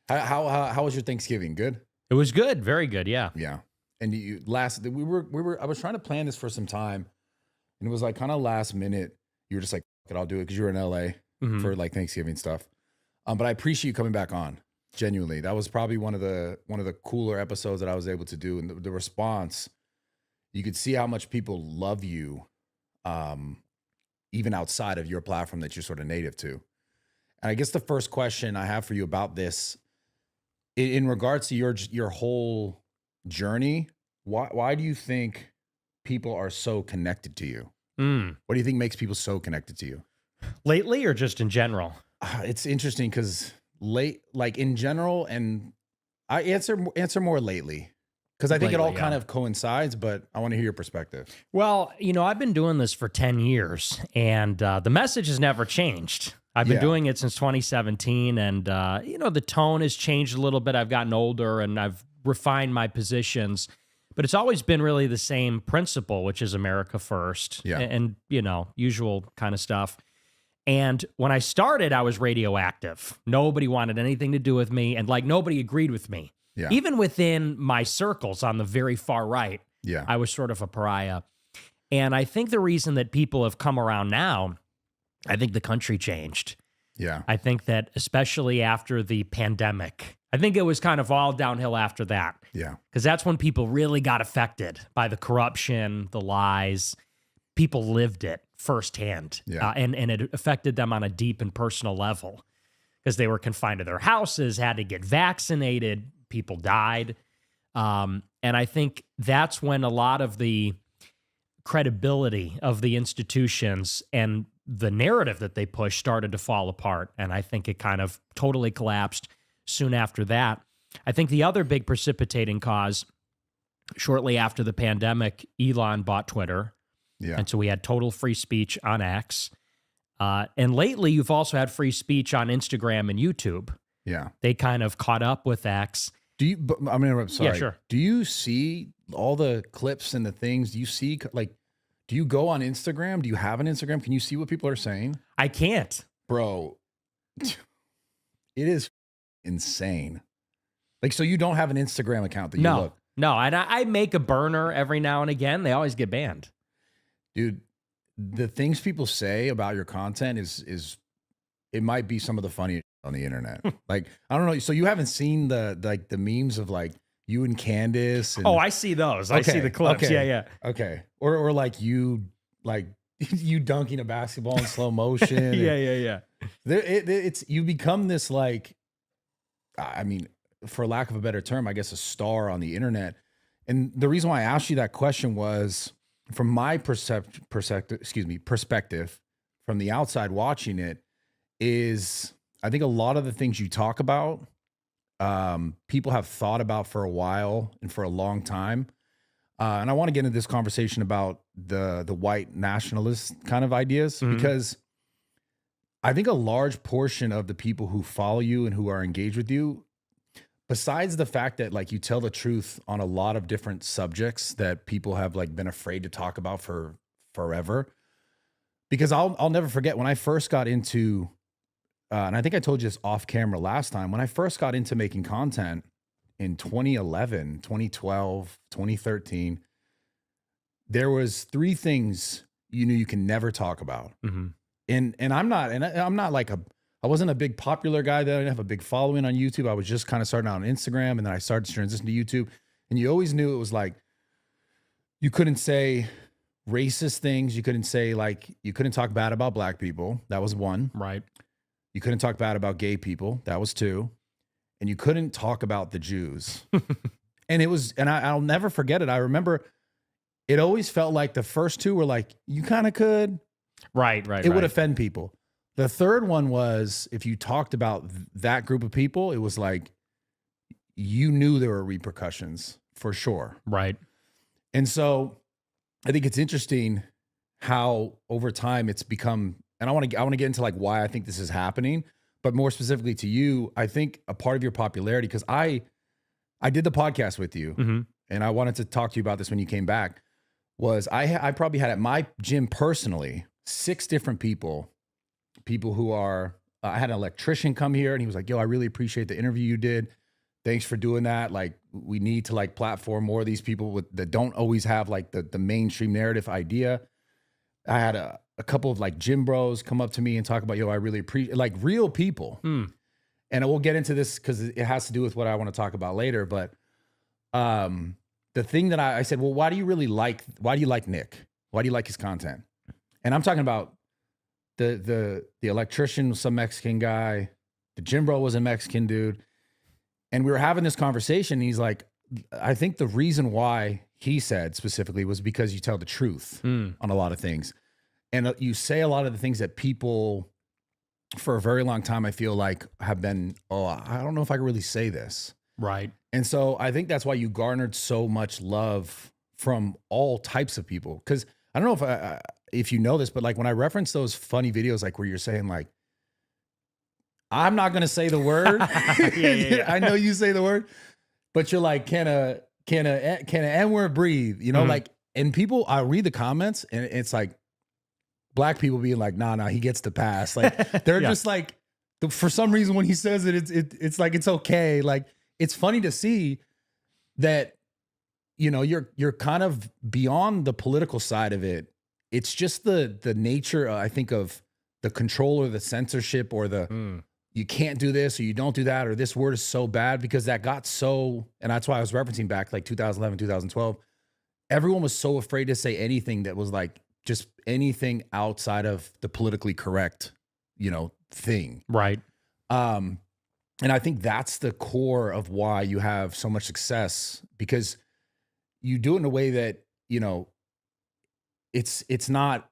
How was your Thanksgiving? Good? It was good. Very good. Yeah. Yeah. And I was trying to plan this for some time, and it was like kind of last minute. You were just like, I'll do it because you were in LA for like Thanksgiving stuff. But I appreciate you coming back on. Genuinely, that was probably one of the cooler episodes that I was able to do, and the response, you could see how much people love you, even outside of your platform that you're sort of native to. And I guess the first question I have for you about this, in regards to your whole journey, why do you think people are so connected to you? What do you think makes people so connected to you? Lately or just in general? It's interesting because like in general, and I answer more lately because I think it all kind of coincides, but I want to hear your perspective. Well, I've been doing this for 10 years and the message has never changed. I've been doing it since 2017 and, the tone has changed a little bit. I've gotten older and I've refined my positions, but it's always been really the same principle, which is America first and usual kind of stuff. And when I started, I was radioactive. Nobody wanted anything to do with me, and like nobody agreed with me. Yeah. Even within my circles on the very far right, I was sort of a pariah. And I think the reason that people have come around now, I think the country changed. Yeah. I think that especially after the pandemic, I think it was kind of all downhill after that. Yeah. Because that's when people really got affected by the corruption, the lies. People lived it firsthand. Yeah. And it affected them on a deep and personal level because they were confined to their houses, had to get vaccinated, people died. And I think that's when a lot of the credibility of the institutions and the narrative that they pushed started to fall apart. And I think it kind of totally collapsed soon after that. I think the other big precipitating cause, shortly after the pandemic, Elon bought Twitter. Yeah. And so we had total free speech on X. And lately, you've also had free speech on Instagram and YouTube. Yeah. They kind of caught up with X. I'm going to interrupt. Sorry. Yeah, sure. Do you see all the clips and the things? Do you see, like, do you go on Instagram? Do you have an Instagram? Can you see what people are saying? I can't. Bro, it is insane. Like, so you don't have an Instagram account that you look? No, and I make a burner every now and again. They always get banned. Dude, the things people say about your content is it might be some of the funniest on the internet. Like, I don't know. So you haven't seen the memes of like you and Candace? And, I see those. I see the clips. Okay, Yeah. Okay. Or like you dunking a basketball in slow motion. Yeah. It's you become this, like, I mean, for lack of a better term, I guess a star on the internet. And the reason why I asked you that question was, from my perspective from the outside watching it, is I think a lot of the things you talk about, people have thought about for a while and for a long time. And I want to get into this conversation about the white nationalist kind of ideas, because I think a large portion of the people who follow you and who are engaged with you, besides the fact that like you tell the truth on a lot of different subjects that people have like been afraid to talk about for forever, because I'll never forget when I first got into, and I think I told you this off camera last time, when I first got into making content in 2011, 2012, 2013, there was 3 things you can never talk about. And I'm not like I wasn't a big popular guy. That I didn't have a big following on YouTube. I was just kind of starting out on Instagram, and then I started to transition to YouTube. And you always knew it was like, you couldn't say racist things. You couldn't say you couldn't talk bad about black people. That was 1. Right. You couldn't talk bad about gay people. That was 2. And you couldn't talk about the Jews. And I'll never forget it. I remember it always felt like the first 2 were like, you kind of could. Right. It would offend people. The third one was, if you talked about that group of people, it was like, you knew there were repercussions for sure. Right. And so I think it's interesting how over time it's become, and I want to get into like why I think this is happening, but more specifically to you, I think a part of your popularity, because I did the podcast with you, and I wanted to talk to you about this when you came back, was I probably had at my gym personally 6 different people who are I had an electrician come here and he was like, yo, I really appreciate the interview you did. Thanks for doing that. Like, we need to like platform more of these people that don't always have like the mainstream narrative idea. I had a couple of like gym bros come up to me and talk about, yo, I really appreciate, like, real people. And we'll get into this because it has to do with what I want to talk about later. But the thing that I said, well, why do you like Nick? Why do you like his content? And I'm talking about the electrician was some Mexican guy. The gym bro was a Mexican dude. And we were having this conversation. And he's like, I think the reason why, he said specifically, was because you tell the truth on a lot of things. And you say a lot of the things that people for a very long time, I feel like, have been, oh, I don't know if I can really say this. Right. And so I think that's why you garnered so much love from all types of people. Because I don't know if you know this, but like when I reference those funny videos, like where you're saying like, I'm not going to say the word. Yeah. I know you say the word, but you're like, can a N-word breathe? You know, like, and people, I read the comments and it's like black people being like, nah, he gets the pass. Like they're just like, for some reason when he says it, it's like, it's okay. Like, it's funny to see that, you know, you're kind of beyond the political side of it. It's just the nature, I think, of the control or the censorship or the, you can't do this or you don't do that, or this word is so bad, because that got so, and that's why I was referencing back like 2011, 2012. Everyone was so afraid to say anything that was like just anything outside of the politically correct, you know, thing. Right. And I think that's the core of why you have so much success, because you do it in a way that, you know, it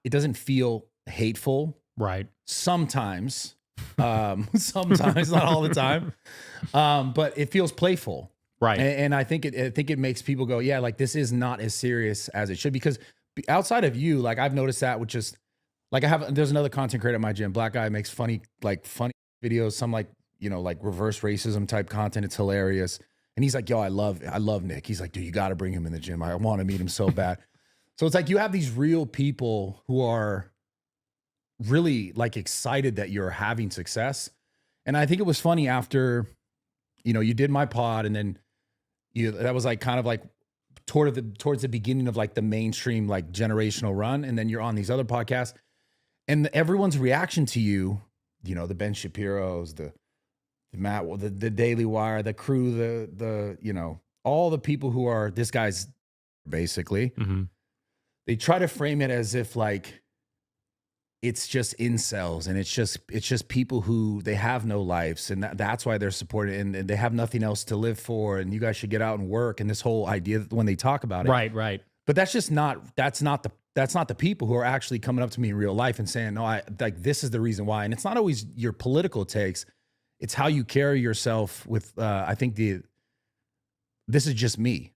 doesn't feel hateful. Right. Sometimes, sometimes, not all the time. But it feels playful. Right. And I think it makes people go, yeah, like this is not as serious as it should, because outside of you, like I've noticed that with just like there's another content creator at my gym, black guy, makes funny videos, some like, you know, like reverse racism type content. It's hilarious. And he's like, yo, I love Nick. He's like, dude, you got to bring him in the gym. I want to meet him so bad. So it's like you have these real people who are really like excited that you're having success. And I think it was funny after, you know, you did my pod, and then that was like kind of like towards the beginning of like the mainstream, like generational run. And then you're on these other podcasts, and everyone's reaction to you, you know, the Ben Shapiro's, the Matt, the Daily Wire, the crew, the, you know, all the people who are this guy's basically, they try to frame it as if like, it's just incels, and it's just people who they have no lives, and that's why they're supported, and they have nothing else to live for, and you guys should get out and work, and this whole idea when they talk about it. Right. But that's not the people who are actually coming up to me in real life and saying, no, I like, this is the reason why. And it's not always your political takes. It's how you carry yourself with, I think this is just me.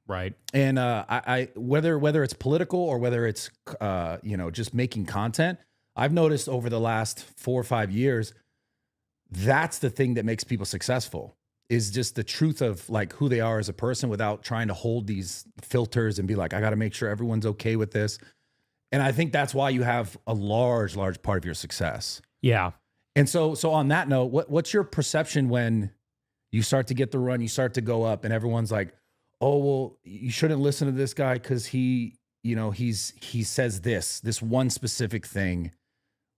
Right. And I whether it's political or whether it's you know, just making content, I've noticed over the last 4 or 5 years, that's the thing that makes people successful, is just the truth of like who they are as a person, without trying to hold these filters and be like, I got to make sure everyone's okay with this. And I think that's why you have a large part of your success. Yeah. And so on that note, what's your perception when you start to get the run, you start to go up, and everyone's like, oh, well, you shouldn't listen to this guy because he says this one specific thing,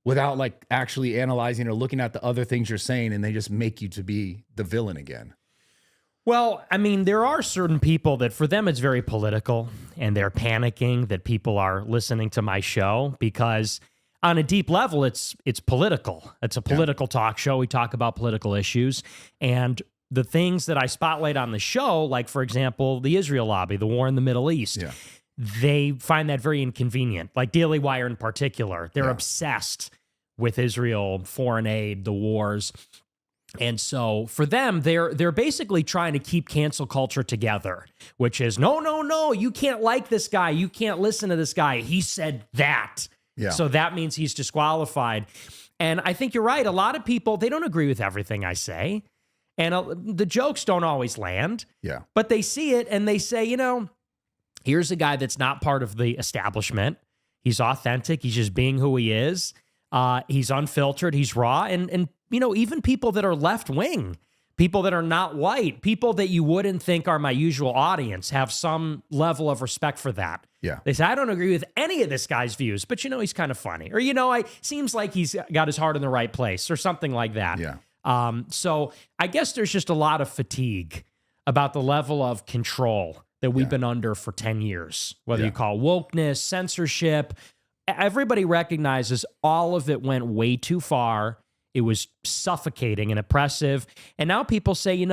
without like actually analyzing or looking at the other things you're saying, and they just make you to be the villain again? Well, I mean, there are certain people that for them it's very political, and they're panicking that people are listening to my show, because on a deep level, it's political. It's a political talk show. We talk about political issues, and the things that I spotlight on the show, like, for example, the Israel lobby, the war in the Middle East, they find that very inconvenient. Like Daily Wire in particular, they're obsessed with Israel, foreign aid, the wars. And so for them, they're basically trying to keep cancel culture together, which is, no, you can't like this guy. You can't listen to this guy. He said that. Yeah. So that means he's disqualified. And I think you're right. A lot of people, they don't agree with everything I say. And the jokes don't always land. Yeah. But they see it and they say, you know, here's a guy that's not part of the establishment. He's authentic. He's just being who he is. He's unfiltered. He's raw. And even people that are left wing, people that are not white, people that you wouldn't think are my usual audience have some level of respect for that. Yeah. They say, I don't agree with any of this guy's views, but he's kind of funny. Or, seems like he's got his heart in the right place or something like that. Yeah. So I guess there's just a lot of fatigue about the level of control that we've been under for 10 years, whether you call wokeness, censorship. Everybody recognizes all of it went way too far. It was suffocating and oppressive. And now people say,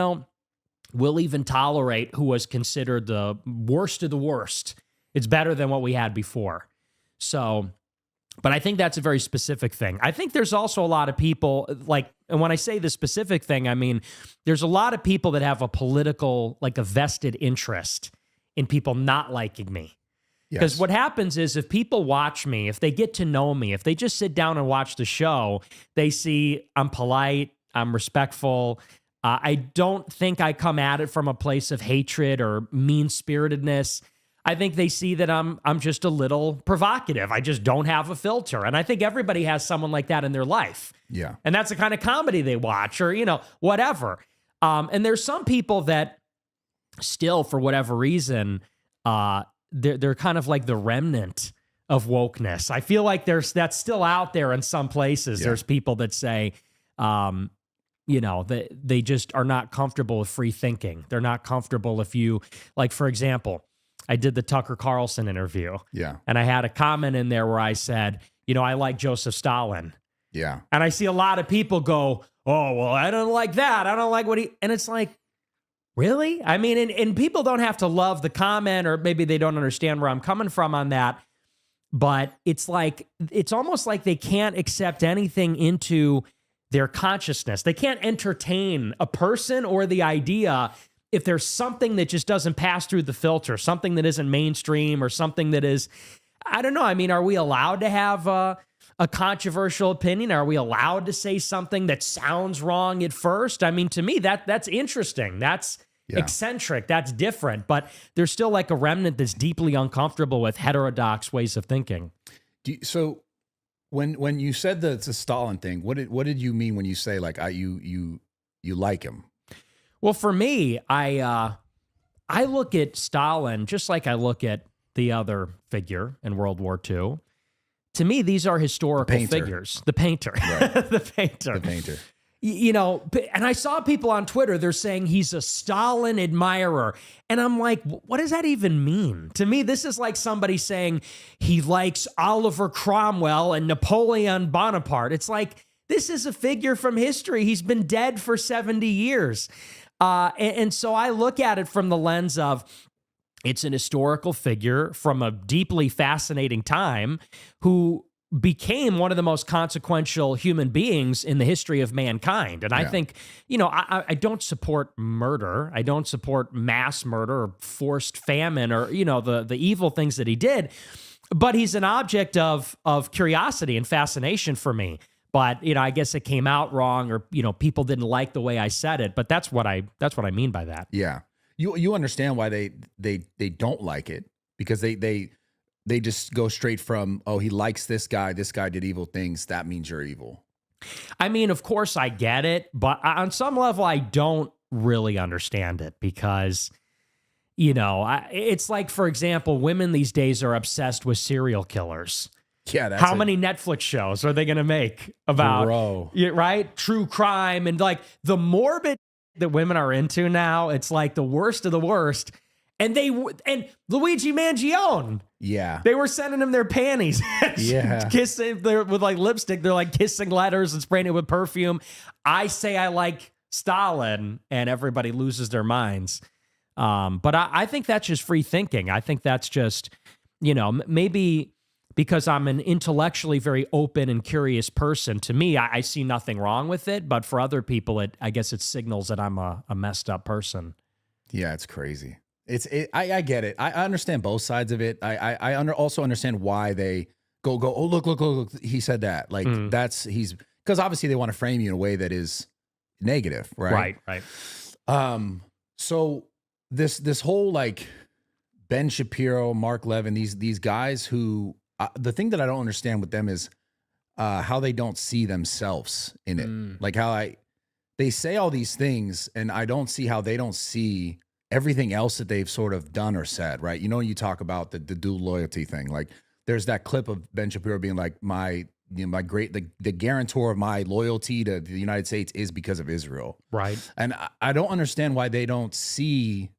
we'll even tolerate who was considered the worst of the worst. It's better than what we had before. So, but I think that's a very specific thing. I think there's also a lot of people and when I say the specific thing, I mean, there's a lot of people that have a political, a vested interest in people not liking me. Because what happens is if people watch me, if they get to know me, if they just sit down and watch the show, they see I'm polite, I'm respectful. I don't think I come at it from a place of hatred or mean-spiritedness. I think they see that I'm just a little provocative. I just don't have a filter. And I think everybody has someone like that in their life. Yeah. And that's the kind of comedy they watch or, whatever. And there's some people that still, for whatever reason, they're kind of like the remnant of wokeness. I feel like that's still out there in some places. Yeah. There's people that say, that they just are not comfortable with free thinking. They're not comfortable if you, for example, I did the Tucker Carlson interview. Yeah. And I had a comment in there where I said, I like Joseph Stalin. Yeah. And I see a lot of people go, oh, well, I don't like that. I don't like what and it's like, really? I mean, and people don't have to love the comment, or maybe they don't understand where I'm coming from on that. But it's almost like they can't accept anything into their consciousness. They can't entertain a person or the idea if there's something that just doesn't pass through the filter, something that isn't mainstream or something that is, I don't know. I mean, are we allowed to have a controversial opinion? Are we allowed to say something that sounds wrong at first? I mean, to me, that's interesting. That's eccentric. That's different. But there's still a remnant that's deeply uncomfortable with heterodox ways of thinking. So when you said the Stalin thing, what did you mean when you say you like him? Well, for me, I look at Stalin just like I look at the other figure in World War II. To me, these are historical figures. The painter. Right. The painter. The painter. And I saw people on Twitter, they're saying he's a Stalin admirer. And I'm like, what does that even mean? To me, this is like somebody saying he likes Oliver Cromwell and Napoleon Bonaparte. It's like, this is a figure from history. He's been dead for 70 years. And so I look at it from the lens of, it's an historical figure from a deeply fascinating time who became one of the most consequential human beings in the history of mankind. And I think, I don't support murder. I don't support mass murder or forced famine or, the evil things that he did. But he's an object of curiosity and fascination for me. But, I guess it came out wrong or, people didn't like the way I said it. But that's what I mean by that. Yeah. You understand why they don't like it, because they just go straight from, oh, he likes this guy did evil things, that means you're evil. I mean, of course I get it, but on some level I don't really understand it because, it's like, for example, women these days are obsessed with serial killers. Yeah, that's how many Netflix shows are they going to make about, right? True crime and the morbid that women are into now. It's like the worst of the worst. And Luigi Mangione. Yeah. They were sending him their panties. Yeah. Kissing with lipstick. They're kissing letters and spraying it with perfume. I say I like Stalin and everybody loses their minds. But I think that's just free thinking. I think that's just, maybe because I'm an intellectually very open and curious person. To me, I see nothing wrong with it. But for other people, I guess it signals that I'm a messed up person. Yeah, it's crazy. I get it. I understand both sides of it. I also understand why they go, oh, look, he said that. Because obviously they want to frame you in a way that is negative, right? Right. So this whole Ben Shapiro, Mark Levin, these guys who, the thing that I don't understand with them is how they don't see themselves in it. Like they say all these things, and I don't see how they don't see everything else that they've sort of done or said, right? You know, you talk about the dual loyalty thing. Like there's that clip of Ben Shapiro being like, the guarantor of my loyalty to the United States is because of Israel. Right. And I don't understand why they don't see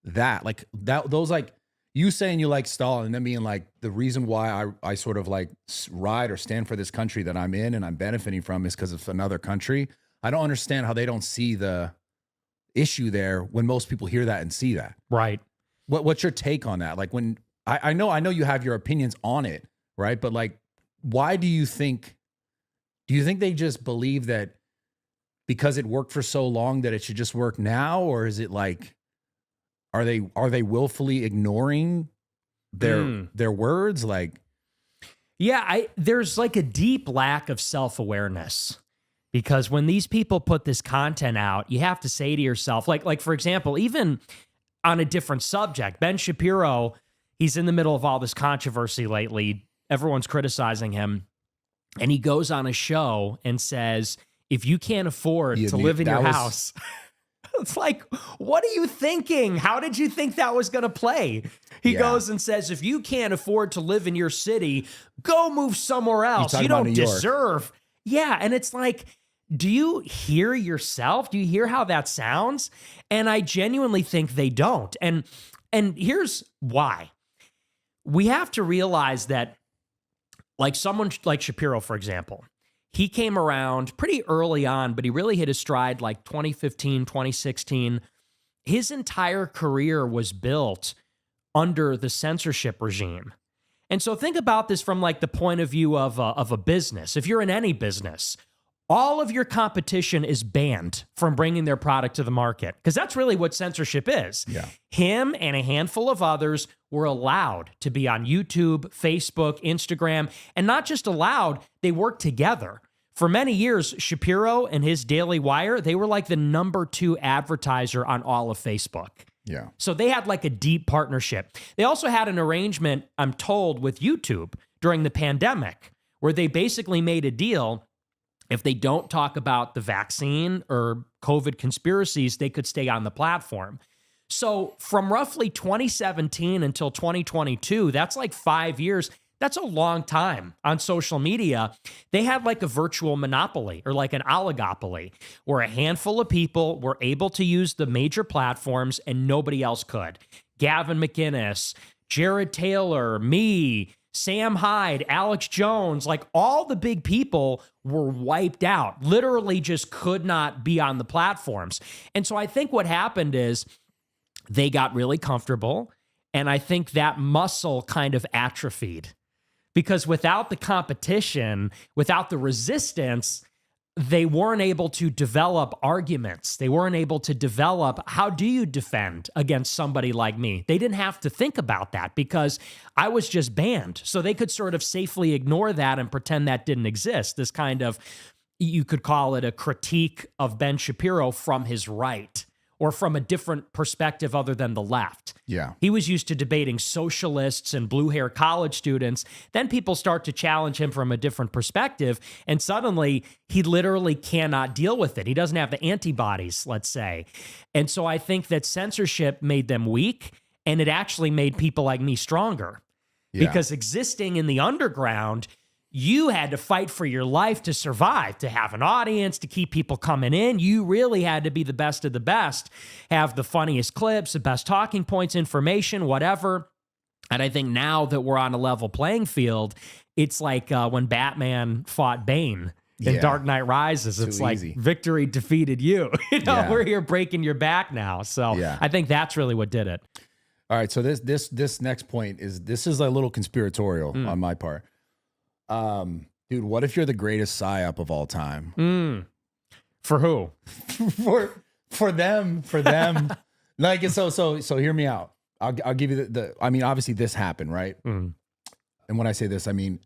that. Like those, like you saying you like Stalin and then being like, the reason why I sort of like ride or stand for this country that I'm in and I'm benefiting from is because of another country. I don't understand how they don't see the issue there when most people hear that and see that. Right. What's your take on that? Like when I know you have your opinions on it, right? But like, why do you think they just believe that because it worked for so long that it should just work now? Or is it like, are they willfully ignoring their words? Like, yeah, there's like a deep lack of self-awareness, because when these people put this content out, you have to say to yourself, like for example, even on a different subject, Ben Shapiro, he's in the middle of all this controversy lately. Everyone's criticizing him. And he goes on a show and says, if you can't afford to live in your house, it's like, what are you thinking? How did you think that was going to play? He goes and says, if you can't afford to live in your city, go move somewhere else. You don't deserve. Yeah. And it's like, do you hear yourself? Do you hear how that sounds? And I genuinely think they don't. And here's why. We have to realize that, like someone like Shapiro, for example, he came around pretty early on, but he really hit his stride like 2015, 2016. His entire career was built under the censorship regime. And so think about this from like the point of view of a business. If you're in any business, all of your competition is banned from bringing their product to the market, because that's really what censorship is. Yeah. Him and a handful of others were allowed to be on YouTube, Facebook, Instagram, and not just allowed, they worked together. For many years, Shapiro and his Daily Wire, they were like the number 2 advertiser on all of Facebook. Yeah. So they had like a deep partnership. They also had an arrangement, I'm told, with YouTube during the pandemic, where they basically made a deal. If they don't talk about the vaccine or COVID conspiracies, they could stay on the platform. So from roughly 2017 until 2022, that's like 5 years. That's a long time on social media. They had like a virtual monopoly or like an oligopoly where a handful of people were able to use the major platforms and nobody else could. Gavin McInnes, Jared Taylor, me, Sam Hyde, Alex Jones, like all the big people were wiped out, literally just could not be on the platforms. And so I think what happened is they got really comfortable, and I think that muscle kind of atrophied, because without the competition, without the resistance, they weren't able to develop arguments. They weren't able to develop, how do you defend against somebody like me? They didn't have to think about that because I was just banned. So they could sort of safely ignore that and pretend that didn't exist. This kind of, you could call it a critique of Ben Shapiro from his right, or from a different perspective other than the left. Yeah. He was used to debating socialists and blue-hair college students. Then people start to challenge him from a different perspective, and suddenly he literally cannot deal with it. He doesn't have the antibodies, let's say. And so I think that censorship made them weak, and it actually made people like me stronger. Yeah. Because existing in the underground, you had to fight for your life to survive, to have an audience, to keep people coming in. You really had to be the best of the best, have the funniest clips, the best talking points, information, whatever. And I think now that we're on a level playing field, it's like when Batman fought Bane in Dark Knight Rises. It's like easy. Victory defeated you. We're here breaking your back now. So I think that's really what did it. All right. So this next point is a little conspiratorial on my part. Dude, what if you're the greatest psyop of all time? For who? for them. Like, so hear me out. I'll give you the I mean, obviously this happened, right? And when I say this, I mean,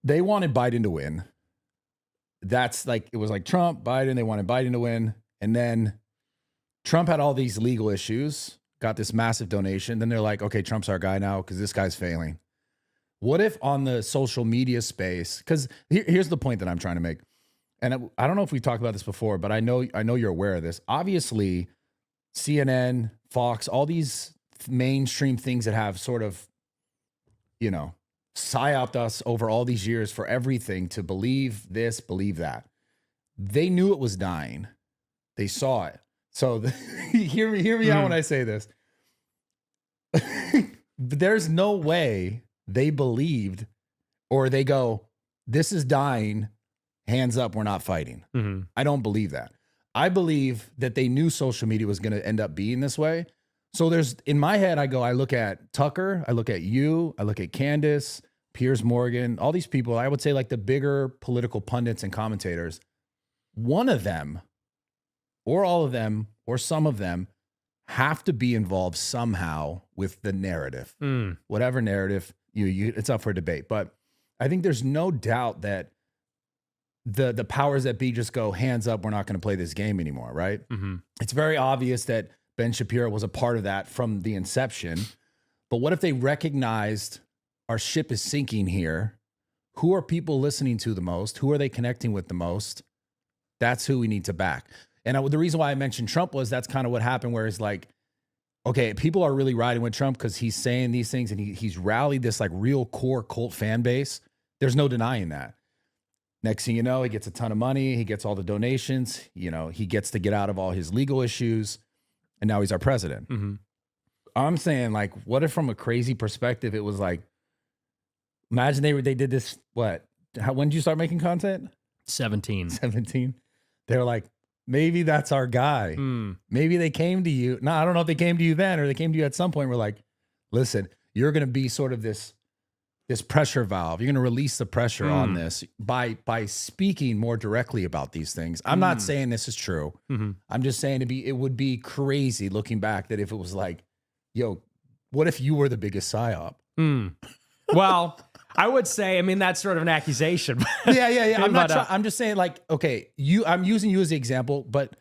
they wanted Biden to win. That's like, it was like Trump, Biden, they wanted Biden to win. And then Trump had all these legal issues, got this massive donation. Then they're like, okay, Trump's our guy now because this guy's failing. What if on the social media space, because here's the point that I'm trying to make. And I don't know if we talked about this before, but I know you're aware of this. Obviously, CNN, Fox, all these mainstream things that have sort of, psyoped us over all these years for everything to believe this, believe that. They knew it was dying. They saw it. So hear me out when I say this. There's no way they believed, or they go, this is dying, hands up, we're not fighting. Mm-hmm. I don't believe that. I believe that they knew social media was going to end up being this way. So in my head, I look at Tucker, I look at you, I look at Candace, Piers Morgan, all these people, I would say like the bigger political pundits and commentators. One of them, or all of them, or some of them, have to be involved somehow with the narrative. Whatever narrative, it's up for debate. But I think there's no doubt that the powers that be just go, hands up, we're not going to play this game anymore, right? Mm-hmm. It's very obvious that Ben Shapiro was a part of that from the inception. But what if they recognized our ship is sinking here? Who are people listening to the most? Who are they connecting with the most? That's who we need to back. And the reason why I mentioned Trump was that's kind of what happened, where it's like, okay, people are really riding with Trump because he's saying these things and he's rallied this like real core cult fan base. There's no denying that. Next thing you know, he gets a ton of money. He gets all the donations. He gets to get out of all his legal issues. And now he's our president. Mm-hmm. I'm saying, like, what if from a crazy perspective, it was like, imagine they did this, when did you start making content? 17. They were like, maybe that's our guy. Maybe they came to you. No, I don't know if they came to you then or they came to you at some point. We're like, listen, you're going to be sort of this pressure valve. You're going to release the pressure on this by speaking more directly about these things. I'm not saying this is true. Mm-hmm. I'm just saying it would be crazy looking back that if it was like, yo, what if you were the biggest psyop? Well, I would say, that's sort of an accusation. Yeah. I'm just saying, like, okay, I'm using you as the example, but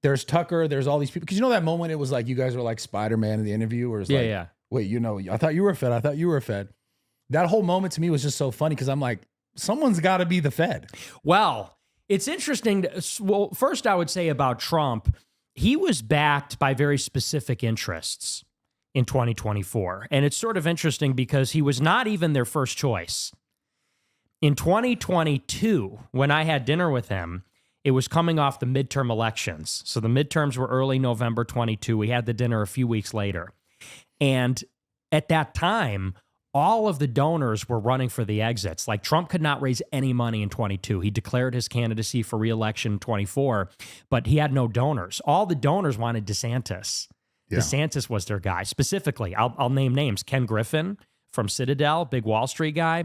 there's Tucker, there's all these people. Because that moment, it was like you guys were like Spider-Man in the interview, where it's like, wait, I thought you were Fed. I thought you were Fed. That whole moment to me was just so funny because I'm like, someone's got to be the Fed. Well, it's interesting. First, I would say about Trump, he was backed by very specific interests in 2024. And it's sort of interesting because he was not even their first choice. In 2022, when I had dinner with him, it was coming off the midterm elections. So the midterms were early November 22. We had the dinner a few weeks later. And at that time, all of the donors were running for the exits. Like, Trump could not raise any money in 22. He declared his candidacy for re-election in 24, but he had no donors. All the donors wanted DeSantis. Yeah. DeSantis was their guy. Specifically, I'll name names. Ken Griffin from Citadel, big Wall Street guy.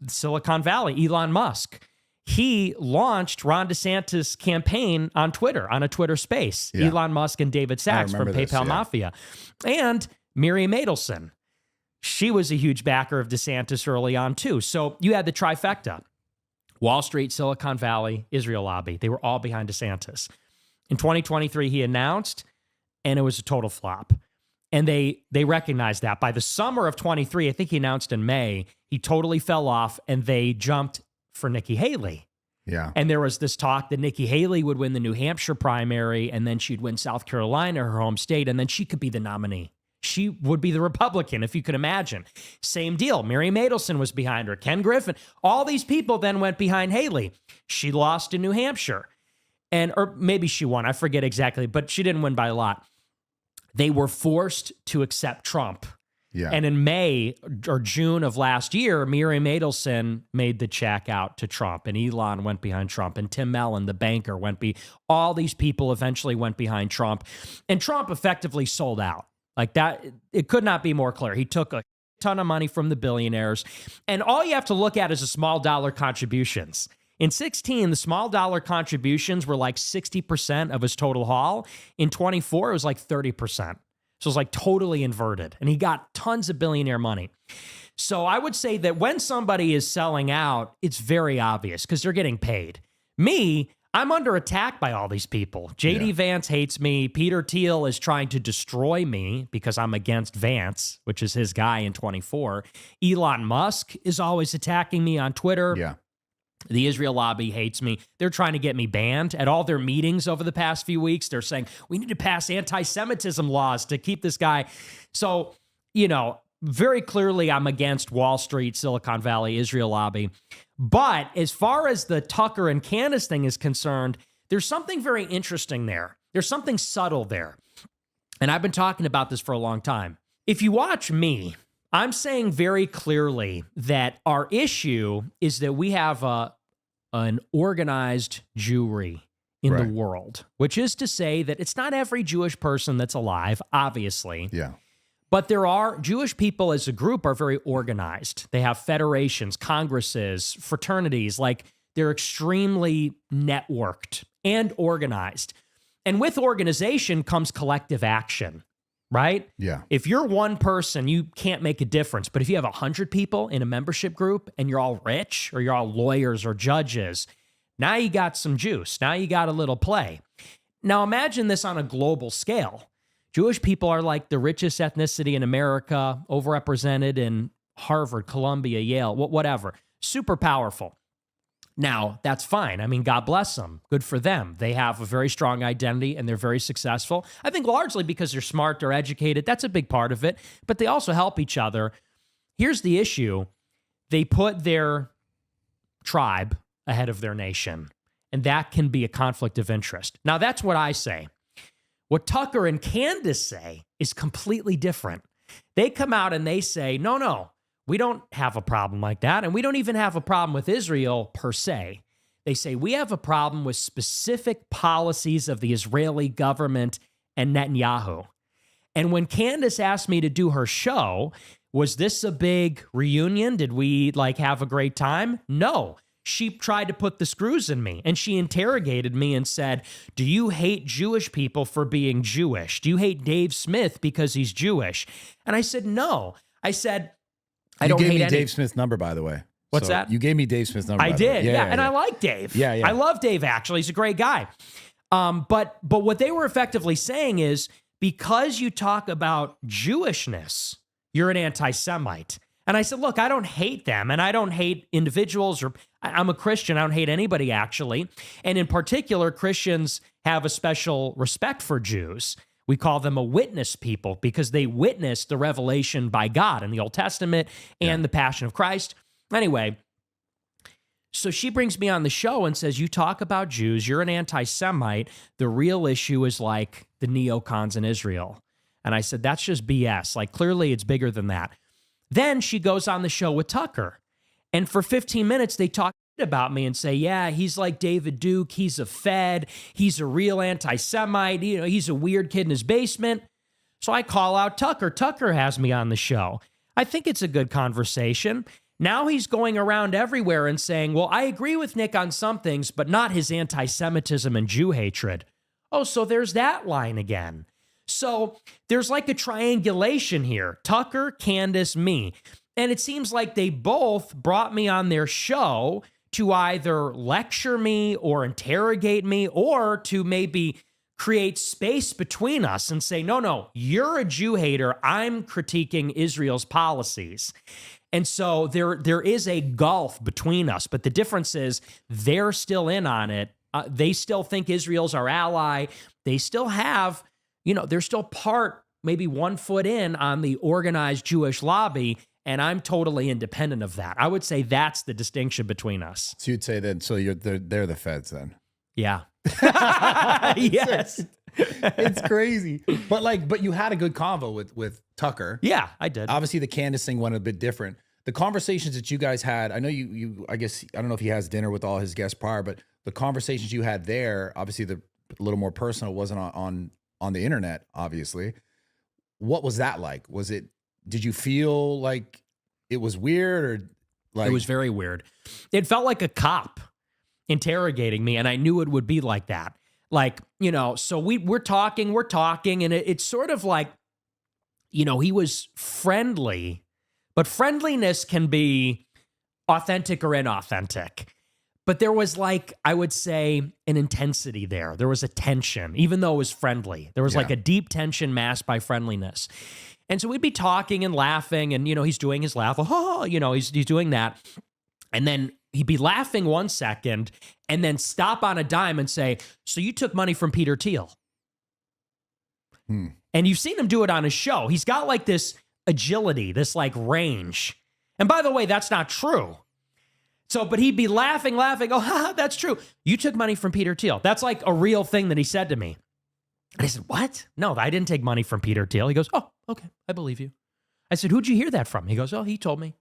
Silicon Valley, Elon Musk. He launched Ron DeSantis' campaign on Twitter, on a Twitter space. Yeah. Elon Musk and David Sachs from PayPal Mafia. And Miriam Adelson. She was a huge backer of DeSantis early on, too. So you had the trifecta. Wall Street, Silicon Valley, Israel lobby. They were all behind DeSantis. In 2023, he announced, and it was a total flop. And they recognized that. By the summer of 23, I think he announced in May, he totally fell off, and they jumped for Nikki Haley. Yeah. And there was this talk that Nikki Haley would win the New Hampshire primary, and then she'd win South Carolina, her home state, and then she could be the nominee. She would be the Republican, if you could imagine. Same deal. Miriam Adelson was behind her. Ken Griffin. All these people then went behind Haley. She lost in New Hampshire. Or maybe she won. I forget exactly, but she didn't win by a lot. They were forced to accept Trump. Yeah. And in May or June of last year, Miriam Adelson made the check out to Trump, and Elon went behind Trump, and Tim Mellon, the banker, all these people eventually went behind Trump, and Trump effectively sold out. Like that, it could not be more clear. He took a ton of money from the billionaires, and all you have to look at is the small dollar contributions. In 16, the small dollar contributions were like 60% of his total haul. In 24, it was like 30%. So it was like totally inverted, and he got tons of billionaire money. So I would say that when somebody is selling out, it's very obvious because they're getting paid. Me, I'm under attack by all these people. JD Vance hates me. Peter Thiel is trying to destroy me because I'm against Vance, which is his guy in 24. Elon Musk is always attacking me on Twitter. Yeah. The Israel lobby hates me. They're trying to get me banned. At all their meetings over the past few weeks, they're saying, we need to pass anti-Semitism laws to keep this guy. So, very clearly I'm against Wall Street, Silicon Valley, Israel lobby. But as far as the Tucker and Candace thing is concerned, there's something very interesting there. There's something subtle there. And I've been talking about this for a long time. If you watch me, I'm saying very clearly that our issue is that we have an organized Jewry in the world, which is to say that it's not every Jewish person that's alive, obviously. Yeah. But there are Jewish people as a group are very organized. They have federations, congresses, fraternities, like they're extremely networked and organized. And with organization comes collective action, right? Yeah. If you're one person, you can't make a difference. But if you have 100 people in a membership group and you're all rich or you're all lawyers or judges, now you got some juice. Now you got a little play. Now imagine this on a global scale. Jewish people are like the richest ethnicity in America, overrepresented in Harvard, Columbia, Yale, whatever. Super powerful. Now, that's fine. I mean, God bless them. Good for them. They have a very strong identity and they're very successful. I think largely because they're smart, they're educated. That's a big part of it. But they also help each other. Here's the issue. They put their tribe ahead of their nation. And that can be a conflict of interest. Now, that's what I say. What Tucker and Candace say is completely different. They come out and they say, no, we don't have a problem like that. And we don't even have a problem with Israel per se. They say we have a problem with specific policies of the Israeli government and Netanyahu. And when Candace asked me to do her show, was this a big reunion? Did we have a great time? No. She tried to put the screws in me and she interrogated me and said, do you hate Jewish people for being Jewish? Do you hate Dave Smith because he's Jewish? And I said, no. I said, I don't hate any. You gave me Dave Smith's number, by the way. What's that? You gave me Dave Smith's number. I did. Yeah. And I like Dave. Yeah. I love Dave, actually. He's a great guy. But what they were effectively saying is because you talk about Jewishness, you're an anti-Semite. And I said, look, I don't hate them and I don't hate individuals or I'm a Christian. I don't hate anybody, actually. And in particular, Christians have a special respect for Jews. We call them a witness people because they witnessed the revelation by God in the Old Testament and the Passion of Christ. Anyway, so she brings me on the show and says, you talk about Jews, you're an anti-Semite. The real issue is like the neocons in Israel. And I said, that's just BS. Clearly it's bigger than that. Then she goes on the show with Tucker. And for 15 minutes, they talk about me and say, yeah, he's like David Duke. He's a Fed. He's a real anti-Semite. He's a weird kid in his basement. So I call out Tucker. Tucker has me on the show. I think it's a good conversation. Now he's going around everywhere and saying, well, I agree with Nick on some things, but not his anti-Semitism and Jew hatred. Oh, so there's that line again. So there's a triangulation here. Tucker, Candace, me. And it seems like they both brought me on their show to either lecture me or interrogate me or to maybe create space between us and say, no, you're a Jew hater. I'm critiquing Israel's policies. And so there is a gulf between us. But the difference is they're still in on it. They still think Israel's our ally. They still have... they're still part, maybe 1 foot in on the organized Jewish lobby, and I'm totally independent of that. I would say that's the distinction between us. So you'd say that, they're the feds then? Yeah. Yes. It's crazy. But you had a good convo with Tucker. Yeah, I did. Obviously the Candace thing went a bit different. The conversations that you guys had, I know I guess, I don't know if he has dinner with all his guests prior, but the conversations you had there, obviously a little more personal, wasn't on the internet, obviously. What was that like? Did you feel like it was weird or like? It was very weird. It felt like a cop interrogating me, and I knew it would be like that. So we're talking, and it's sort of like, he was friendly, but friendliness can be authentic or inauthentic. But there was like, I would say, an intensity there. There was a tension, even though it was friendly. There was like a deep tension masked by friendliness. And so we'd be talking and laughing, and, he's doing his laugh. Oh, he's doing that. And then he'd be laughing 1 second and then stop on a dime and say, so you took money from Peter Thiel. And you've seen him do it on his show. He's got like this agility, this like range. And by the way, that's not true. So, but he'd be laughing. Oh, haha, that's true. You took money from Peter Thiel. That's like a real thing that he said to me. And I said, what? No, I didn't take money from Peter Thiel. He goes, oh, okay, I believe you. I said, who'd you hear that from? He goes, oh, he told me.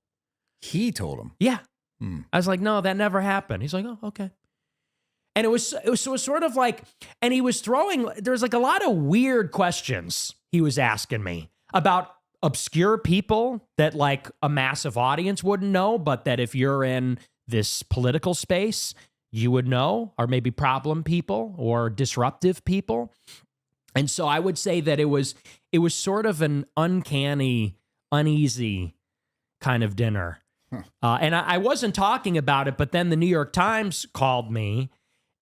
He told him? Yeah. I was like, no, that never happened. He's like, oh, okay. And it was sort of like, and he was throwing, there was like a lot of weird questions he was asking me about obscure people that like a massive audience wouldn't know, but that if you're in this political space, you would know, or maybe problem people or disruptive people. And so I would say that it was sort of an uncanny, uneasy kind of dinner. And I wasn't talking about it, but then the New York Times called me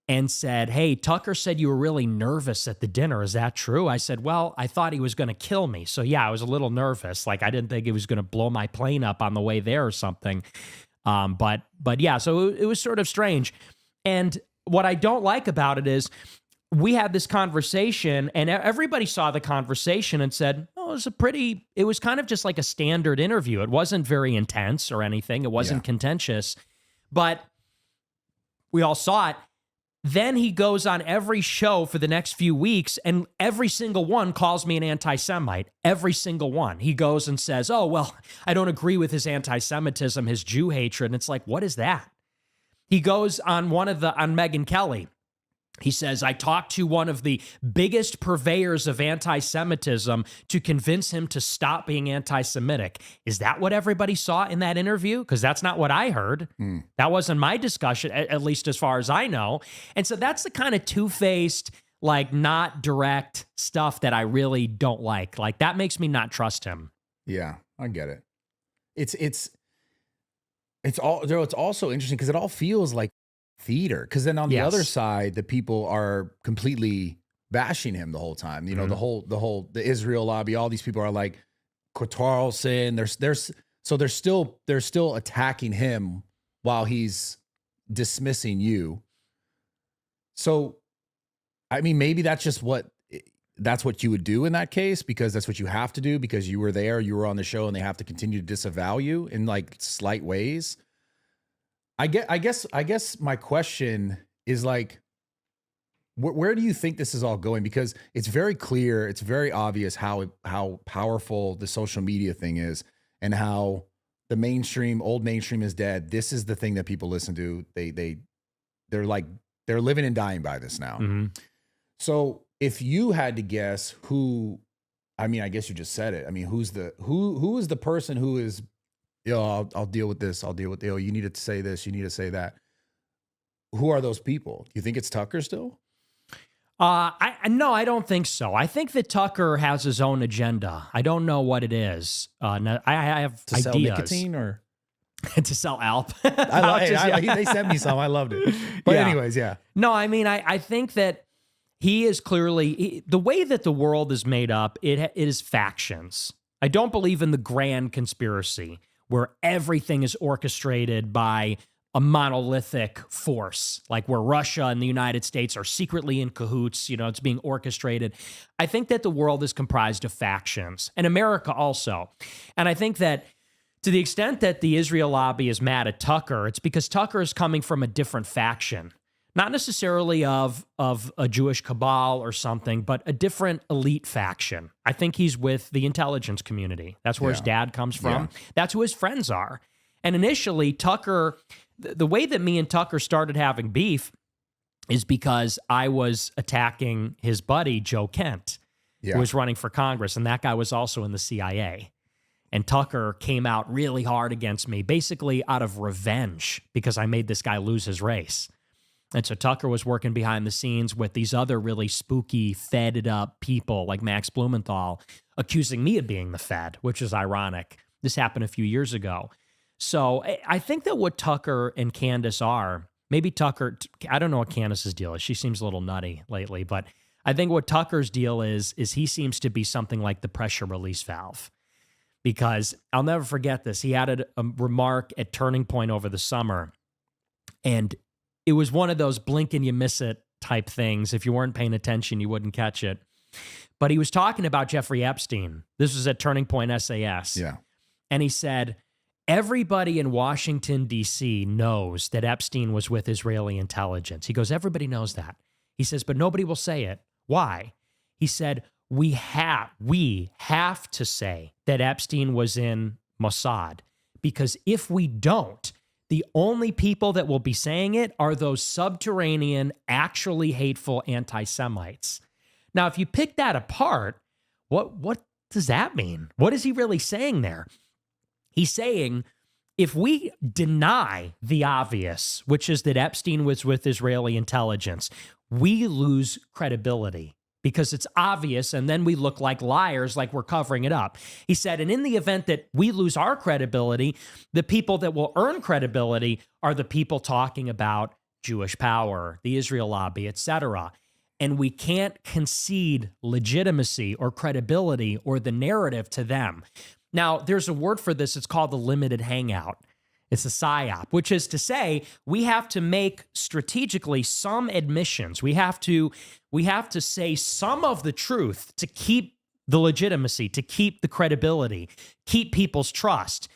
and said, hey, Tucker said you were really nervous at the dinner. Is that true? I said, well, I thought he was going to kill me. So yeah, I was a little nervous. Like I didn't think he was going to blow my plane up on the way there or something. But yeah, so it was sort of strange. And what I don't like about it is we had this conversation and everybody saw the conversation and said, oh, it was kind of just like a standard interview. It wasn't very intense or anything. It wasn't contentious, but we all saw it. Then he goes on every show for the next few weeks, and every single one calls me an anti-Semite. Every single one. He goes and says, oh, well, I don't agree with his anti-Semitism, his Jew hatred. And it's like, what is that? He goes on on Megyn Kelly. He says, I talked to one of the biggest purveyors of anti-Semitism to convince him to stop being anti-Semitic. Is that what everybody saw in that interview? Because that's not what I heard. That wasn't my discussion, at least as far as I know. And so that's the kind of two-faced, like not direct stuff that I really don't like. Like that makes me not trust him. Yeah, I get it. It's also interesting because it all feels like theater, because then on the other side, the people are completely bashing him the whole time. The Israel lobby, all these people are like Carlson. They're still attacking him while he's dismissing you. So, I mean, maybe that's what you would do in that case, because that's what you have to do because you were there, you were on the show, and they have to continue to disavow you in like slight ways. I guess my question is like, where do you think this is all going? Because it's very clear, it's very obvious how powerful the social media thing is, and how the old mainstream is dead. This is the thing that people listen to. They're living and dying by this now. Mm-hmm. So if you had to guess who, I mean, I guess you just said it. I mean, who is the person who is, I'll deal with this. I'll deal with, you need to say this. You need to say that. Who are those people? Do you think it's Tucker still? No, I don't think so. I think that Tucker has his own agenda. I don't know what it is. I have to ideas. Sell nicotine or to sell Alp. They sent me some. I loved it. But anyways, yeah. No, I mean, I think that he is clearly the way that the world is made up. It is factions. I don't believe in the grand conspiracy where everything is orchestrated by a monolithic force, like where Russia and the United States are secretly in cahoots, it's being orchestrated. I think that the world is comprised of factions, and America also. And I think that to the extent that the Israel lobby is mad at Tucker, it's because Tucker is coming from a different faction, not necessarily of a Jewish cabal or something, but a different elite faction. I think he's with the intelligence community. That's where his dad comes from. Yeah. That's who his friends are. And initially, Tucker, the way that me and Tucker started having beef is because I was attacking his buddy, Joe Kent, who was running for Congress. And that guy was also in the CIA. And Tucker came out really hard against me, basically out of revenge because I made this guy lose his race. And so Tucker was working behind the scenes with these other really spooky, fed up people like Max Blumenthal, accusing me of being the Fed, which is ironic. This happened a few years ago. So I think that what Tucker and Candace are maybe Tucker, I don't know what Candace's deal is. She seems a little nutty lately, but I think what Tucker's deal is he seems to be something like the pressure release valve. Because I'll never forget this. He had a remark at Turning Point over the summer, and it was one of those blink and you miss it type things. If you weren't paying attention, you wouldn't catch it. But he was talking about Jeffrey Epstein. This was at Turning Point SAS. Yeah. And he said, everybody in Washington, D.C. knows that Epstein was with Israeli intelligence. He goes, everybody knows that. He says, but nobody will say it. Why? He said, we have to say that Epstein was in Mossad, because if we don't, the only people that will be saying it are those subterranean, actually hateful anti-Semites. Now, if you pick that apart, what does that mean? What is he really saying there? He's saying, if we deny the obvious, which is that Epstein was with Israeli intelligence, we lose credibility. Because it's obvious, and then we look like liars, like we're covering it up. He said, and in the event that we lose our credibility, the people that will earn credibility are the people talking about Jewish power, the Israel lobby, etc. And we can't concede legitimacy or credibility or the narrative to them. Now, there's a word for this. It's called the limited hangout. It's a psyop, which is to say we have to make strategically some admissions. We have to say some of the truth to keep the legitimacy, to keep the credibility, keep people's trust.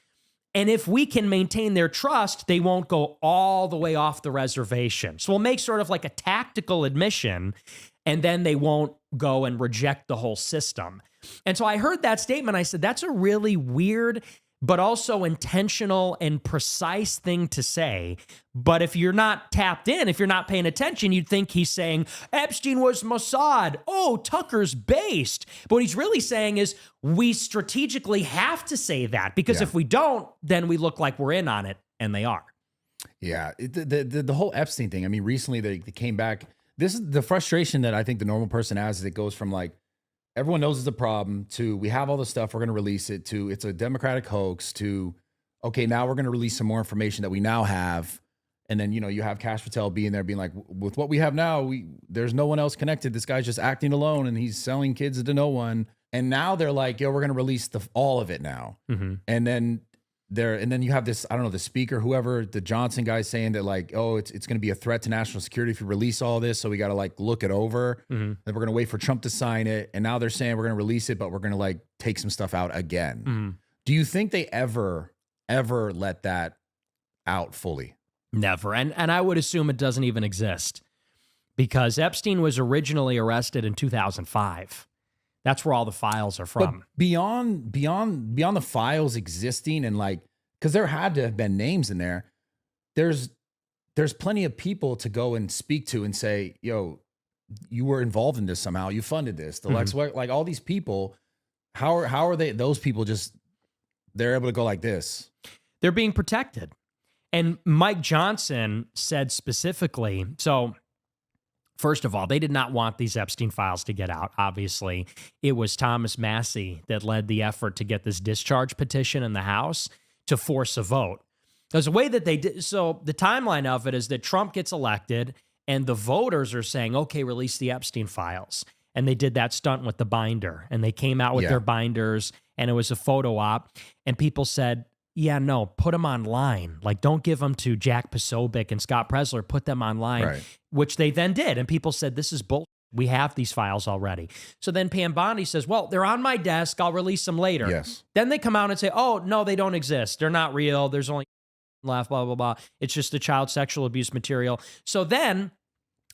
And if we can maintain their trust, they won't go all the way off the reservation. So we'll make sort of like a tactical admission, and then they won't go and reject the whole system. And so I heard that statement. I said, that's a really weird but also intentional and precise thing to say. But if you're not tapped in, if you're not paying attention, you'd think he's saying, Epstein was Mossad. Oh, Tucker's based. But what he's really saying is, we strategically have to say that, because if we don't, then we look like we're in on it, and they are. Yeah, the whole Epstein thing, I mean, recently they came back. This is the frustration that I think the normal person has, is it goes from like, everyone knows it's a problem, to we have all the stuff, we're going to release it, to it's a Democratic hoax, to, okay, now we're going to release some more information that we now have. And then, you know, you have Kash Patel being there being like, with what we have now, there's no one else connected. This guy's just acting alone and he's selling kids to no one. And now they're like, yo, we're going to release all of it now. Mm-hmm. And then you have this, I don't know, the speaker, whoever, the Johnson guy, saying that like, oh, it's going to be a threat to national security if you release all this. So we got to like look it over. Mm-hmm. Then we're going to wait for Trump to sign it. And now they're saying we're going to release it, but we're going to like take some stuff out again. Mm-hmm. Do you think they ever let that out fully? Never. And I would assume it doesn't even exist, because Epstein was originally arrested in 2005. That's where all the files are from. But beyond the files existing, and like, because there had to have been names in there, there's plenty of people to go and speak to and say, yo, you were involved in this somehow. You funded this. The Lex, like all these people, how are they? Those people they're able to go like this. They're being protected. And Mike Johnson said specifically, so first of all, they did not want these Epstein files to get out, obviously. It was Thomas Massie that led the effort to get this discharge petition in the House to force a vote. There's a way that they did. So the timeline of it is that Trump gets elected and the voters are saying, okay, release the Epstein files. And they did that stunt with the binder, and they came out with their binders, and it was a photo op. And people said, yeah, no, put them online. Like, don't give them to Jack Posobiec and Scott Presler. Put them online, which they then did. And people said, this is bullshit. We have these files already. So then Pam Bondi says, well, they're on my desk. I'll release them later. Yes. Then they come out and say, oh, no, they don't exist. They're not real. There's only left, blah, blah, blah. It's just the child sexual abuse material. So then,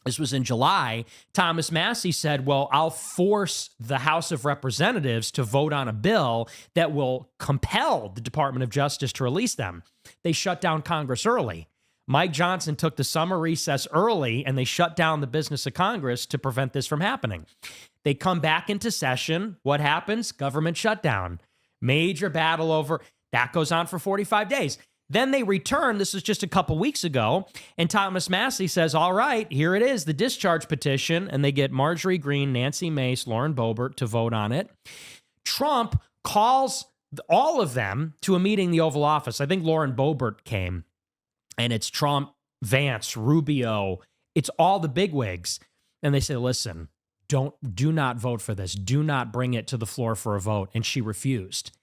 this was in July, Thomas Massie said, well, I'll force the House of Representatives to vote on a bill that will compel the Department of Justice to release them. They shut down Congress early. Mike Johnson took the summer recess early, and they shut down the business of Congress to prevent this from happening. They come back into session. What happens? Government shutdown. Major battle over. That goes on for 45 days. Then they return. This is just a couple weeks ago. And Thomas Massie says, all right, here it is, the discharge petition. And they get Marjorie Greene, Nancy Mace, Lauren Boebert to vote on it. Trump calls all of them to a meeting in the Oval Office. I think Lauren Boebert came. And it's Trump, Vance, Rubio, it's all the bigwigs. And they say, listen, do not vote for this. Do not bring it to the floor for a vote. And she refused.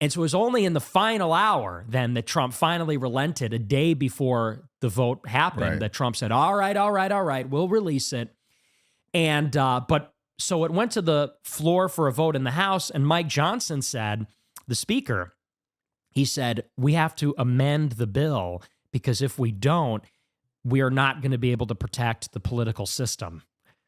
And so it was only in the final hour then that Trump finally relented, a day before the vote happened, that Trump said, all right, we'll release it. And, but so it went to the floor for a vote in the House, and Mike Johnson said, the speaker, he said, we have to amend the bill because if we don't, we are not going to be able to protect the political system.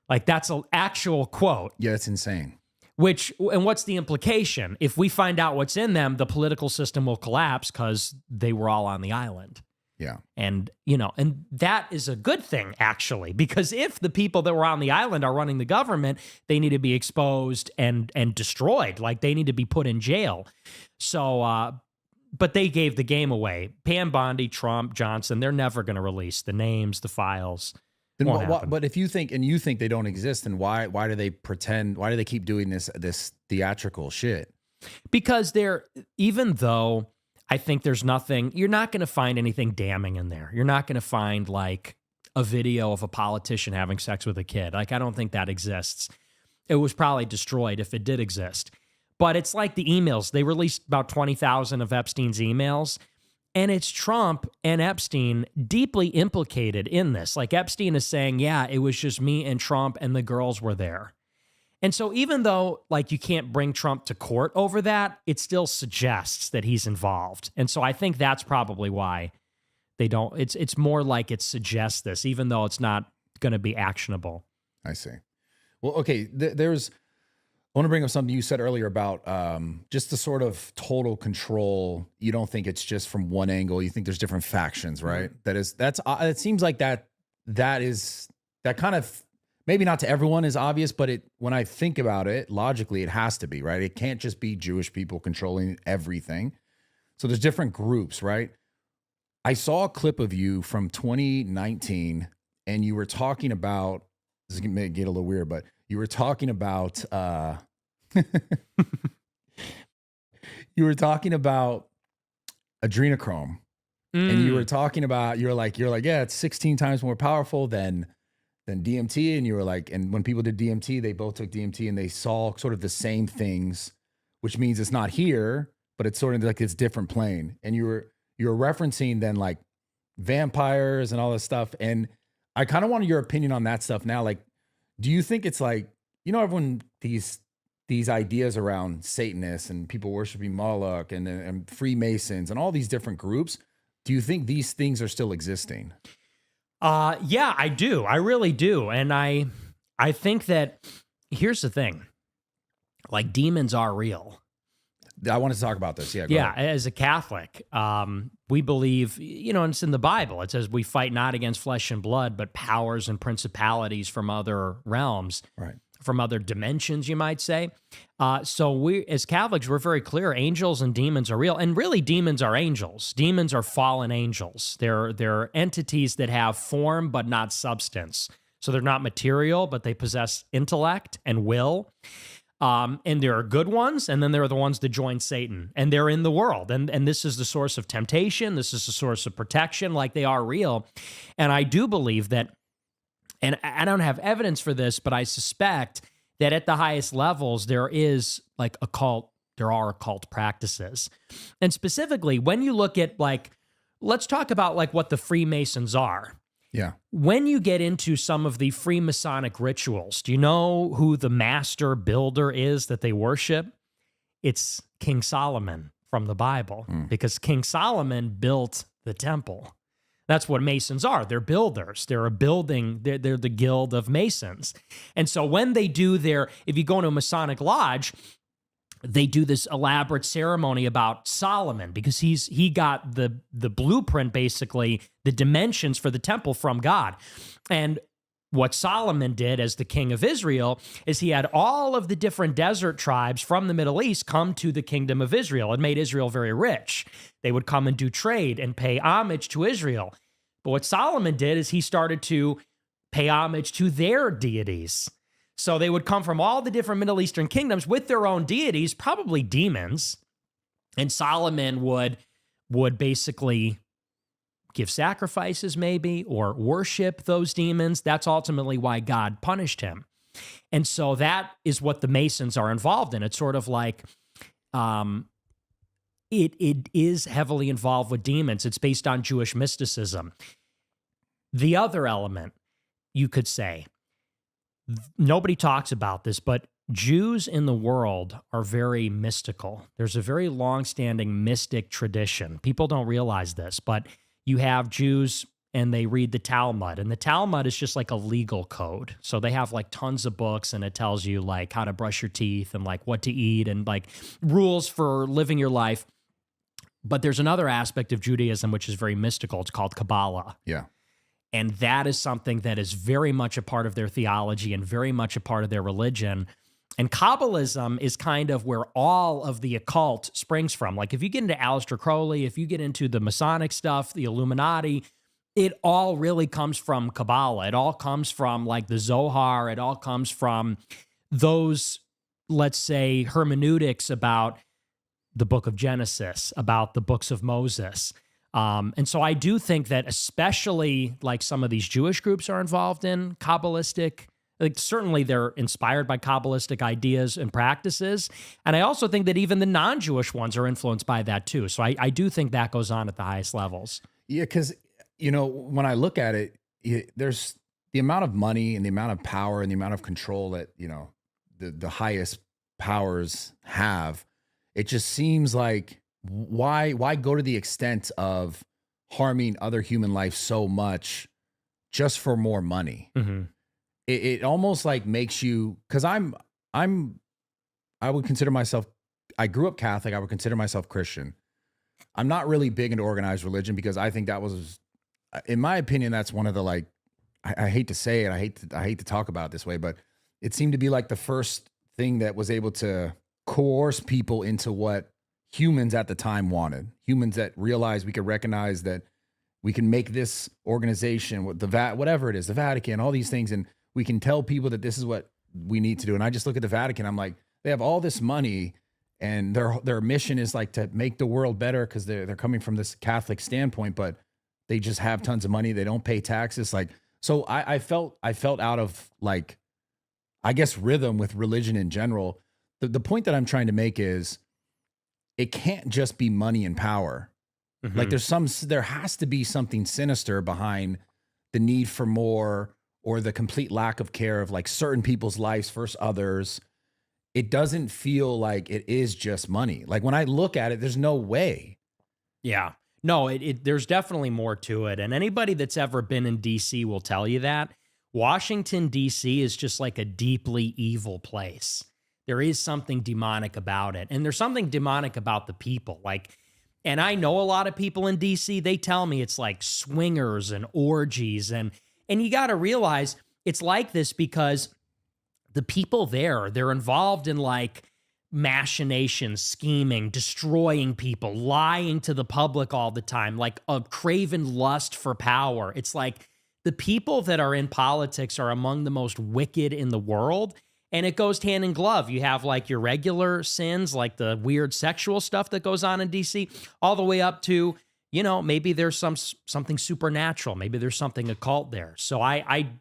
Like, that's an actual quote. Yeah, it's insane. And what's the implication? If we find out what's in them, the political system will collapse because they were all on the island. Yeah. And, and that is a good thing, actually, because if the people that were on the island are running the government, they need to be exposed and destroyed. Like, they need to be put in jail. So, but they gave the game away. Pam Bondi, Trump, Johnson, they're never going to release the names, the files. Then but if you think they don't exist, then why do they pretend? Why do they keep doing this theatrical shit? Because even though I think there's nothing, you're not going to find anything damning in there. You're not going to find like a video of a politician having sex with a kid. Like, I don't think that exists. It was probably destroyed if it did exist. But it's like the emails. They released about 20,000 of Epstein's emails. And it's Trump and Epstein deeply implicated in this. Like, Epstein is saying, yeah, it was just me and Trump and the girls were there. And so even though, like, you can't bring Trump to court over that, it still suggests that he's involved. And so I think that's probably why they don't. It's more like it suggests this, even though it's not going to be actionable. I see. Well, okay, I want to bring up something you said earlier about just the sort of total control. You don't think it's just from one angle. You think there's different factions, right? Mm-hmm. It seems like that kind of, maybe not to everyone is obvious, but when I think about it, logically, it has to be, right? It can't just be Jewish people controlling everything. So there's different groups, right? I saw a clip of you from 2019, and you were talking about, this is going to get a little weird, but you were talking about adrenochrome. And you were talking about, you're like, yeah, it's 16 times more powerful than DMT. And you were like, and when people did DMT, they both took DMT and they saw sort of the same things, which means it's not here, but it's sort of like it's different plane. And you were referencing then like vampires and all this stuff. And I kind of wanted your opinion on that stuff now. Like, do you think it's like, everyone, these ideas around Satanists and people worshiping Moloch and Freemasons and all these different groups, do you think these things are still existing? Yeah, I do. I really do. And I think that, here's the thing, like, demons are real. I wanted to talk about this. Yeah. Yeah. As a Catholic, we believe, and it's in the Bible. It says we fight not against flesh and blood, but powers and principalities from other realms, right? From other dimensions, you might say. So we, as Catholics, we're very clear. Angels and demons are real. And really, demons are angels. Demons are fallen angels. They're entities that have form, but not substance. So they're not material, but they possess intellect and will. And there are good ones, and then there are the ones that join Satan, and they're in the world. And this is the source of temptation. This is the source of protection, like they are real. And I do believe that, and I don't have evidence for this, but I suspect that at the highest levels, there is like there are occult practices. And specifically, when you look at let's talk about like what the Freemasons are. Yeah. When you get into some of the Freemasonic rituals, do you know who the master builder is that they worship? It's King Solomon from the Bible, because King Solomon built the temple. That's what Masons are. They're builders. They're the guild of Masons. And so when they do if you go into a Masonic lodge, they do this elaborate ceremony about Solomon, because he got the blueprint, basically the dimensions for the temple from God. And what Solomon did as the king of Israel is he had all of the different desert tribes from the Middle East come to the kingdom of Israel. It made Israel very rich. They would come and do trade and pay homage to Israel. But what Solomon did is he started to pay homage to their deities. So they would come from all the different Middle Eastern kingdoms with their own deities, probably demons. And Solomon would basically give sacrifices maybe or worship those demons. That's ultimately why God punished him. And so that is what the Masons are involved in. It's sort of like it is heavily involved with demons. It's based on Jewish mysticism. The other element, you could say, nobody talks about this, but Jews in the world are very mystical. There's a very long-standing mystic tradition. People don't realize this, but you have Jews and they read the Talmud, and the Talmud is just like a legal code. So they have like tons of books, and it tells you like how to brush your teeth and like what to eat and like rules for living your life. But there's another aspect of Judaism which is very mystical. It's called Kabbalah. Yeah. And that is something that is very much a part of their theology and very much a part of their religion. And Kabbalism is kind of where all of the occult springs from. Like if you get into Aleister Crowley, if you get into the Masonic stuff, the Illuminati, it all really comes from Kabbalah. It all comes from like the Zohar. It all comes from those, let's say, hermeneutics about the book of Genesis, about the books of Moses. And so I do think that especially like some of these Jewish groups are involved in Kabbalistic, like certainly they're inspired by Kabbalistic ideas and practices. And I also think that even the non-Jewish ones are influenced by that too. So I do think that goes on at the highest levels. Yeah, because, you know, when I look at it, there's the amount of money and the amount of power and the amount of control that, you know, the highest powers have. It just seems like why go to the extent of harming other human life so much just for more money? Mm-hmm. It almost like makes you, because I would consider myself, I grew up Catholic. I would consider myself Christian. I'm not really big into organized religion because I think that was, in my opinion, that's one of the like, I hate to say it. I hate to talk about it this way, but it seemed to be like the first thing that was able to coerce people into what humans at the time wanted. Humans that realized we could recognize that we can make this organization, whatever it is, the Vatican, all these things, and we can tell people that this is what we need to do. And I just look at the Vatican, I'm like, they have all this money and their mission is like to make the world better because they're coming from this Catholic standpoint, but they just have tons of money. They don't pay taxes. Like, so I felt out of like, I guess, rhythm with religion in general. The point that I'm trying to make is it can't just be money and power. Mm-hmm. Like there has to be something sinister behind the need for more or the complete lack of care of like certain people's lives versus others. It doesn't feel like it is just money. Like when I look at it, there's no way. Yeah. No, there's definitely more to it. And anybody that's ever been in DC will tell you that. Washington, DC is just like a deeply evil place. There is something demonic about it. And there's something demonic about the people. Like, and I know a lot of people in DC, they tell me it's like swingers and orgies. And you got to realize it's like this because the people there, they're involved in like machinations, scheming, destroying people, lying to the public all the time, like a craven lust for power. It's like the people that are in politics are among the most wicked in the world. And it goes hand in glove. You have like your regular sins, like the weird sexual stuff that goes on in DC, all the way up to, you know, maybe there's something supernatural. Maybe there's something occult there. So I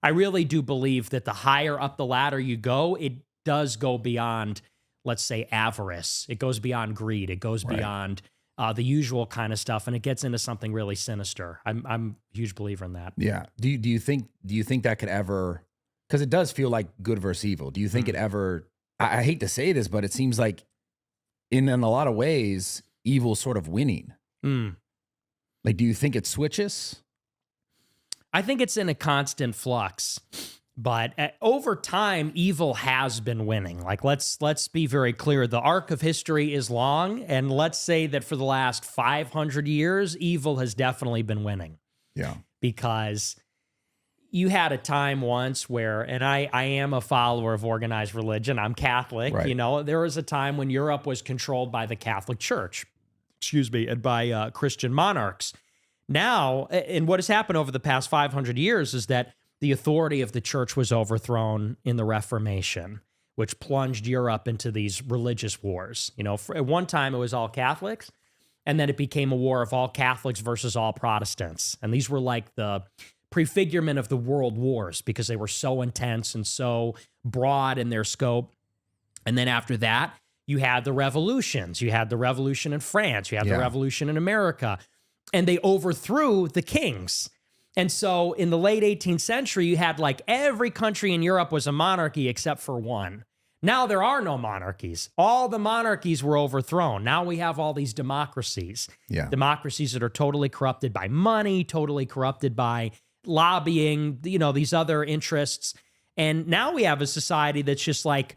really do believe that the higher up the ladder you go, it does go beyond, let's say, avarice. It goes beyond greed. It goes beyond the usual kind of stuff, and it gets into something really sinister. I'm a huge believer in that. Yeah. Do you think that could ever? Because it does feel like good versus evil. Do you think it ever, I hate to say this, but it seems like in a lot of ways, evil's sort of winning. Like, do you think it switches? I think it's in a constant flux, but over time, evil has been winning. Like, let's be very clear. The arc of history is long, and let's say that for the last 500 years, evil has definitely been winning. Yeah. Because you had a time once where, and I am a follower of organized religion. I'm Catholic. Right. You know, there was a time when Europe was controlled by the Catholic Church, and by Christian monarchs. Now, and what has happened over the past 500 years is that the authority of the church was overthrown in the Reformation, which plunged Europe into these religious wars. You know, at one time it was all Catholics. And then it became a war of all Catholics versus all Protestants. And these were like the prefigurement of the world wars because they were so intense and so broad in their scope. And then after that, you had the revolutions. You had the revolution in France. You had the revolution in America. And they overthrew the kings. And so in the late 18th century, you had like every country in Europe was a monarchy except for one. Now there are no monarchies. All the monarchies were overthrown. Now we have all these democracies. Yeah. Democracies that are totally corrupted by money, totally corrupted by lobbying, these other interests. And now we have a society that's just like,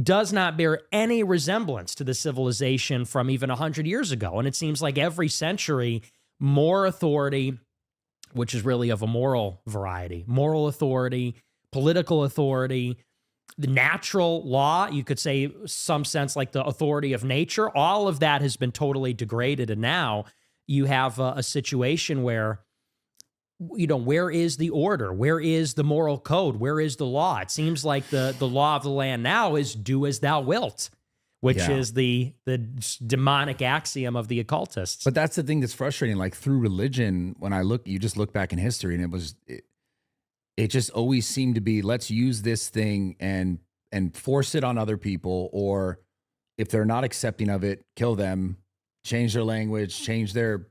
does not bear any resemblance to the civilization from even 100 years ago. And it seems like every century, more authority, which is really of a moral variety, moral authority, political authority, the natural law, you could say some sense like the authority of nature, all of that has been totally degraded. And now you have a situation where, where is the order? Where is the moral code? Where is the law? It seems like the law of the land now is do as thou wilt, which is the demonic axiom of the occultists. But that's the thing that's frustrating. Like through religion, when you just look back in history and it just always seemed to be, let's use this thing and force it on other people, or if they're not accepting of it, kill them, change their language, change their,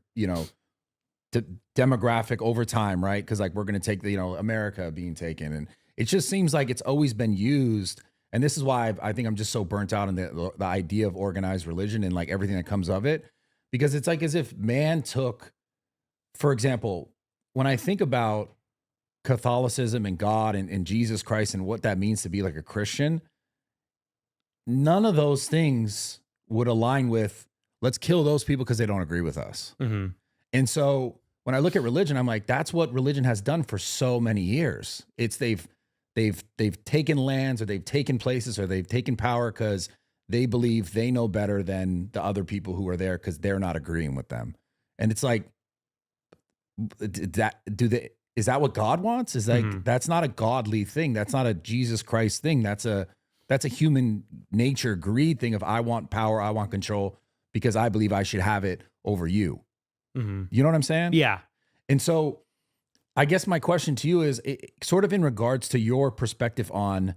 demographic over time, right? Because like we're going to take America being taken, and it just seems like it's always been used. And this is why I think I'm just so burnt out on the idea of organized religion and like everything that comes of it, because it's like as if man took, for example, when I think about Catholicism and God and Jesus Christ and what that means to be like a Christian, none of those things would align with let's kill those people because they don't agree with us. Mm-hmm. And so when I look at religion, I'm like, that's what religion has done for so many years. It's they've taken lands, or they've taken places, or they've taken power because they believe they know better than the other people who are there because they're not agreeing with them. And it's like, is that what God wants? Is like, that's not a godly thing. That's not a Jesus Christ thing. That's a human nature greed thing of I want power, I want control because I believe I should have it over you. Mm-hmm. You know what I'm saying? Yeah. And so I guess my question to you is sort of in regards to your perspective on,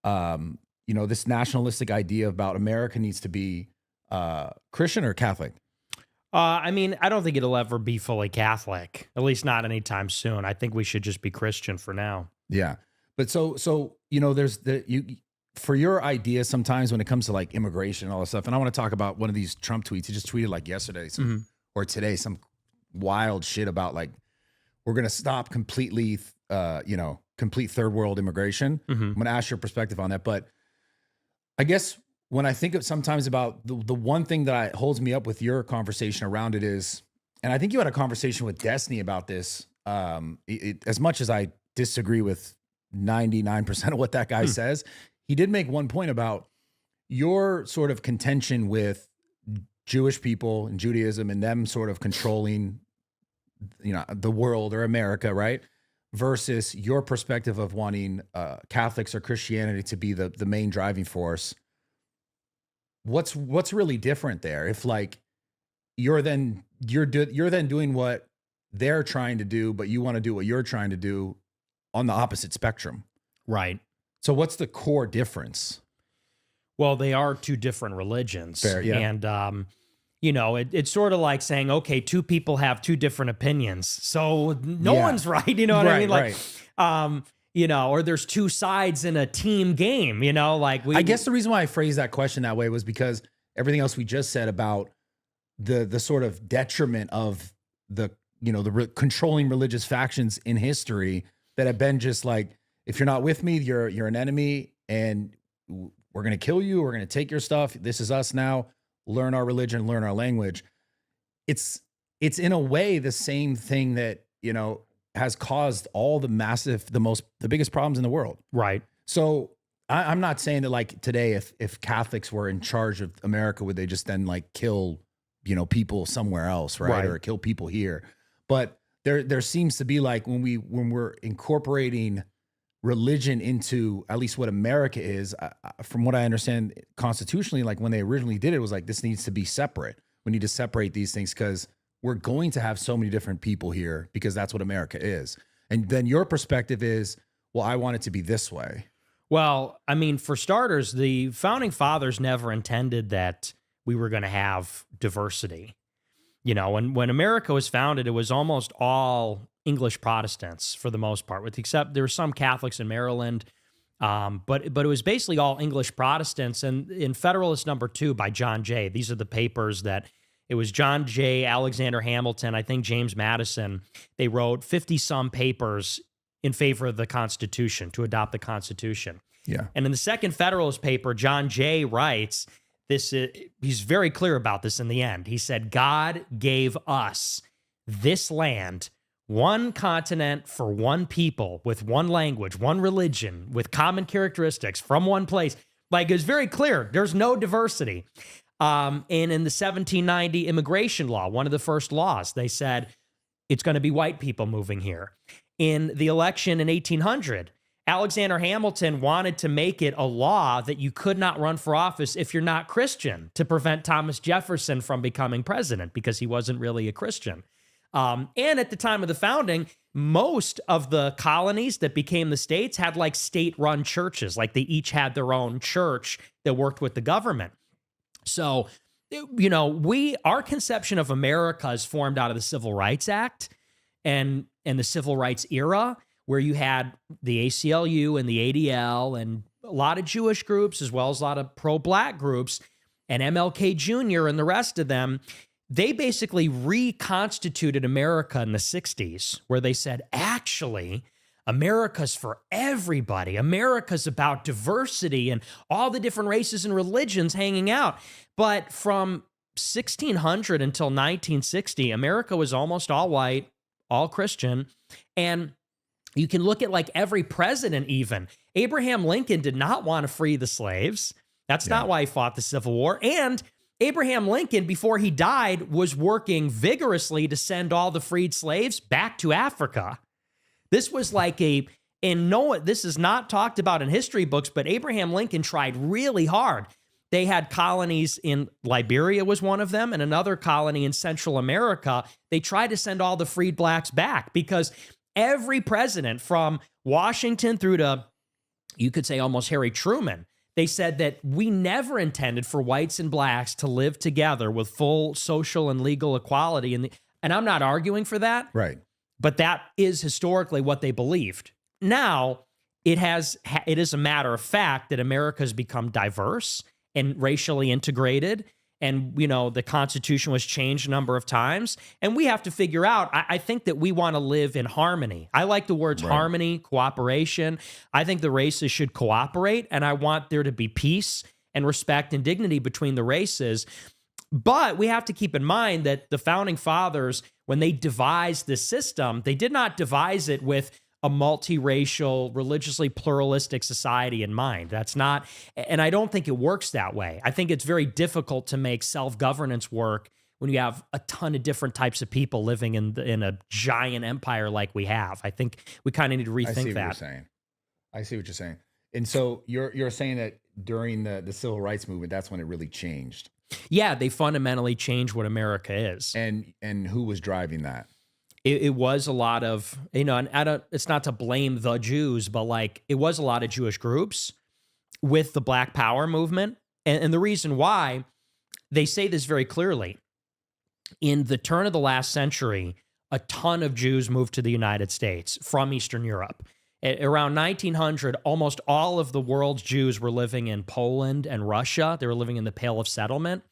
this nationalistic idea about America needs to be Christian or Catholic. I mean, I don't think it'll ever be fully Catholic, at least not anytime soon. I think we should just be Christian for now. Yeah. But so there's for your idea sometimes when it comes to like immigration and all this stuff, and I want to talk about one of these Trump tweets. He just tweeted like yesterday or today, some wild shit about like, we're going to stop completely, complete third world immigration. I'm going to ask your perspective on that. But I guess when I think of sometimes about the one thing that holds me up with your conversation around it is, and I think you had a conversation with Destiny about this, as much as I disagree with 99% of what that guy says, he did make one point about your sort of contention with Jewish people and Judaism and them sort of controlling, the world or America, right? Versus your perspective of wanting Catholics or Christianity to be the main driving force. What's really different there? If like you're then doing what they're trying to do, but you want to do what you're trying to do on the opposite spectrum, right? So what's the core difference? Well, they are two different religions. Fair, yeah. And, it's sort of like saying, okay, two people have two different opinions. So no one's right. You know what I mean? Like, or there's two sides in a team game, I guess the reason why I phrased that question that way was because everything else we just said about the sort of detriment of the controlling religious factions in history that have been just like, if you're not with me, you're an enemy and we're going to kill you. We're going to take your stuff. This is us now. Learn our religion, learn our language. It's in a way the same thing that, has caused all the biggest problems in the world. Right. So I'm not saying that like today, if Catholics were in charge of America, would they just then like kill, people somewhere else, right? Or kill people here. But there seems to be like when we're incorporating religion into at least what America is, from what I understand constitutionally, like when they originally did it, was like, this needs to be separate. We need to separate these things because we're going to have so many different people here because that's what America is. And then your perspective is, well, I want it to be this way. Well, I mean, for starters, the founding fathers never intended that we were going to have diversity. You know, when America was founded, it was almost all English Protestants for the most part, with except there were some Catholics in Maryland, but it was basically all English Protestants. And in Federalist Number 2 by John Jay, these are the papers that it was John Jay, Alexander Hamilton, I think James Madison. They wrote 50-some papers in favor of the Constitution, to adopt the Constitution. Yeah. And in the second Federalist paper, John Jay writes this, he's very clear about this in the end. He said, God gave us this land, one continent for one people, with one language, one religion, with common characteristics from one place. Like, it's very clear. There's no diversity. And in the 1790 immigration law, one of the first laws, they said it's going to be white people moving here. In the election in 1800, Alexander Hamilton wanted to make it a law that you could not run for office if you're not Christian, to prevent Thomas Jefferson from becoming president because he wasn't really a Christian. And at the time of the founding, most of the colonies that became the states had like state-run churches, like they each had their own church that worked with the government. So, you know, our conception of America is formed out of the Civil Rights Act and the Civil Rights era, where you had the ACLU and the ADL and a lot of Jewish groups, as well as a lot of pro-Black groups, and MLK Jr. and the rest of them. They basically reconstituted America in the 60s, where they said, actually, America's for everybody. America's about diversity and all the different races and religions hanging out. But from 1600 until 1960, America was almost all white, all Christian. And you can look at like every president even. Abraham Lincoln did not want to free the slaves. That's not why he fought the Civil War. And Abraham Lincoln, before he died, was working vigorously to send all the freed slaves back to Africa. This was like this is not talked about in history books, but Abraham Lincoln tried really hard. They had colonies in Liberia was one of them, and another colony in Central America. They tried to send all the freed blacks back because every president from Washington through to, you could say almost Harry Truman, they said that we never intended for whites and blacks to live together with full social and legal equality. And I'm not arguing for that. Right. But that is historically what they believed. Now, it is a matter of fact that America has become diverse and racially integrated. And, you know, the Constitution was changed a number of times. And we have to figure out, I think that we want to live in harmony. I like the words harmony, cooperation. I think the races should cooperate. And I want there to be peace and respect and dignity between the races. But we have to keep in mind that the founding fathers, when they devised this system, they did not devise it with a multiracial, religiously pluralistic society in mind. That's not, and I don't think it works that way. I think it's very difficult to make self-governance work when you have a ton of different types of people living in a giant empire like we have. I think we kind of need to rethink that. I see what you're saying. I see what you're saying. And so you're saying that during the civil rights movement, that's when it really changed. Yeah, they fundamentally changed what America is. And who was driving that? It was a lot of, you know, and it's not to blame the Jews, but like it was a lot of Jewish groups with the Black Power movement. And the reason why, they say this very clearly. In the turn of the last century, a ton of Jews moved to the United States from Eastern Europe. Around 1900, almost all of the world's Jews were living in Poland and Russia. They were living in the Pale of Settlement.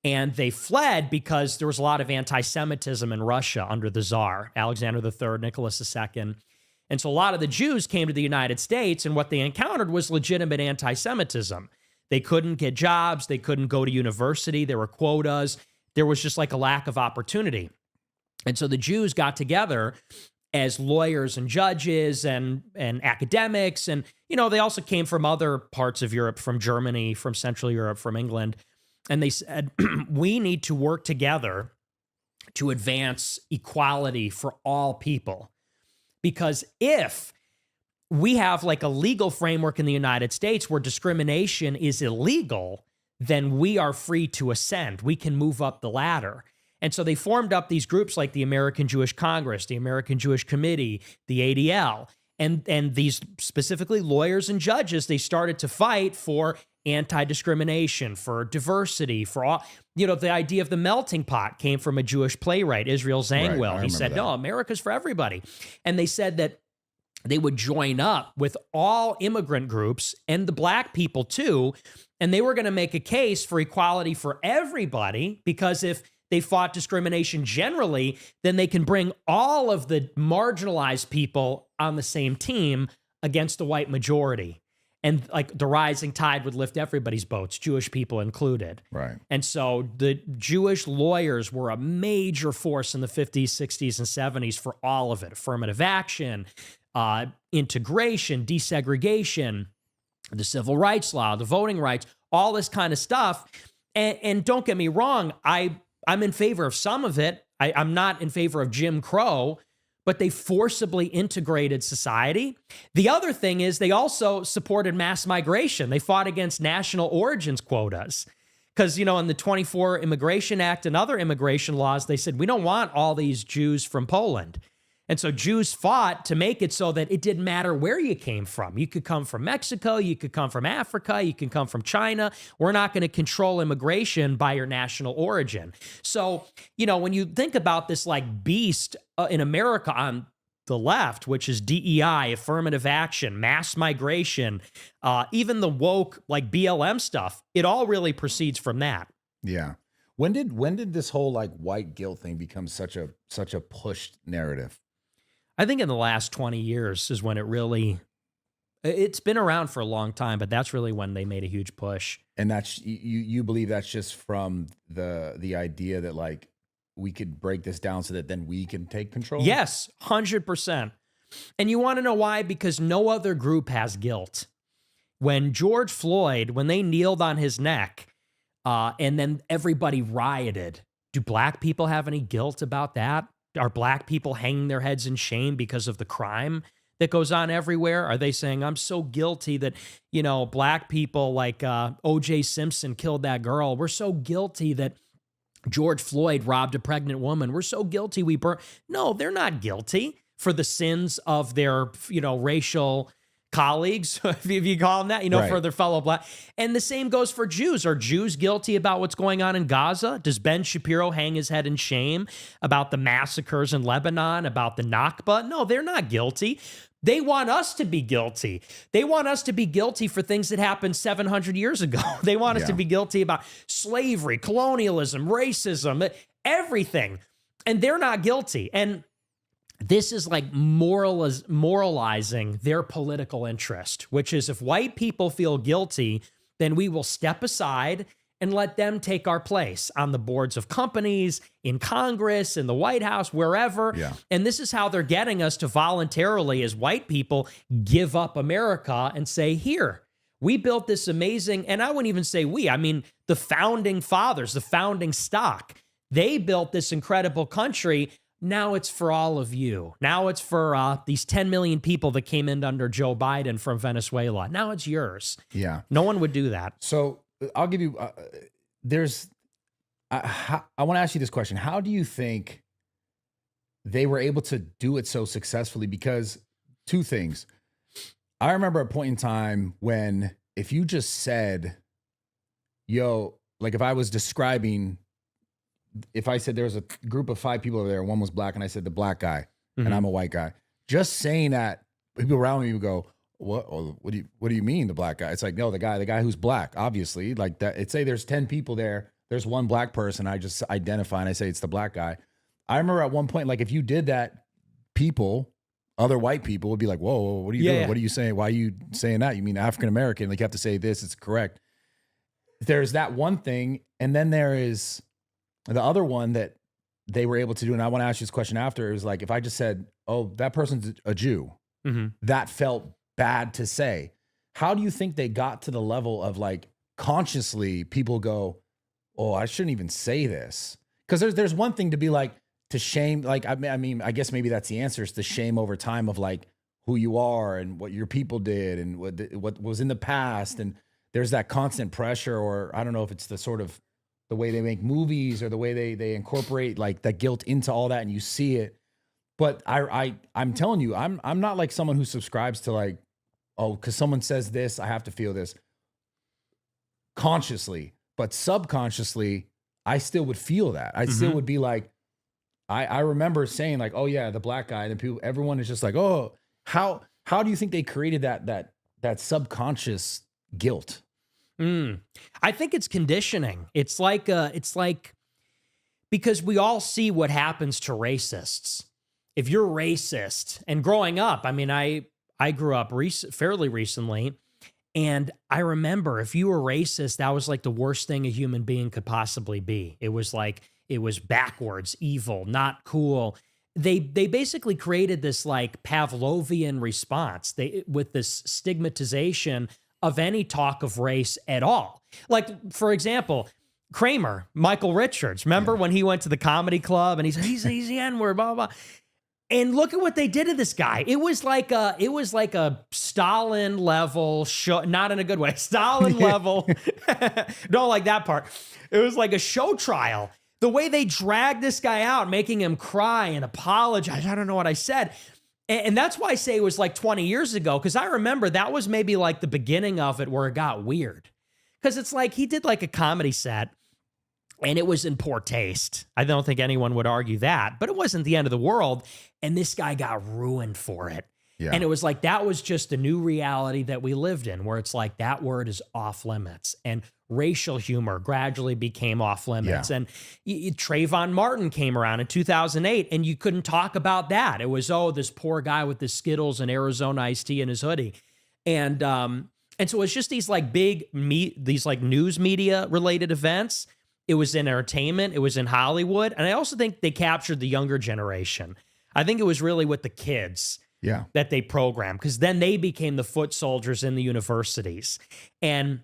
And they fled because there was a lot of anti-Semitism in Russia under the Tsar, Alexander III, Nicholas II. And so a lot of the Jews came to the United States, and what they encountered was legitimate anti-Semitism. They couldn't get jobs. They couldn't go to university. There were quotas. There was just like a lack of opportunity. And so the Jews got together as lawyers and judges and academics. And, you know, they also came from other parts of Europe, from Germany, from Central Europe, from England. And they said, we need to work together to advance equality for all people. Because if we have like a legal framework in the United States where discrimination is illegal, then we are free to ascend. We can move up the ladder. And so they formed up these groups like the American Jewish Congress, the American Jewish Committee, the ADL. And these specifically lawyers and judges, they started to fight for anti-discrimination, for diversity, for all, the idea of the melting pot came from a Jewish playwright, Israel Zangwill. Right, he said, no, America's for everybody. And they said that they would join up with all immigrant groups and the black people too. And they were going to make a case for equality for everybody, because if they fought discrimination generally, then they can bring all of the marginalized people on the same team against the white majority. And like the rising tide would lift everybody's boats, Jewish people included. Right. And so the Jewish lawyers were a major force in the 50s, 60s, and 70s for all of it. Affirmative action, integration, desegregation, the civil rights law, the voting rights, all this kind of stuff. And don't get me wrong, I'm in favor of some of it. I'm not in favor of Jim Crow, but they forcibly integrated society. The other thing is they also supported mass migration. They fought against national origins quotas. Because, in the 24 Immigration Act and other immigration laws, they said, we don't want all these Jews from Poland. And so Jews fought to make it so that it didn't matter where you came from. You could come from Mexico, you could come from Africa, you can come from China. We're not going to control immigration by your national origin. So, when you think about this like beast in America on the left, which is DEI, affirmative action, mass migration, even the woke like BLM stuff, it all really proceeds from that. Yeah. When did this whole like white guilt thing become such a pushed narrative? I think in the last 20 years is when it's been around for a long time, but that's really when they made a huge push. And that's, you believe that's just from the idea that like we could break this down so that then we can take control? Yes, 100%. And you want to know why? Because no other group has guilt. When George Floyd, when they kneeled on his neck, and then everybody rioted, do black people have any guilt about that? Are black people hanging their heads in shame because of the crime that goes on everywhere? Are they saying, I'm so guilty that, black people like O.J. Simpson killed that girl. We're so guilty that George Floyd robbed a pregnant woman. We're so guilty we burnt. No, they're not guilty for the sins of their, racial colleagues, if you call them that, Right. for their fellow black. And the same goes for Jews. Are Jews guilty about what's going on in Gaza? Does Ben Shapiro hang his head in shame about the massacres in Lebanon, about the Nakba? No, they're not guilty. They want us to be guilty. They want us to be guilty for things that happened 700 years ago. They want us to be guilty about slavery, colonialism, racism, everything. And they're not guilty. And this is like moralizing their political interest, which is if white people feel guilty, then we will step aside and let them take our place on the boards of companies, in Congress, in the White House, wherever. Yeah. And this is how they're getting us to voluntarily, as white people, give up America and say, here, we built this amazing, and I wouldn't even say we, I mean, the founding fathers, the founding stock, they built this incredible country. Now it's for all of you. Now it's for these 10 million people that came in under Joe Biden from Venezuela. Now it's yours. Yeah. No one would do that. So I'll give you, I want to ask you this question. How do you think they were able to do it so successfully? Because two things. I remember a point in time when if you just said, like if I was describing, if I said there was a group of 5 people over there, one was black, and I said the black guy, and I'm a white guy, just saying that, people around me would go, what do you mean the black guy? It's like, no, the guy who's black, obviously, like that. It's say there's 10 people there. There's one black person. I just identify and I say it's the black guy. I remember at one point, like if you did that, other white people would be like, whoa, what are you doing? Yeah. What are you saying? Why are you saying that? You mean African-American? Like you have to say this, it's correct. There's that one thing. And then there is the other one that they were able to do. And I want to ask you this question after. It was like, if I just said, oh, that person's a Jew, that felt bad to say. How do you think they got to the level of like consciously people go, oh, I shouldn't even say this? Because there's one thing to be like, to shame, like, I mean, I guess maybe that's the answer, is the shame over time of like who you are and what your people did and what was in the past. And there's that constant pressure, or I don't know if it's the sort of the way they make movies or the way they incorporate like that guilt into all that, and you see it. But I'm telling you, I'm not like someone who subscribes to like, oh, because someone says this, I have to feel this consciously, but subconsciously, I still would feel that. I still would be like, I remember saying like, oh yeah, the black guy, and people, everyone is just like, oh, how do you think they created that subconscious guilt? I think it's conditioning. It's like because we all see what happens to racists. If you're racist, and growing up, I mean, I grew up fairly recently, and I remember if you were racist, that was like the worst thing a human being could possibly be. It was like, it was backwards, evil, not cool. They basically created this like Pavlovian response with this stigmatization of any talk of race at all. Like, for example, Kramer, Michael Richards, remember when he went to the comedy club and he said, he's the N-word, blah, blah, blah. And look at what they did to this guy. It was like a Stalin level show, not in a good way. Stalin level. Don't like that part. It was like a show trial. The way they dragged this guy out, making him cry and apologize. I don't know what I said. And that's why I say it was like 20 years ago, because I remember that was maybe like the beginning of it where it got weird. Because it's like he did like a comedy set and it was in poor taste. I don't think anyone would argue that, but it wasn't the end of the world. And this guy got ruined for it. Yeah. And it was like, that was just a new reality that we lived in, where it's like that word is off limits, and racial humor gradually became off limits. Yeah. And Trayvon Martin came around in 2008 and you couldn't talk about that. It was, oh, this poor guy with the Skittles and Arizona iced tea in his hoodie. And so it's just these like these like news media related events. It was in entertainment. It was in Hollywood. And I also think they captured the younger generation. I think it was really with the kids that they programmed, because then they became the foot soldiers in the universities. And,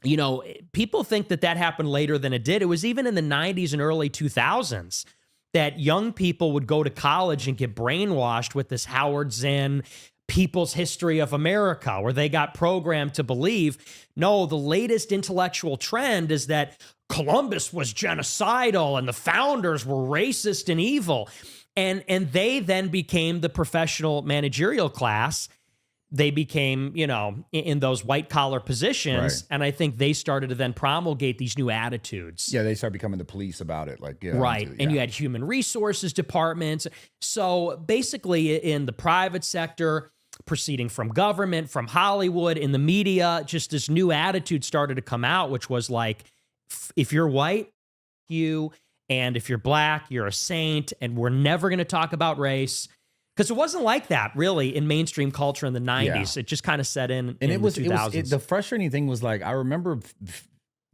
you know, people think that happened later than it did. It was even in the 90s and early 2000s that young people would go to college and get brainwashed with this Howard Zinn People's History of America, where they got programmed to believe, no, the latest intellectual trend is that Columbus was genocidal and the founders were racist and evil. And they then became the professional managerial class. They became, you know, in those white collar positions. Right. And I think they started to then promulgate these new attitudes. Yeah, they started becoming the police about it. Like, right. And you had human resources departments. So basically in the private sector, proceeding from government, from Hollywood, in the media, just this new attitude started to come out, which was like, if you're white, you, and if you're black, you're a saint, and we're never going to talk about race. Because it wasn't like that, really, in mainstream culture in the 90s. Yeah. It just kind of set in the 2000s. The frustrating thing was, like, I remember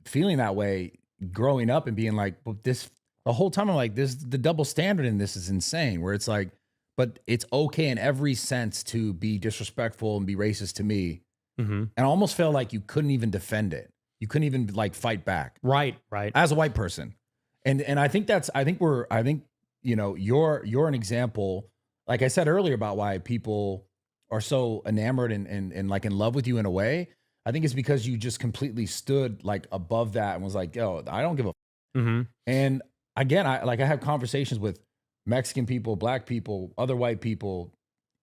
feeling that way growing up and being like, well, the whole time I'm like, the double standard in this is insane, where it's like, but it's okay in every sense to be disrespectful and be racist to me. Mm-hmm. And I almost felt like you couldn't even defend it. You couldn't even like fight back. Right. As a white person. And I think you know, you're an example, like I said earlier, about why people are so enamored and like in love with you in a way. I think it's because you just completely stood like above that and was like, yo, I don't give a mm-hmm. And again, I have conversations with Mexican people, black people, other white people,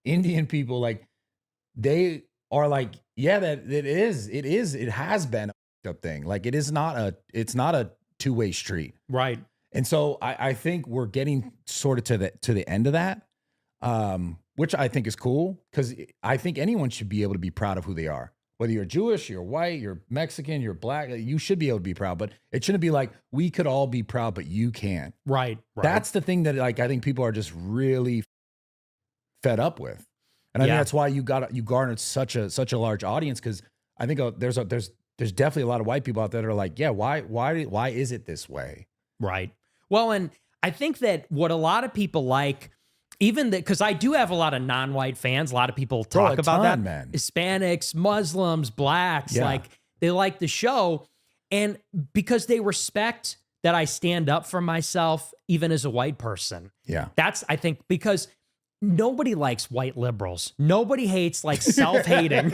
Indian people, like they are like, yeah, it has been a thing. Like it's not a two-way street. Right. And so I think we're getting sort of to the end of that, which I think is cool, because I think anyone should be able to be proud of who they are. Whether you're Jewish, you're white, you're Mexican, you're black, you should be able to be proud. But it shouldn't be like, we could all be proud, but you can't. Right. That's the thing that like I think people are just really fed up with. And I think that's why you garnered such a large audience, because I think there's definitely a lot of white people out there that are like, yeah, why is it this way? Right. Well, and I think that what a lot of people like, even that, because I do have a lot of non-white fans, a lot of people talk about that, man. Hispanics, Muslims, blacks, like they like the show, and because they respect that I stand up for myself, even as a white person. Yeah. That's, I think, because nobody likes white liberals. Nobody hates like self-hating.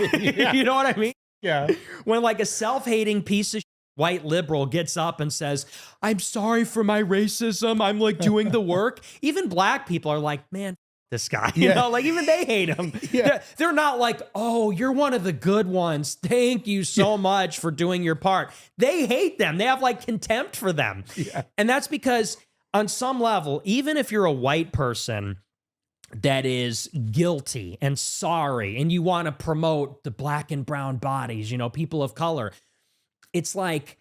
You know what I mean? Yeah. When like a self-hating piece of white liberal gets up and says, I'm sorry for my racism, I'm like doing the work. Even black people are like, man, this guy, you know, like even they hate him. They're not like, oh, you're one of the good ones. Thank you so much for doing your part. They hate them. They have like contempt for them. Yeah. And that's because on some level, even if you're a white person that is guilty and sorry, and you want to promote the black and brown bodies, you know, people of color, it's like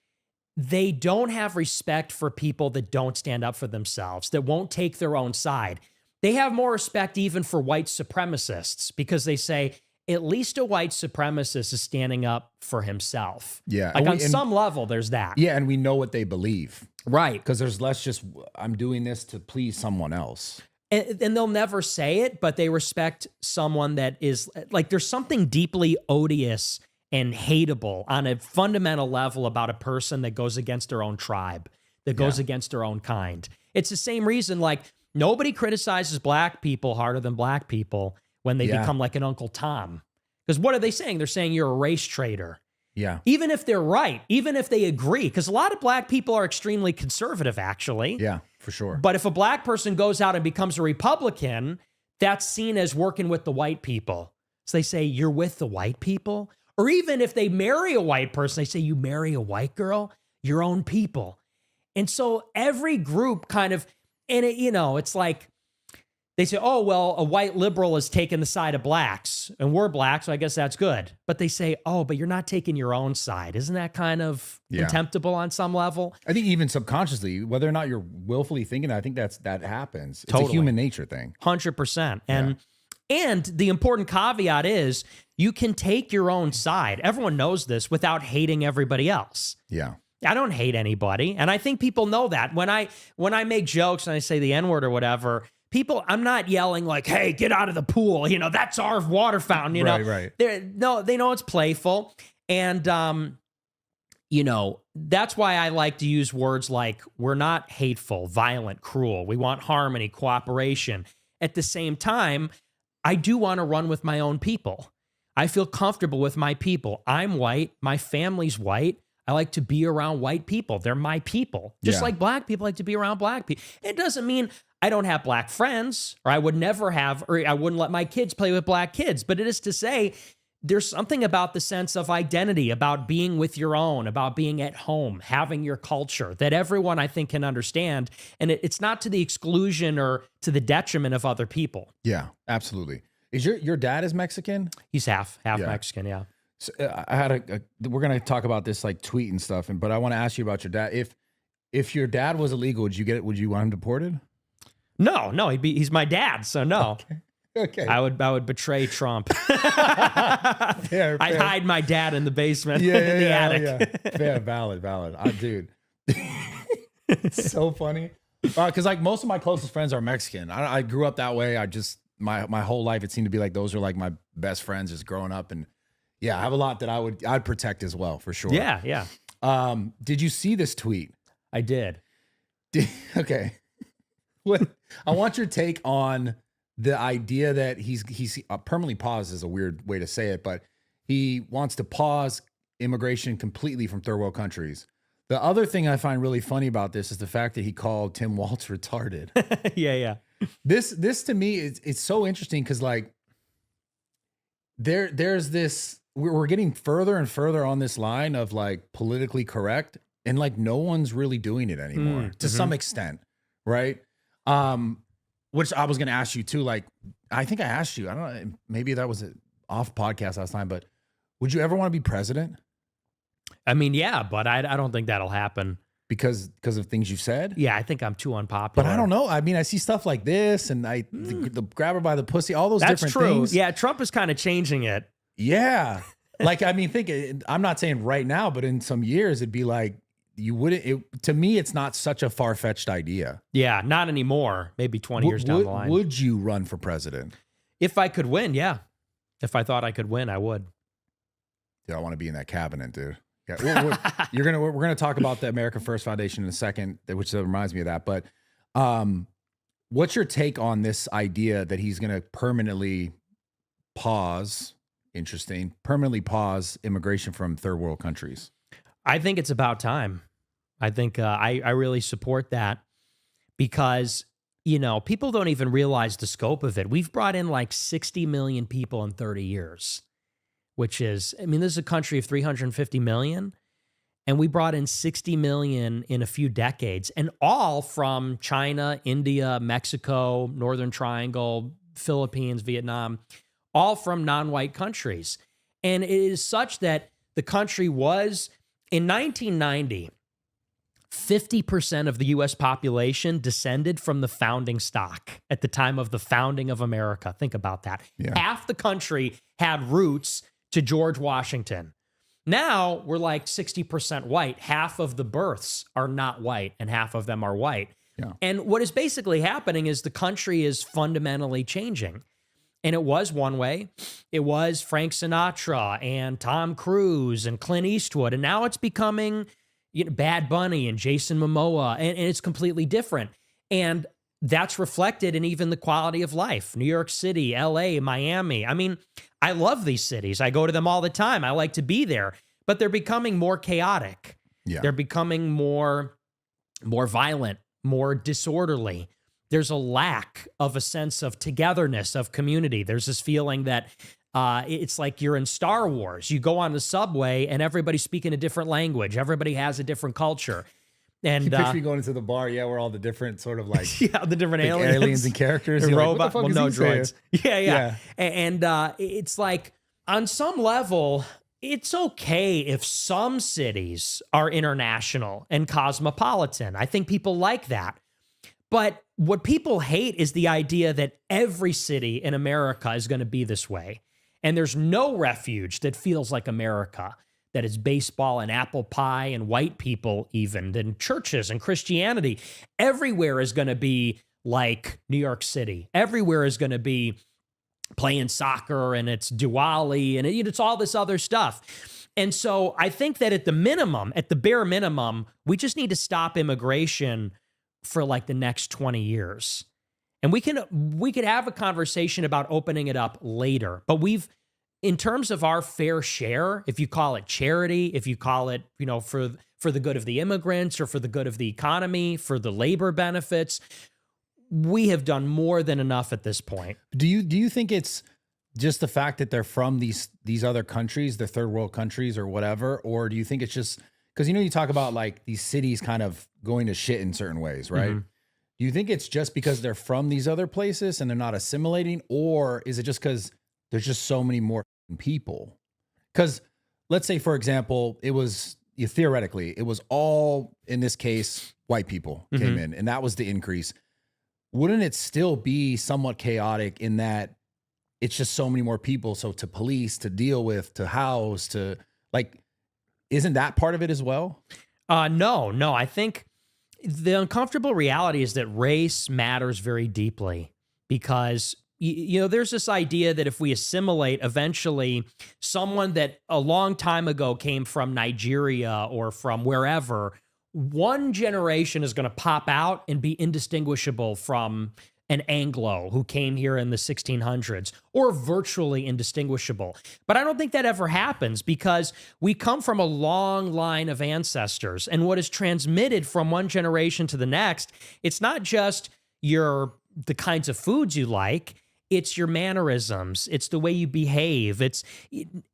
they don't have respect for people that don't stand up for themselves, that won't take their own side. They have more respect even for white supremacists because they say, at least a white supremacist is standing up for himself. Yeah. Like on some level, there's that. Yeah, and we know what they believe. Right. Because there's less just, I'm doing this to please someone else. And they'll never say it, but they respect someone that is, like, there's something deeply odious and hateable on a fundamental level about a person that goes against their own tribe, that goes against their own kind. It's the same reason, like, nobody criticizes black people harder than black people when they become like an Uncle Tom. Because what are they saying? They're saying you're a race traitor. Yeah. Even if they're right, even if they agree, because a lot of black people are extremely conservative, actually. Yeah, for sure. But if a black person goes out and becomes a Republican, that's seen as working with the white people. So they say, you're with the white people? Or even if they marry a white person, they say, you marry a white girl, your own people. And so every group kind of, and it, you know, it's like, they say, oh, well, a white liberal is taking the side of blacks, and we're black, so I guess that's good. But they say, oh, but you're not taking your own side. Isn't that kind of contemptible on some level? I think even subconsciously, whether or not you're willfully thinking, I think that happens. It's Totally. a human nature thing. 100%. And the important caveat is you can take your own side. Everyone knows this without hating everybody else. Yeah. I don't hate anybody. And I think people know that. When I make jokes and I say the N-word or whatever, people, I'm not yelling like, hey, get out of the pool. You know, that's our water fountain, you know. Right. No, they know it's playful. And, you know, that's why I like to use words like, we're not hateful, violent, cruel. We want harmony, cooperation. At the same time, I do want to run with my own people. I feel comfortable with my people. I'm white. My family's white. I like to be around white people. They're my people. Just like black people like to be around black people. It doesn't mean I don't have black friends, or I would never have, or I wouldn't let my kids play with black kids. But it is to say, there's something about the sense of identity, about being with your own, about being at home, having your culture that everyone, I think, can understand. And it's not to the exclusion or to the detriment of other people. Yeah, absolutely. Is your dad is Mexican? He's half Mexican, yeah. So, I had we're going to talk about this like tweet and stuff, but I want to ask you about your dad. If your dad was illegal, would you want him deported? No, he's my dad, so no. Okay. I would betray Trump. Fair. I'd hide my dad in the basement, in the attic. Yeah. Fair, valid. Dude, it's so funny. Because like most of my closest friends are Mexican. I grew up that way. I just my whole life it seemed to be like those are like my best friends just growing up, and yeah, I have a lot that I'd protect as well for sure. Yeah. Did you see this tweet? I did. Okay. What I want your take on the idea that he's permanently paused is a weird way to say it, but he wants to pause immigration completely from third world countries. The other thing I find really funny about this is the fact that he called Tim Walz retarded. Yeah. This to me it's so interesting because like there's this we're getting further and further on this line of like politically correct, and like no one's really doing it anymore to some extent, right? Which I was going to ask you too. Like, I think I asked you, I don't know, maybe that was an off podcast last time, but would you ever want to be president? I mean, yeah, but I don't think that'll happen. Because of things you've said? Yeah, I think I'm too unpopular. But I don't know. I mean, I see stuff like this and the grab her by the pussy, all those That's different true. things. Yeah, Trump is kind of changing it. Yeah. Like, I mean, I'm not saying right now, but in some years it'd be like, to me, it's not such a far-fetched idea. Yeah, not anymore. Maybe 20 years down the line. Would you run for president? If I could win, yeah. If I thought I could win, I would. Dude, I want to be in that cabinet, dude. Yeah, we're gonna talk about the America First Foundation in a second, which reminds me of that. But what's your take on this idea that he's gonna permanently pause interesting. Permanently pause immigration from third world countries. I think it's about time. I think I really support that because, people don't even realize the scope of it. We've brought in like 60 million people in 30 years, which is, this is a country of 350 million. And we brought in 60 million in a few decades, and all from China, India, Mexico, Northern Triangle, Philippines, Vietnam, all from non-white countries. And it is such that the country was, in 1990, 50% of the U.S. population descended from the founding stock at the time of the founding of America. Think about that. Yeah. Half the country had roots to George Washington. Now we're like 60% white. Half of the births are not white and half of them are white. Yeah. And what is basically happening is the country is fundamentally changing. And it was one way. It was Frank Sinatra and Tom Cruise and Clint Eastwood. And now it's becoming Bad Bunny and Jason Momoa. And it's completely different. And that's reflected in even the quality of life. New York City, LA, Miami. I love these cities. I go to them all the time. I like to be there, but they're becoming more chaotic. Yeah. They're becoming more violent, more disorderly. There's a lack of a sense of togetherness, of community. There's this feeling that it's like you're in Star Wars. You go on the subway and everybody's speaking a different language. Everybody has a different culture. And you picture me going into the bar, where all the different sort of like the different aliens and characters, and robots, like, no droids. Yeah. And it's like on some level, it's okay if some cities are international and cosmopolitan. I think people like that. But what people hate is the idea that every city in America is going to be this way. And there's no refuge that feels like America, that is baseball and apple pie and white people even, and churches and Christianity. Everywhere is going to be like New York City. Everywhere is going to be playing soccer and it's Diwali and it's all this other stuff. And so I think that at the bare minimum, we just need to stop immigration for like the next 20 years. And we could have a conversation about opening it up later, but in terms of our fair share, if you call it charity, if you call it, for the good of the immigrants or for the good of the economy, for the labor benefits, we have done more than enough at this point. Do you think it's just the fact that they're from these other countries, the third world countries or whatever, or do you think it's just because you talk about like these cities kind of going to shit in certain ways, right? Mm-hmm. Do you think it's just because they're from these other places and they're not assimilating, or is it just because there's just so many more people? Because let's say, for example, it was theoretically, it was all, in this case, white people came in, and that was the increase. Wouldn't it still be somewhat chaotic in that it's just so many more people? So to police, to deal with, to house, to like, isn't that part of it as well? No. I think the uncomfortable reality is that race matters very deeply because there's this idea that if we assimilate, eventually someone that a long time ago came from Nigeria or from wherever, one generation is going to pop out and be indistinguishable from an Anglo who came here in the 1600s, or virtually indistinguishable. But I don't think that ever happens because we come from a long line of ancestors, and what is transmitted from one generation to the next, it's not just the kinds of foods you like. It's your mannerisms. It's the way you behave. It's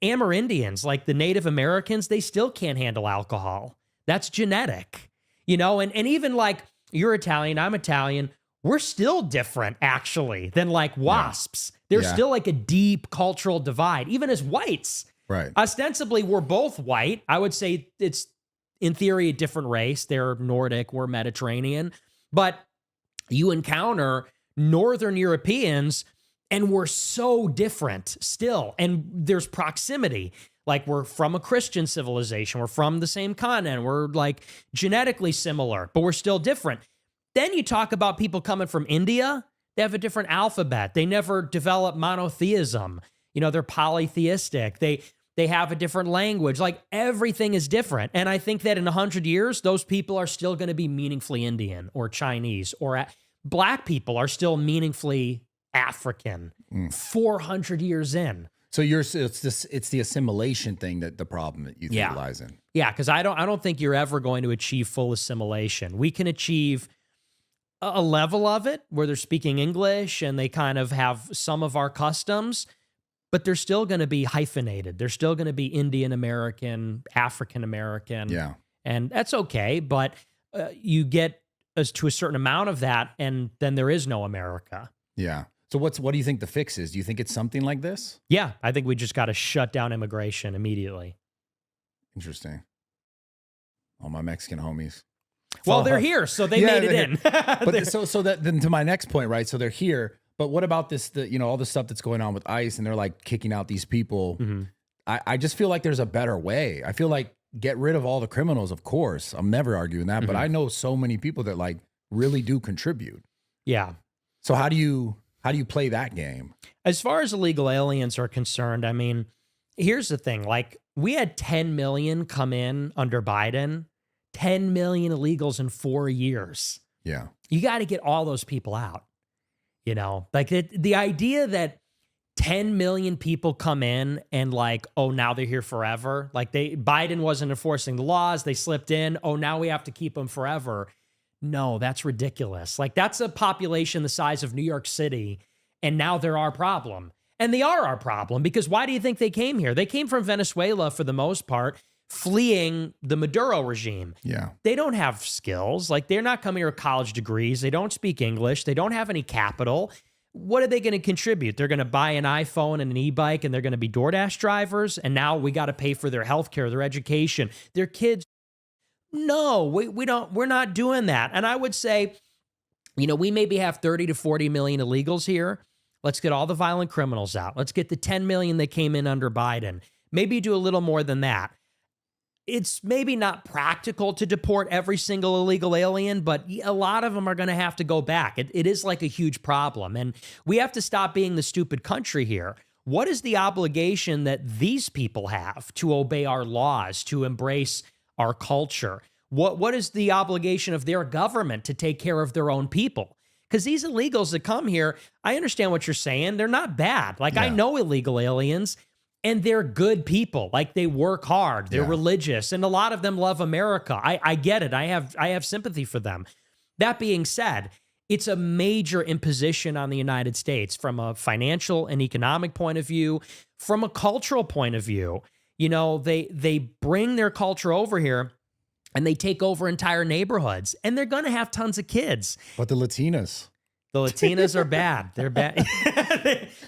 Amerindians, like the Native Americans, they still can't handle alcohol. That's genetic, and even like you're Italian, I'm Italian. We're still different, actually, than like WASPs. There's still like a deep cultural divide, even as whites. Right. Ostensibly, we're both white. I would say it's, in theory, a different race. They're Nordic, we're Mediterranean. But you encounter Northern Europeans, and we're so different still. And there's proximity. Like, we're from a Christian civilization. We're from the same continent. We're like genetically similar, but we're still different. Then you talk about people coming from India. They have a different alphabet. They never develop monotheism. They're polytheistic. They have a different language. Like, everything is different. And I think that in 100 years, those people are still going to be meaningfully Indian or Chinese, or Black people are still meaningfully African 400 years in. So it's the assimilation thing that the problem that you think lies in. Yeah, because I don't think you're ever going to achieve full assimilation. We can achieve a level of it where they're speaking English and they kind of have some of our customs, but they're still going to be hyphenated. They're still going to be Indian American, African American. Yeah. And that's okay, but you get us to a certain amount of that, and then there is no America. Yeah. So what do you think the fix is? Do you think it's something like this? Yeah, I think we just got to shut down immigration immediately. Interesting. All my Mexican homies. Well, they're here, so they made it in. But so that then to my next point, right? So they're here, but what about this? All the stuff that's going on with ICE, and they're like kicking out these people. Mm-hmm. I just feel like there's a better way. I feel like get rid of all the criminals, of course. I'm never arguing that, but I know so many people that like really do contribute. Yeah. So how do you play that game? As far as illegal aliens are concerned, I mean, here's the thing. Like, we had 10 million come in under Biden, 10 million illegals in 4 years. Yeah. You got to get all those people out. Like the idea that 10 million people come in and like, oh, now they're here forever. Like Biden wasn't enforcing the laws. They slipped in. Oh, now we have to keep them forever. No, that's ridiculous. Like, that's a population the size of New York City, and now they're our problem. And they are our problem, because why do you think they came here? They came from Venezuela for the most part, fleeing the Maduro regime. Yeah. They don't have skills. Like, they're not coming here with college degrees. They don't speak English. They don't have any capital. What are they going to contribute? They're going to buy an iPhone and an e-bike, and they're going to be DoorDash drivers, and now we got to pay for their healthcare, their education, their kids. No, we're not doing that. And I would say, we maybe have 30 to 40 million illegals here. Let's get all the violent criminals out. Let's get the 10 million that came in under Biden. Maybe do a little more than that. It's maybe not practical to deport every single illegal alien, but a lot of them are going to have to go back. It is like a huge problem. And we have to stop being the stupid country here. What is the obligation that these people have to obey our laws, to embrace our culture? What is the obligation of their government to take care of their own people? Because these illegals that come here, I understand what you're saying. They're not bad. Like, I know illegal aliens, and they're good people. Like, they work hard. They're religious. And a lot of them love America. I get it. I have sympathy for them. That being said, it's a major imposition on the United States from a financial and economic point of view, from a cultural point of view. They bring their culture over here, and they take over entire neighborhoods, and they're going to have tons of kids. But the Latinas are bad. They're bad.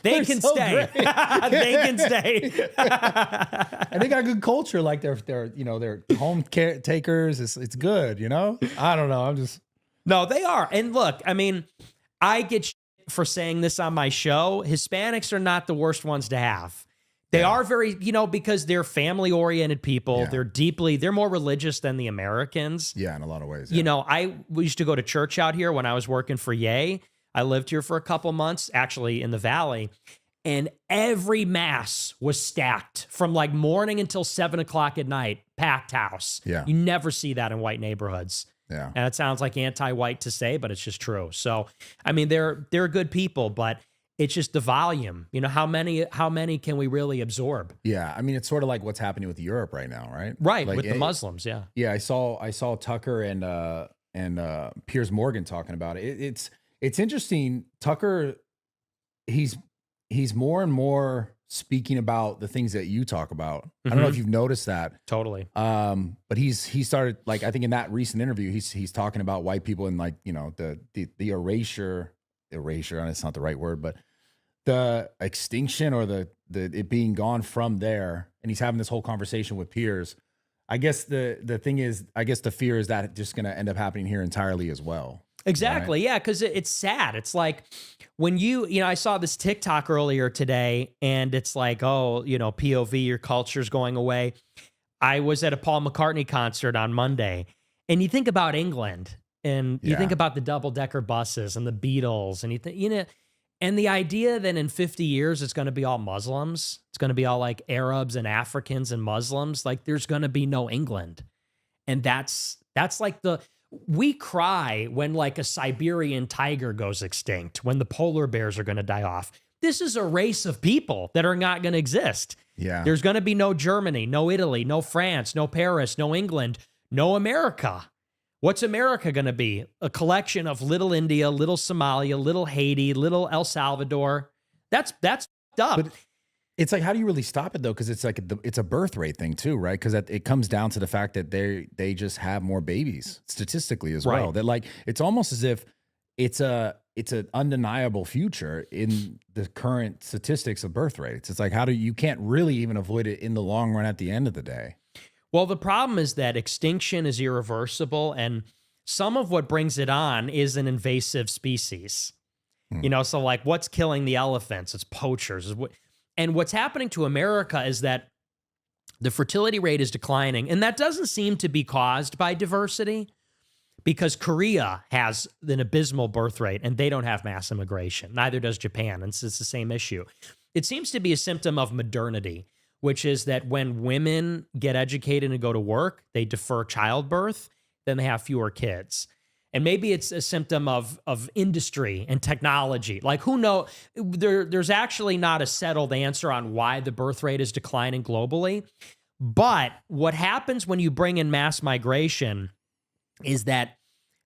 they can so stay. They can stay. And they got good culture. Like they're home caretakers. It's good. I don't know. No, they are. And look, I mean, I get shit for saying this on my show. Hispanics are not the worst ones to have. They are very, because they're family-oriented people. Yeah. They're more religious than the Americans. Yeah, in a lot of ways. We used to go to church out here when I was working for Ye. I lived here for a couple months, actually in the Valley, and every mass was stacked from like morning until 7 o'clock at night, packed house. Yeah. You never see that in white neighborhoods. Yeah. And it sounds like anti-white to say, but it's just true. So, I mean, they're good people, but it's just the volume. How many can we really absorb? Yeah, I mean, it's sort of like what's happening with Europe right now, right? Right, like with the Muslims, yeah. Yeah, I saw Tucker and Piers Morgan talking about it. It's interesting. Tucker, he's more and more speaking about the things that you talk about. I don't know if you've noticed that. Totally. But he started, like, I think in that recent interview, he's talking about white people and, like, the erasure, it's not the right word, but the extinction or the it being gone from there. And he's having this whole conversation with Piers. I guess the thing is, the fear is that it's just going to end up happening here entirely as well. Exactly. Right? Yeah. Because it's sad. It's like when I saw this TikTok earlier today, and it's like, oh, POV, your culture's going away. I was at a Paul McCartney concert on Monday, and you think about England, and you think about the double-decker buses and the Beatles, and you think, and the idea that in 50 years it's going to be all Muslims, it's going to be all like Arabs and Africans and Muslims, like there's going to be no England. And that's like we cry when like a Siberian tiger goes extinct, when the polar bears are going to die off. this is a race of people that are not going to exist. Yeah. There's going to be no Germany, no Italy, no France, no Paris, no England, no America. What's America going to be? A collection of little India, little Somalia, little Haiti, little El Salvador. That's dumb. But it's like, how do you really stop it though? Because it's like it's a birth rate thing too, right? Because it comes down to the fact that they just have more babies statistically as well. Right. That like it's almost as if it's an undeniable future in the current statistics of birth rates. It's like you can't really even avoid it in the long run at the end of the day. Well, the problem is that extinction is irreversible, and some of what brings it on is an invasive species. You know, so like what's killing the elephants? It's poachers. And what's happening to America is that the fertility rate is declining, and that doesn't seem to be caused by diversity, because Korea has an abysmal birth rate and they don't have mass immigration. Neither does Japan, and it's the same issue. It seems to be a symptom of modernity, which is that when women get educated and go to work, they defer childbirth, then they have fewer kids. And maybe it's a symptom of industry and technology. Like, who knows? There's actually not a settled answer on why the birth rate is declining globally. But what happens when you bring in mass migration is that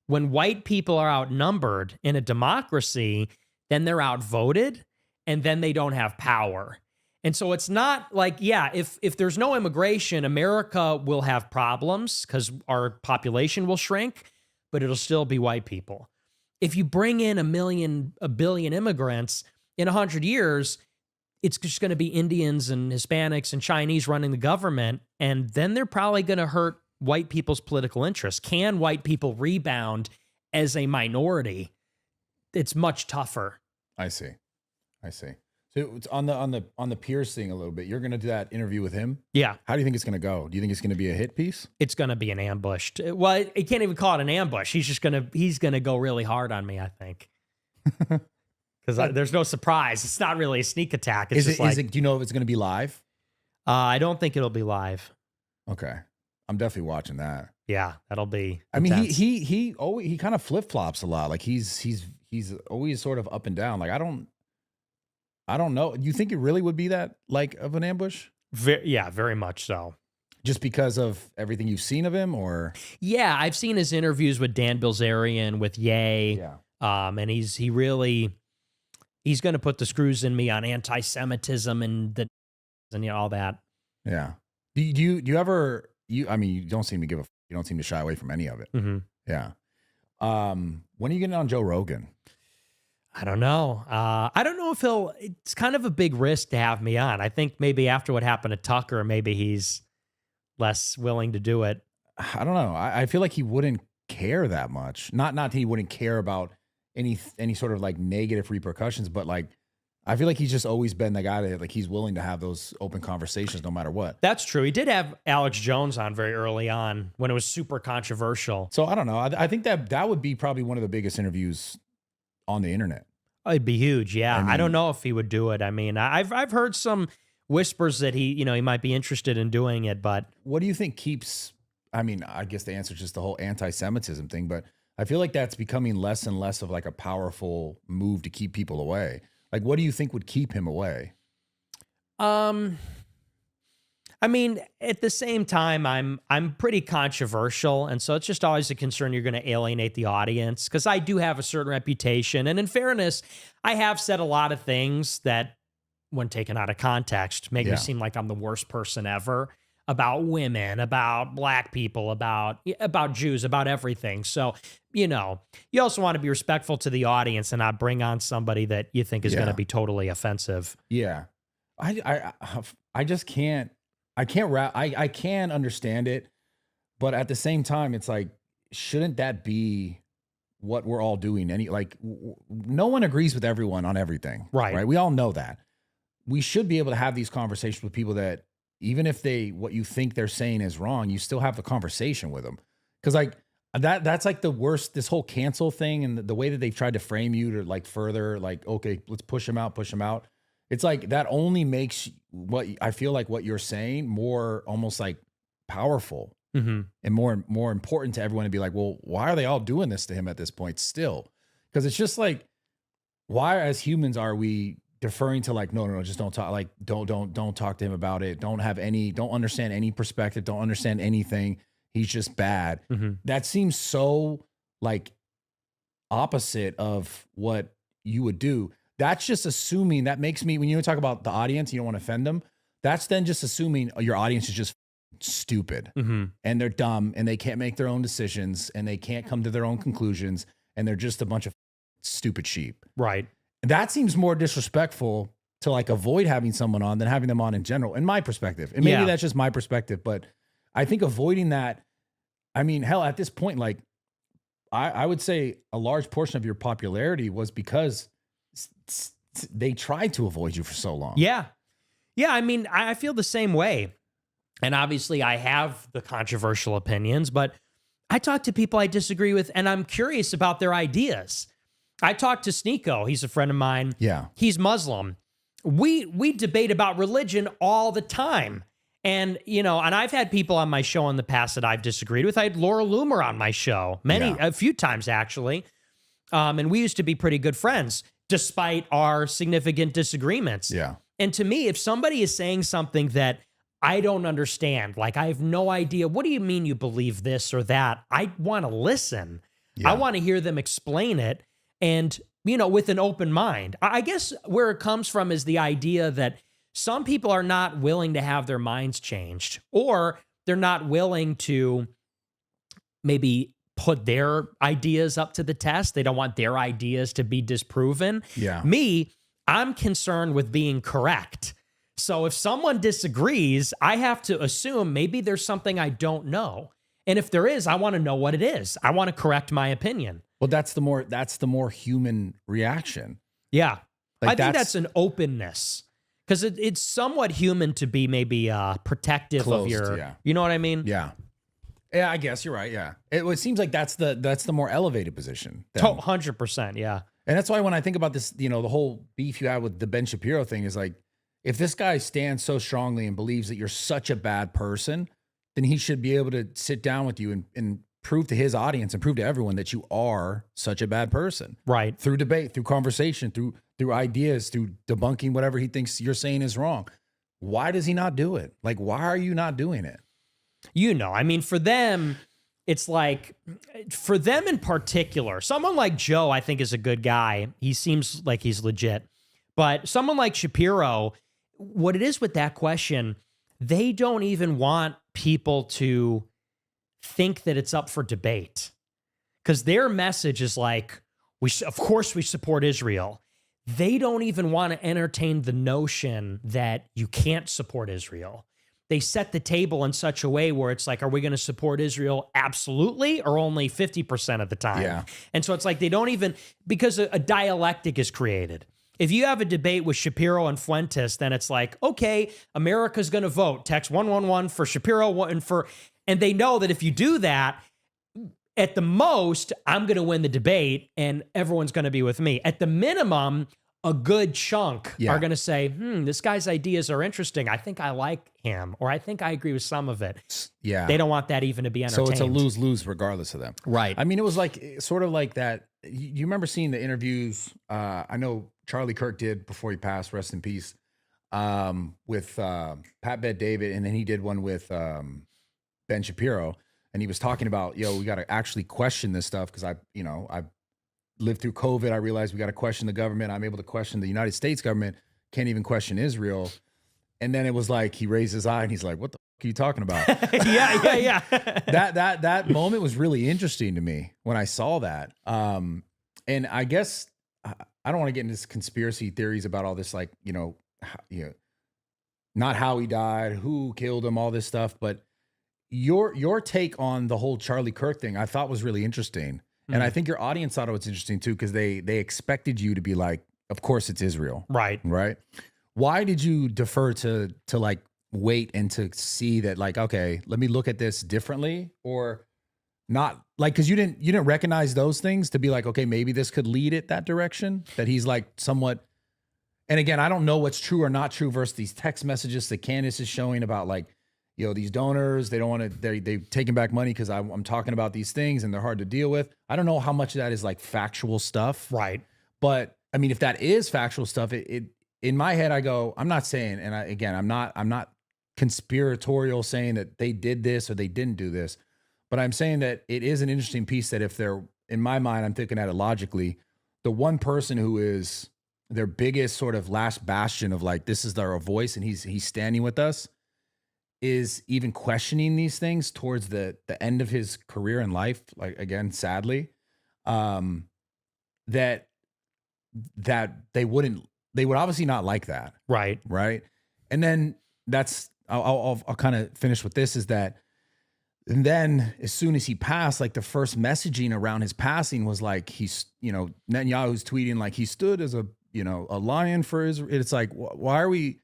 when white people are outnumbered in a democracy, then they're outvoted, and then they don't have power. And so it's not like, yeah, if there's no immigration, America will have problems because our population will shrink, but it'll still be white people. If you bring in a billion immigrants in 100 years, it's just going to be Indians and Hispanics and Chinese running the government, and then they're probably going to hurt white people's political interests. Can white people rebound as a minority? It's much tougher. I see. So it's on the Piers thing a little bit. You're going to do that interview with him? Yeah. How do you think it's going to go? Do you think it's going to be a hit piece? It's going to be an ambush. Well, you can't even call it an ambush. He's going to go really hard on me, I think. Because there's no surprise. It's not really a sneak attack. It's do you know if it's going to be live? I don't think it'll be live. Okay. I'm definitely watching that. Yeah, that'll be intense. I mean, he kind of flip-flops a lot. Like he's always sort of up and down. Like I don't know. You think it really would be that like of an ambush? Yeah, very much so. Just because of everything you've seen of him, or? Yeah, I've seen his interviews with Dan Bilzerian, with Ye. Yeah. And he's going to put the screws in me on anti-Semitism and all that. Yeah. Do you ever? I mean, you don't seem to shy away from any of it. Mm-hmm. Yeah. When are you getting on Joe Rogan? I don't know. I don't know if it's kind of a big risk to have me on. I think maybe after what happened to Tucker, maybe he's less willing to do it. I don't know. I feel like he wouldn't care that much. Not that he wouldn't care about any sort of like negative repercussions, but like, I feel like he's just always been the guy that like he's willing to have those open conversations no matter what. That's true. He did have Alex Jones on very early on when it was super controversial. So I don't know. I think that would be probably one of the biggest interviews on the internet. It'd be huge. Yeah. I mean, I don't know if he would do it. I mean, I've heard some whispers that he might be interested in doing it, but what do you think keeps, I mean, I guess the answer is just the whole anti-Semitism thing, but I feel like that's becoming less and less of like a powerful move to keep people away. Like, what do you think would keep him away? I mean, at the same time, I'm pretty controversial, and so it's just always a concern you're going to alienate the audience, because I do have a certain reputation, and in fairness, I have said a lot of things that, when taken out of context, make me seem like I'm the worst person ever, about women, about black people, about Jews, about everything. So, you also want to be respectful to the audience and not bring on somebody that you think is going to be totally offensive. Yeah. I just can't. I can understand it, but at the same time, it's like, shouldn't that be what we're all doing? No one agrees with everyone on everything, right? We all know that. We should be able to have these conversations with people that, even if what you think they're saying is wrong, you still have the conversation with them. Because like that's like the worst. This whole cancel thing and the way that they've tried to frame you to like further, like, okay, let's push them out. It's like that only makes what I feel like what you're saying more almost like powerful and more important to everyone to be like, well, why are they all doing this to him at this point still? Because it's just like, why as humans are we deferring to like, no, just don't talk. Like, don't talk to him about it. Don't understand any perspective. Don't understand anything. He's just bad. That seems so like opposite of what you would do. That's just assuming. That makes me, when you talk about the audience, you don't want to offend them. That's then just assuming your audience is just stupid and they're dumb and they can't make their own decisions and they can't come to their own conclusions and they're just a bunch of stupid sheep. Right. That seems more disrespectful to like avoid having someone on than having them on in general, in my perspective. And maybe that's just my perspective, but I think avoiding that, I mean, hell, at this point, like I would say a large portion of your popularity was because they tried to avoid you for so long. Yeah. Yeah. I mean, I feel the same way. And obviously I have the controversial opinions, but I talk to people I disagree with and I'm curious about their ideas. I talked to Sneeko. He's a friend of mine. Yeah. He's Muslim. We debate about religion all the time. And, you know, and I've had people on my show in the past that I've disagreed with. I had Laura Loomer on my show a few times actually. And we used to be pretty good friends despite our significant disagreements. Yeah. And to me, if somebody is saying something that I don't understand, like I have no idea, what do you mean you believe this or that? I want to listen. Yeah. I want to hear them explain it. And, you know, with an open mind. I guess where it comes from is the idea that some people are not willing to have their minds changed, or they're not willing to maybe put their ideas up to the test. They don't want their ideas to be disproven. Yeah. Me, I'm concerned with being correct. So if someone disagrees, I have to assume maybe there's something I don't know. And if there is, I want to know what it is. I want to correct my opinion. Well, that's the more human reaction. Yeah. Like I think that's an openness. Because it's somewhat human to be maybe protective closed, of your, yeah. You know what I mean? Yeah. Yeah, I guess you're right. Yeah. It seems like that's the more elevated position. 100%. Yeah. And that's why when I think about this, you know, the whole beef you had with the Ben Shapiro thing is like, if this guy stands so strongly and believes that you're such a bad person, then he should be able to sit down with you and prove to his audience and prove to everyone that you are such a bad person. Right. Through debate, through conversation, through ideas, through debunking whatever he thinks you're saying is wrong. Why does he not do it? Like, why are you not doing it? You know, I mean, for them, it's like, for them in particular, someone like Joe, I think, is a good guy. He seems like he's legit. But someone like Shapiro, what it is with that question, they don't even want people to think that it's up for debate. Because their message is like, of course we support Israel. They don't even want to entertain the notion that you can't support Israel. They set the table in such a way where it's like, are we going to support Israel absolutely or only 50% of the time? Yeah. And so it's like they don't even, because a dialectic is created. If you have a debate with Shapiro and Fuentes, then it's like, okay, America's going to vote. Text 111 for Shapiro and they know that if you do that, at the most, I'm going to win the debate and everyone's going to be with me. At the minimum, a good chunk are going to say, this guy's ideas are interesting. I think I like him, or I think I agree with some of it. Yeah. They don't want that even to be entertained. So it's a lose-lose regardless of them. Right. I mean, it was like, sort of like that. You remember seeing the interviews, I know Charlie Kirk did before he passed, rest in peace, with Pat Bet-David, and then he did one with Ben Shapiro. And he was talking about, we got to actually question this stuff because I lived through COVID. I realized we got to question the government. I'm able to question the United States government. Can't even question Israel. And then it was like he raised his eye and he's like, "What the f- are you talking about?" yeah. That moment was really interesting to me when I saw that. And I guess I don't want to get into this conspiracy theories about all this, like not how he died, who killed him, all this stuff, but. Your take on the whole Charlie Kirk thing, I thought was really interesting. And I think your audience thought it was interesting too, because they expected you to be like, of course it's Israel. Right. Why did you defer to like wait and to see that, like, okay, let me look at this differently, or not, like, because you didn't recognize those things to be like, okay, maybe this could lead it that direction, that he's like somewhat. And again, I don't know what's true or not true versus these text messages that Candace is showing about, like, these donors, they don't want to, they've taken back money because I'm talking about these things and they're hard to deal with. I don't know how much of that is like factual stuff. Right. But I mean, if that is factual stuff, it in my head, I go, I'm not saying, and I'm not conspiratorial saying that they did this or they didn't do this, but I'm saying that it is an interesting piece that if they're, in my mind, I'm thinking at it logically, the one person who is their biggest sort of last bastion of like, this is our voice and he's standing with us, is even questioning these things towards the end of his career and life. Like, again, sadly, that they would obviously not like that. Right. Right. And then I'll kind of finish with this is that, and then as soon as he passed, like the first messaging around his passing was like, Netanyahu's tweeting like he stood as a lion for Israel. It's like, why are we,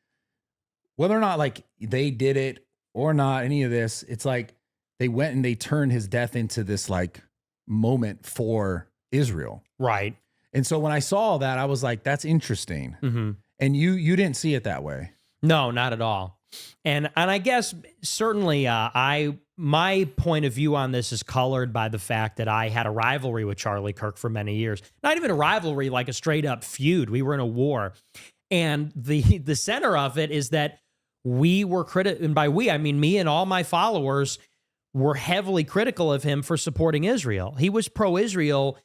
whether or not like they did it or not, any of this, it's like they went and they turned his death into this like moment for Israel. Right. And so when I saw that, I was like, that's interesting. Mm-hmm. And you didn't see it that way. No, not at all. And I guess certainly my point of view on this is colored by the fact that I had a rivalry with Charlie Kirk for many years. Not even a rivalry, like a straight up feud. We were in a war. And the center of it is that we were critical, and by we, I mean me and all my followers were heavily critical of him for supporting Israel. He was pro-Israel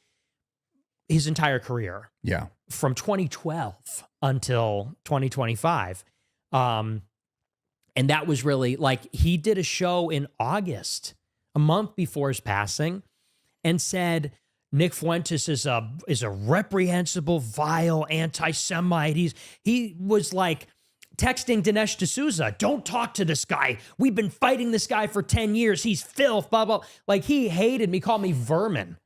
his entire career. Yeah. From 2012 until 2025. And that was really like, he did a show in August, a month before his passing, and said Nick Fuentes is a reprehensible, vile anti-Semite. He was like texting Dinesh D'Souza, don't talk to this guy. We've been fighting this guy for 10 years. He's filth, blah, blah. Like, he hated me, called me vermin.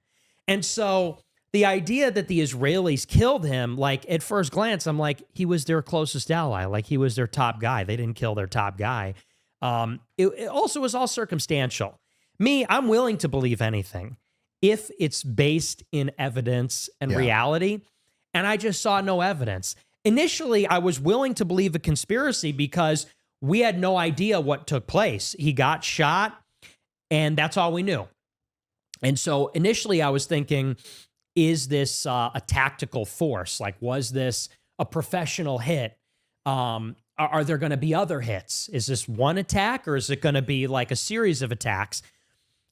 And so the idea that the Israelis killed him, like at first glance, I'm like, he was their closest ally. Like, he was their top guy. They didn't kill their top guy. It also was all circumstantial. Me, I'm willing to believe anything if it's based in evidence and reality. And I just saw no evidence. Initially, I was willing to believe a conspiracy because we had no idea what took place. He got shot, and that's all we knew. And so initially I was thinking, is this a tactical force? Like, was this a professional hit? Are there going to be other hits? Is this one attack, or is it going to be like a series of attacks?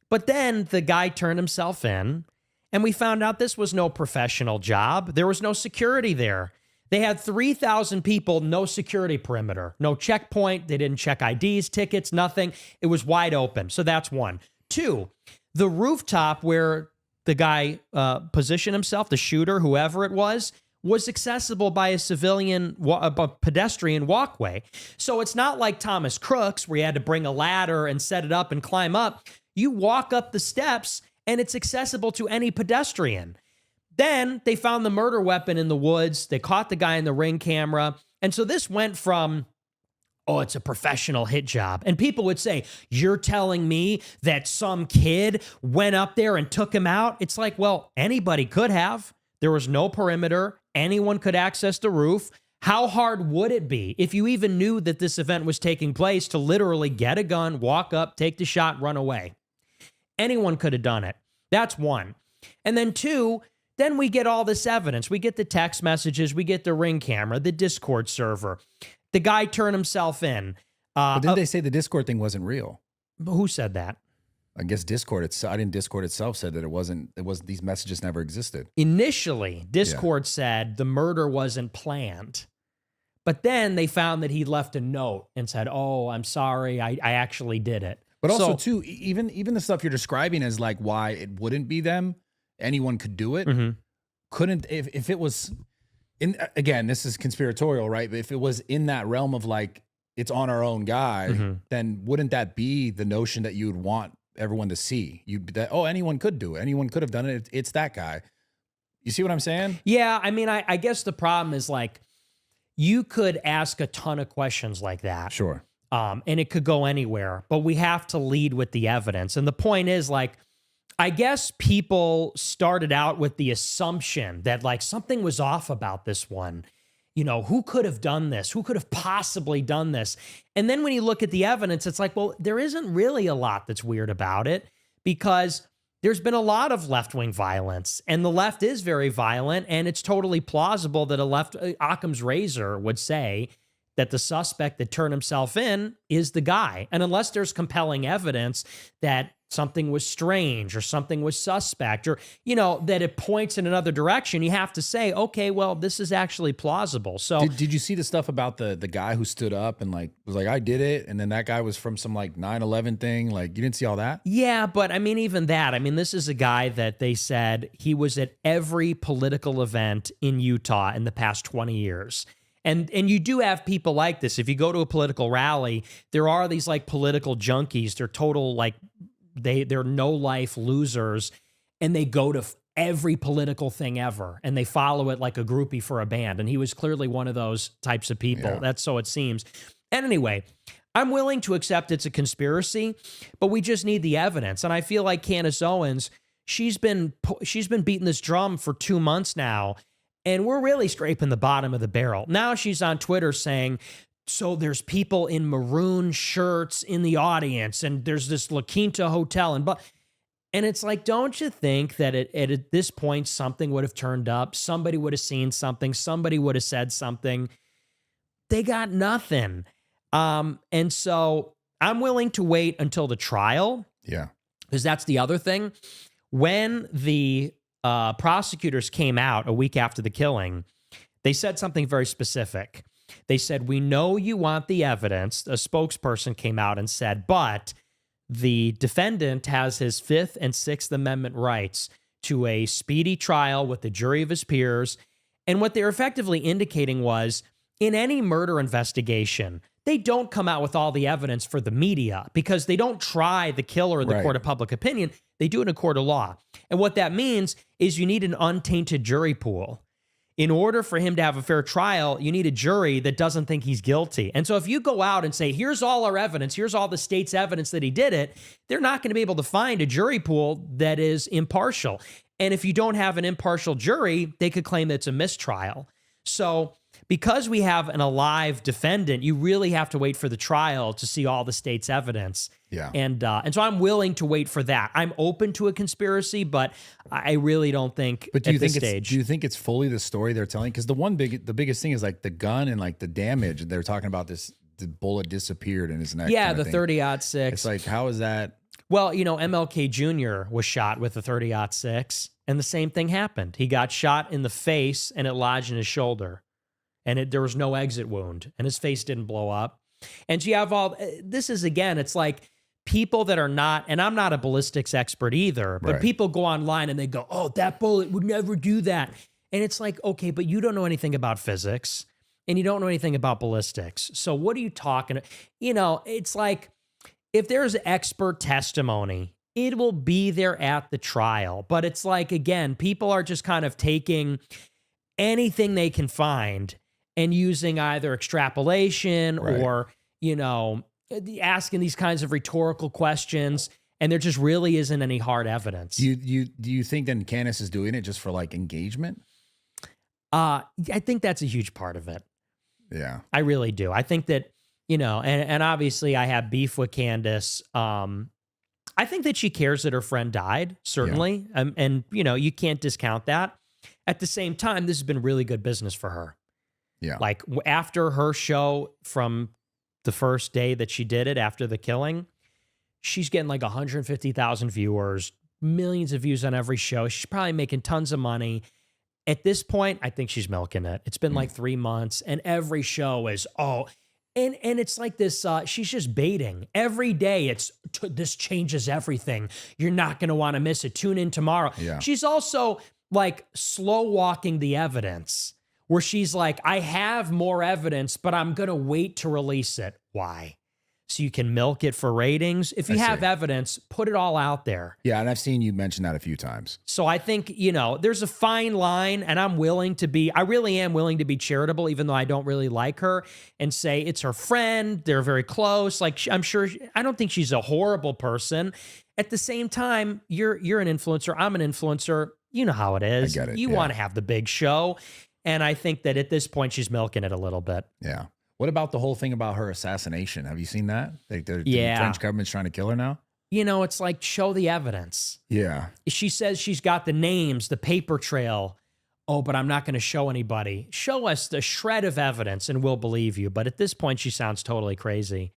But then the guy turned himself in, and we found out this was no professional job. There was no security there. They had 3,000 people, no security perimeter, no checkpoint. They didn't check IDs, tickets, nothing. It was wide open. So that's one. Two, the rooftop where the guy positioned himself, the shooter, whoever it was accessible by a civilian, a pedestrian walkway. So it's not like Thomas Crook's where you had to bring a ladder and set it up and climb up. You walk up the steps and it's accessible to any pedestrian. Then they found the murder weapon in the woods. They caught the guy in the Ring camera. And so this went from, oh, it's a professional hit job. And people would say, you're telling me that some kid went up there and took him out? It's like, well, anybody could have. There was no perimeter. Anyone could access the roof. How hard would it be if you even knew that this event was taking place to literally get a gun, walk up, take the shot, run away? Anyone could have done it. That's one. And then two, then we get all this evidence. We get the text messages. We get the Ring camera, the Discord server. The guy turned himself in. But didn't they say the Discord thing wasn't real? Who said that? I guess Discord itself said that these messages never existed. Initially, Discord said the murder wasn't planned. But then they found that he left a note and said, oh, I'm sorry, I actually did it. But also, too, even the stuff you're describing as like why it wouldn't be them, anyone could do it. Mm-hmm. Couldn't, if it was, again, this is conspiratorial, right? But if it was in that realm of like, it's on our own guy, mm-hmm. then wouldn't that be the notion that you would want everyone to see? Anyone could do it. Anyone could have done it. It's that guy. You see what I'm saying? Yeah. I mean, I guess the problem is like, you could ask a ton of questions like that. Sure. And it could go anywhere, but we have to lead with the evidence. And the point is like, I guess people started out with the assumption that like something was off about this one. You know, who could have done this? Who could have possibly done this? And then when you look at the evidence, it's like, well, there isn't really a lot that's weird about it because there's been a lot of left-wing violence, and the left is very violent, and it's totally plausible that Occam's razor would say that the suspect that turned himself in is the guy. And unless there's compelling evidence that something was strange or something was suspect or, that it points in another direction, you have to say, okay, well, this is actually plausible. So did you see the stuff about the guy who stood up and was like, I did it. And then that guy was from some 9/11 thing. Like, you didn't see all that? Yeah, but even that, this is a guy that they said he was at every political event in Utah in the past 20 years. And you do have people like this. If you go to a political rally, there are these political junkies. They're total they're no life losers, and they go to every political thing ever, and they follow it like a groupie for a band. And he was clearly one of those types of people. Yeah. That's so it seems. And anyway, I'm willing to accept it's a conspiracy, but we just need the evidence. And I feel like Candace Owens, she's been beating this drum for 2 months now, and we're really scraping the bottom of the barrel. Now she's on Twitter saying, so there's people in maroon shirts in the audience, and there's this La Quinta hotel, and it's like, don't you think that at this point something would have turned up, somebody would have seen something, somebody would have said something? They got nothing. And so I'm willing to wait until the trial. Yeah. Because that's the other thing. When the prosecutors came out a week after the killing, they said something very specific. They said, we know you want the evidence. A spokesperson came out and said, but the defendant has his Fifth and Sixth Amendment rights to a speedy trial with the jury of his peers. And what they're effectively indicating was, in any murder investigation, they don't come out with all the evidence for the media because they don't try the killer in the court of public opinion. They do it in a court of law. And what that means is you need an untainted jury pool. In order for him to have a fair trial, you need a jury that doesn't think he's guilty. And so if you go out and say, here's all our evidence, here's all the state's evidence that he did it, they're not going to be able to find a jury pool that is impartial. And if you don't have an impartial jury, they could claim that it's a mistrial. So because we have an alive defendant, you really have to wait for the trial to see all the state's evidence. Yeah. And so I'm willing to wait for that. I'm open to a conspiracy, but I really don't think But do you at this stage. Do you think it's fully the story they're telling? Because the biggest thing is the gun and the damage. They're talking about the bullet disappeared in his neck. Yeah, the 30-06. It's like, how is that? Well, MLK Jr. was shot with a 30-06, and the same thing happened. He got shot in the face, and it lodged in his shoulder. And there was no exit wound, and his face didn't blow up. And so you have this is, again, it's like people that are not, and I'm not a ballistics expert either, but people go online and they go, oh, that bullet would never do that. And it's like, okay, but you don't know anything about physics, and you don't know anything about ballistics. So what are you talking? It's like, if there's expert testimony, it will be there at the trial. But it's like, again, people are just kind of taking anything they can find and using either extrapolation or, asking these kinds of rhetorical questions, and there just really isn't any hard evidence. Do you think then Candace is doing it just for engagement? I think that's a huge part of it. Yeah. I really do. I think that, and obviously I have beef with Candace. I think that she cares that her friend died, certainly. Yeah. And you can't discount that. At the same time, this has been really good business for her. Yeah. After her show from the first day that she did it after the killing, she's getting 150,000 viewers, millions of views on every show. She's probably making tons of money. At this point, I think she's milking it. It's been 3 months, and every show is, and it's like this, she's just baiting. Every day it's, this changes everything. You're not going to want to miss it. Tune in tomorrow. Yeah. She's also slow walking the evidence, where she's like, I have more evidence, but I'm going to wait to release it. Why? So you can milk it for ratings. If you have evidence, put it all out there. Yeah, and I've seen you mention that a few times. So I think, there's a fine line, and I really am willing to be charitable, even though I don't really like her, and say it's her friend. They're very close. I'm sure, I don't think she's a horrible person. At the same time, you're an influencer. I'm an influencer. You know how it is. I get it. You want to have the big show. And I think that at this point, she's milking it a little bit. Yeah. What about the whole thing about her assassination? Have you seen that? The Yeah. French government's trying to kill her now? it's like, show the evidence. Yeah. She says she's got the names, the paper trail. Oh, but I'm not going to show anybody. Show us the shred of evidence and we'll believe you. But at this point, she sounds totally crazy.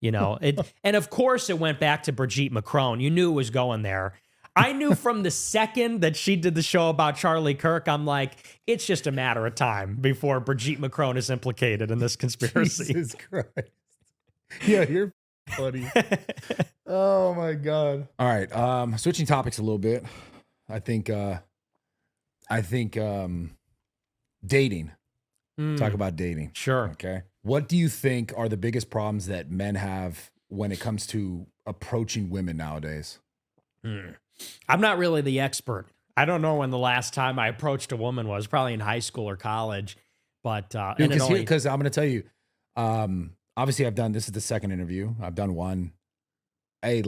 And of course it went back to Brigitte Macron. You knew it was going there. I knew from the second that she did the show about Charlie Kirk, I'm like, it's just a matter of time before Brigitte Macron is implicated in this conspiracy. Jesus Christ. Yeah, you're funny. Oh my God. All right. Switching topics a little bit. I think dating. Talk about dating. Sure. Okay. What do you think are the biggest problems that men have when it comes to approaching women nowadays? I'm not really the expert. I don't know when the last time I approached a woman was, probably in high school or college. But because I'm going to tell you, obviously this is the second interview. I've done one, a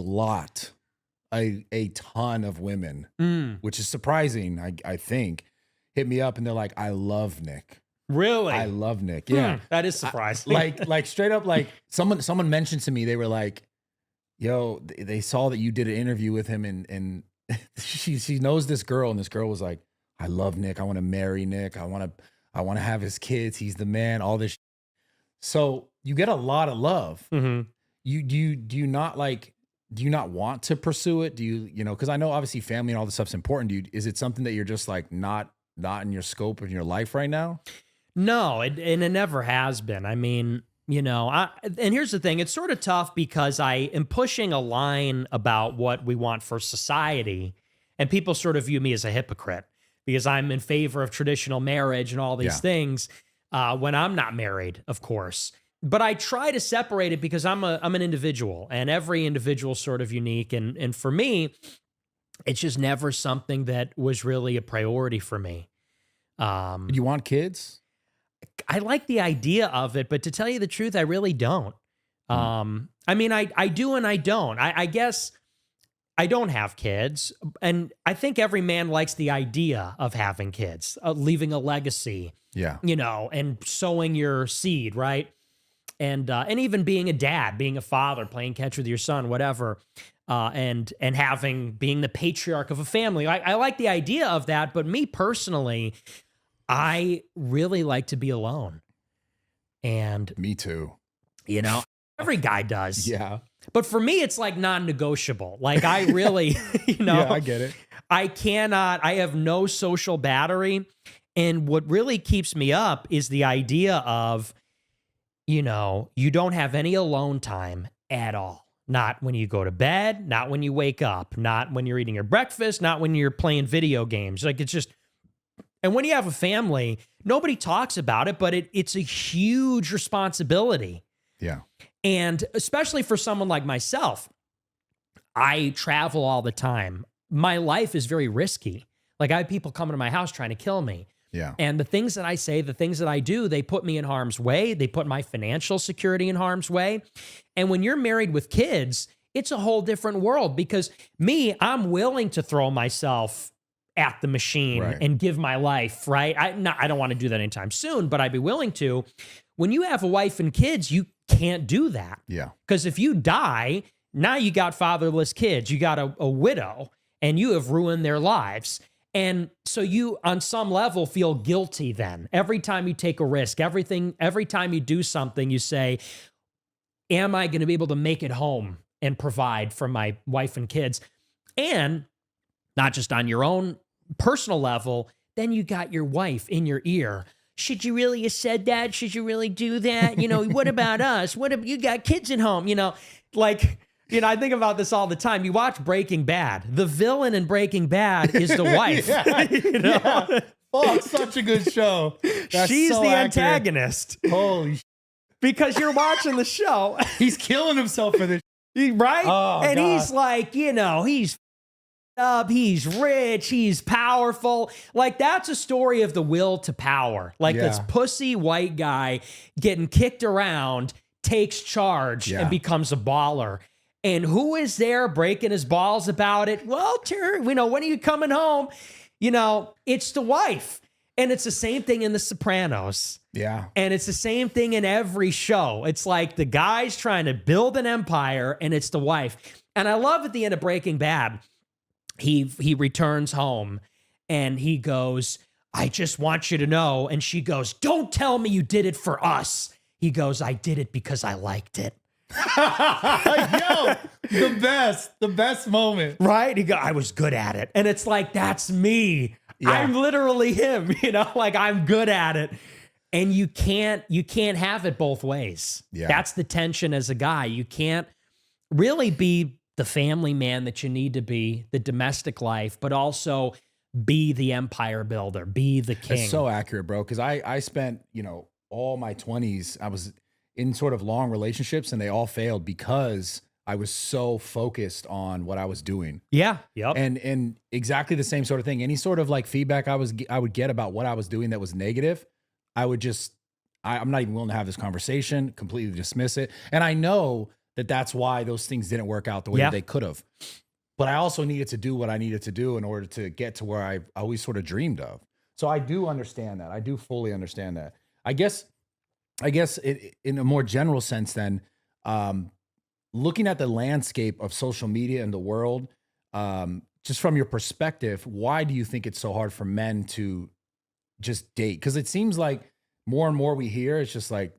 ton of women, which is surprising. I think hit me up and they're like, I love Nick. Really? I love Nick. Yeah. That is surprising. Like straight up, like someone mentioned to me, they were like, yo, they saw that you did an interview with him and she knows this girl, and this girl was like, I love Nick. I want to marry Nick. I want to have his kids. He's the man, all this. So you get a lot of love. Mm-hmm. Do you not want to pursue it? Do you know, because I know obviously family and all this stuff's important. Is it something that you're just like not in your scope of your life right now? No, and it never has been. I mean, and here's the thing. It's sort of tough because I am pushing a line about what we want for society, and people sort of view me as a hypocrite because I'm in favor of traditional marriage and all these things when I'm not married, of course. But I try to separate it because I'm an individual, and every individual is sort of unique. And for me, it's just never something that was really a priority for me. You want kids? I like the idea of it, but to tell you the truth, I really don't. I mean, I do and I don't. I guess I don't have kids, and I think every man likes the idea of having kids, leaving a legacy. Yeah. And sowing your seed, right? And even being a dad, being a father, playing catch with your son, whatever, and being the patriarch of a family. I like the idea of that, but me personally, I really like to be alone. And me too. Every guy does. Yeah. But for me, it's like non-negotiable. Like I really, Yeah, I get it. I have no social battery. And what really keeps me up is the idea of, you don't have any alone time at all. Not when you go to bed, not when you wake up, not when you're eating your breakfast, not when you're playing video games. Like it's just, and when you have a family, nobody talks about it, but it's a huge responsibility. Yeah. And especially for someone like myself, I travel all the time. My life is very risky. Like I have people coming to my house trying to kill me. Yeah. And the things that I say, the things that I do, they put me in harm's way. They put my financial security in harm's way. And when you're married with kids, it's a whole different world because I'm willing to throw myself at the machine and give my life, right? I don't want to do that anytime soon, but I'd be willing to. When you have a wife and kids, you can't do that. Yeah. Because if you die, now you got fatherless kids, you got a widow, and you have ruined their lives. And so you, on some level, feel guilty then. Every time you take a risk, every time you do something, you say, am I going to be able to make it home and provide for my wife and kids? And not just on your own personal level, then you got your wife in your ear. Should you really have said that? Should you really do that? What about us? What if you got kids at home? I think about this all the time. You watch Breaking Bad. The villain in Breaking Bad is the wife. Yeah. Oh, it's such a good show. She's so the antagonist. Holy because you're watching the show. He's killing himself for this. Right? Oh, and God. He's like, he's up, he's rich, he's powerful. Like that's a story of the will to power. Like this pussy white guy getting kicked around, takes charge and becomes a baller. And who is there breaking his balls about it? Walter, when are you coming home? It's the wife. And it's the same thing in The Sopranos. Yeah. And it's the same thing in every show. It's like the guy's trying to build an empire and it's the wife. And I love at the end of Breaking Bad, he returns home and he goes, I just want you to know. And she goes, don't tell me you did it for us. He goes, I did it because I liked it. Yo, the best moment. Right? He goes, I was good at it. And it's like, that's me. Yeah. I'm literally him, like I'm good at it. And you can't have it both ways. Yeah. That's the tension as a guy. You can't really be the family man that you need to be, the domestic life, but also be the empire builder, be the king. It's so accurate, bro. Because I spent, all my 20s, I was in sort of long relationships and they all failed because I was so focused on what I was doing. Yeah. Yep. And exactly the same sort of thing. Any sort of like feedback I would get about what I was doing that was negative, I'm not even willing to have this conversation, completely dismiss it. And I know that that's why those things didn't work out the way that they could have. But I also needed to do what I needed to do in order to get to where I always sort of dreamed of. So I do understand that. I do fully understand that. I guess in a more general sense then, looking at the landscape of social media and the world, just from your perspective, why do you think it's so hard for men to just date? Because it seems like more and more we hear, it's just like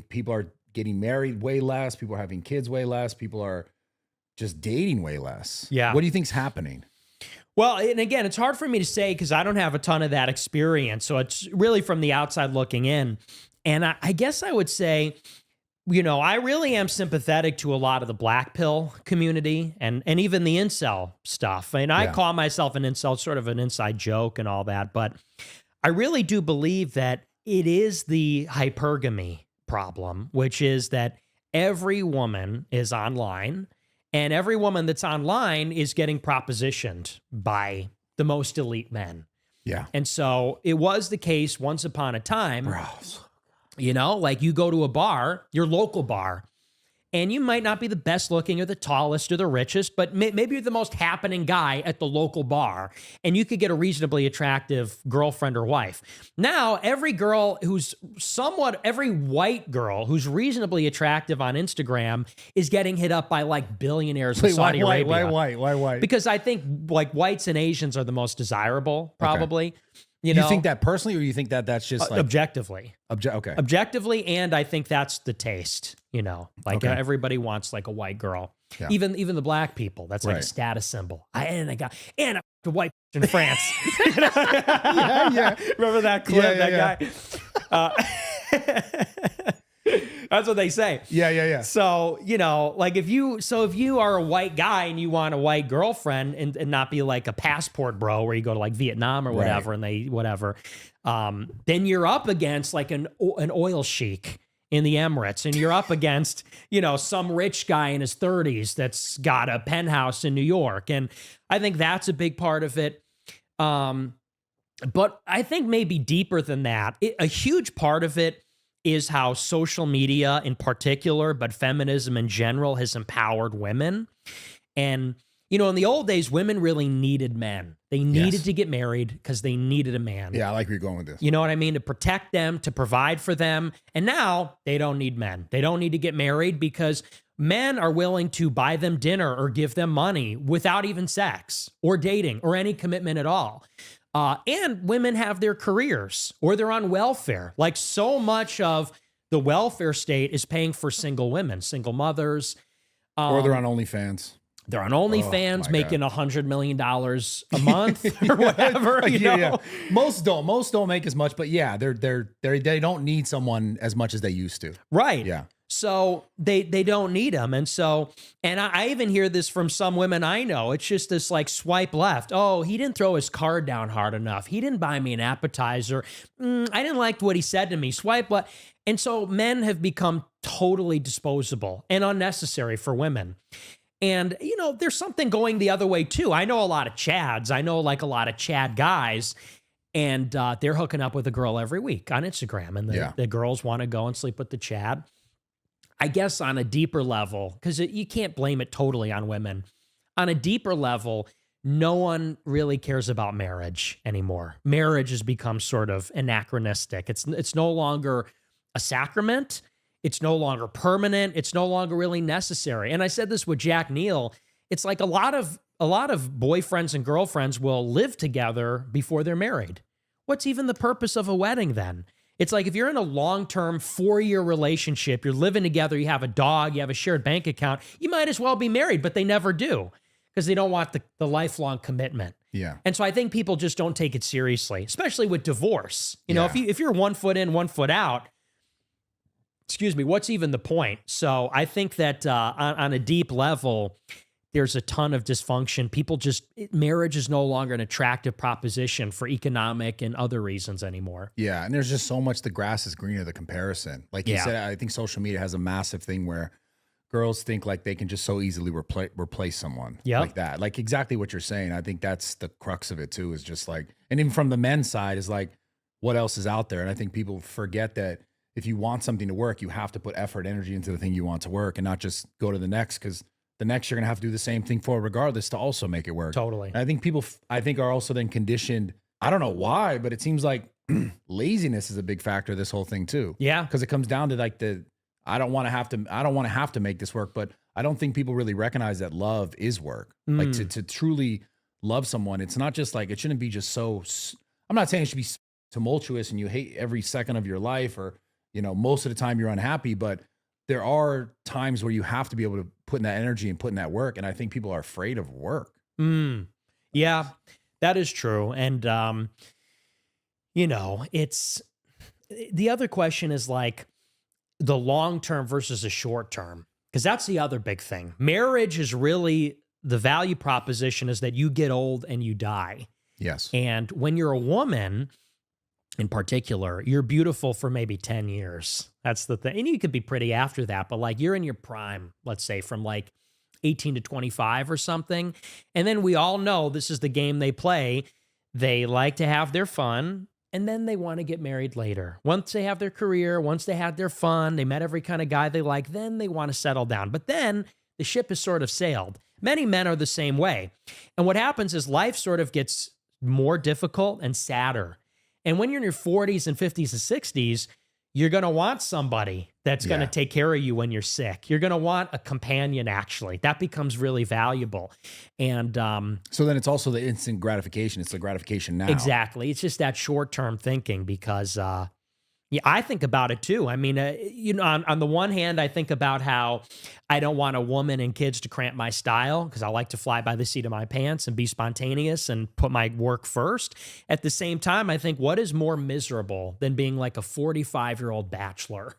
people are getting married way less, people are having kids way less, people are just dating way less. Yeah. What do you think's happening? Well, and again, it's hard for me to say because I don't have a ton of that experience. So it's really from the outside looking in. And I guess I would say, I really am sympathetic to a lot of the black pill community and even the incel stuff. And I call myself an incel, sort of an inside joke and all that. But I really do believe that it is the hypergamy problem, which is that every woman is online and every woman that's online is getting propositioned by the most elite men. Yeah. And so it was the case once upon a time, like you go to a bar, your local bar, and you might not be the best looking or the tallest or the richest, but maybe you're the most happening guy at the local bar, and you could get a reasonably attractive girlfriend or wife. Now, every white girl who's reasonably attractive on Instagram is getting hit up by like billionaires in Saudi Arabia. Why white? Because I think like whites and Asians are the most desirable, probably. Okay. You think that personally, or you think that that's just like objectively? Okay. Objectively, and I think that's the taste. Everybody wants like a white girl. Yeah. Even the black people. That's like a status symbol. I got a white in France. Yeah. Remember that clip? Guy. That's what they say. Yeah. So, if you are a white guy and you want a white girlfriend and not be like a passport bro where you go to like Vietnam or whatever then you're up against like an oil sheik in the Emirates, and you're up against, some rich guy in his 30s that's got a penthouse in New York. And I think that's a big part of it. But I think maybe deeper than that, a huge part of it is how social media in particular, but feminism in general, has empowered women. And, in the old days, women really needed men. They needed to get married because they needed a man. Yeah, I like where you're going with this. You know what I mean? To protect them, to provide for them. And now they don't need men. They don't need to get married because men are willing to buy them dinner or give them money without even sex or dating or any commitment at all. And women have their careers or they're on welfare. Like so much of the welfare state is paying for single women, single mothers. Or they're on OnlyFans. They're on OnlyFans making $100 million a month or whatever. You know? Yeah. Most don't make as much, but yeah, they don't need someone as much as they used to. Right. Yeah. So they don't need them. And I even hear this from some women I know. It's just this like swipe left. Oh, he didn't throw his card down hard enough. He didn't buy me an appetizer. I didn't like what he said to me. Swipe left. And so men have become totally disposable and unnecessary for women. And, there's something going the other way too. I know a lot of Chads. I know like a lot of Chad guys. And they're hooking up with a girl every week on Instagram. And the girls want to go and sleep with the Chad. I guess on a deeper level, because you can't blame it totally on women. On a deeper level, no one really cares about marriage anymore. Marriage has become sort of anachronistic. It's no longer a sacrament. It's no longer permanent. It's no longer really necessary. And I said this with Jack Neal, it's like a lot of boyfriends and girlfriends will live together before they're married. What's even the purpose of a wedding then? It's like if you're in a long-term 4-year relationship, you're living together, you have a dog, you have a shared bank account, you might as well be married, but they never do because they don't want the lifelong commitment. Yeah. And so I think people just don't take it seriously, especially with divorce. You know, if you're 1 foot in, 1 foot out, excuse me, what's even the point? So I think that on a deep level, there's a ton of dysfunction. Marriage is no longer an attractive proposition for economic and other reasons anymore. Yeah. And there's just so much the grass is greener, the comparison. Like you said, I think social media has a massive thing where girls think like they can just so easily replace someone like that. Like exactly what you're saying. I think that's the crux of it too, is just like, and even from the men's side is like, what else is out there? And I think people forget that if you want something to work, you have to put effort, energy into the thing you want to work and not just go to the next, because the next you're going to have to do the same thing for regardless to also make it work. Totally. And I think people, are also then conditioned. I don't know why, but it seems like laziness is a big factor of this whole thing too. Yeah. Because it comes down to like I don't want to have to make this work, but I don't think people really recognize that love is work. Like to truly love someone, it's not just like, it shouldn't be just so, I'm not saying it should be tumultuous and you hate every second of your life, or, you know, most of the time you're unhappy, but there are times where you have to be able to put in that energy and put in that work. And I think people are afraid of work. Yeah, that is true. And, you know, it's the other question is like the long-term versus the short-term, because that's the other big thing. Marriage is really the value proposition is that you get old and you die. Yes. And when you're a woman, in particular, you're beautiful for maybe 10 years. That's the thing. And you could be pretty after that, but like you're in your prime, let's say from like 18 to 25 or something. And then we all know this is the game they play. They like to have their fun and then they want to get married later. Once they have their career, once they had their fun, they met every kind of guy they like, then they want to settle down. But then the ship has sort of sailed. Many men are the same way. And what happens is life sort of gets more difficult and sadder. And when you're in your 40s and 50s and 60s, you're going to want somebody that's going to take care of you when you're sick. You're going to want a companion, actually. That becomes really valuable. And so then it's also the instant gratification. It's the gratification now. Exactly. It's just that short-term thinking because, I think about it too. I mean, you know, on the one hand, I think about how I don't want a woman and kids to cramp my style because I like to fly by the seat of my pants and be spontaneous and put my work first. At the same time, I think what is more miserable than being like a 45-year-old bachelor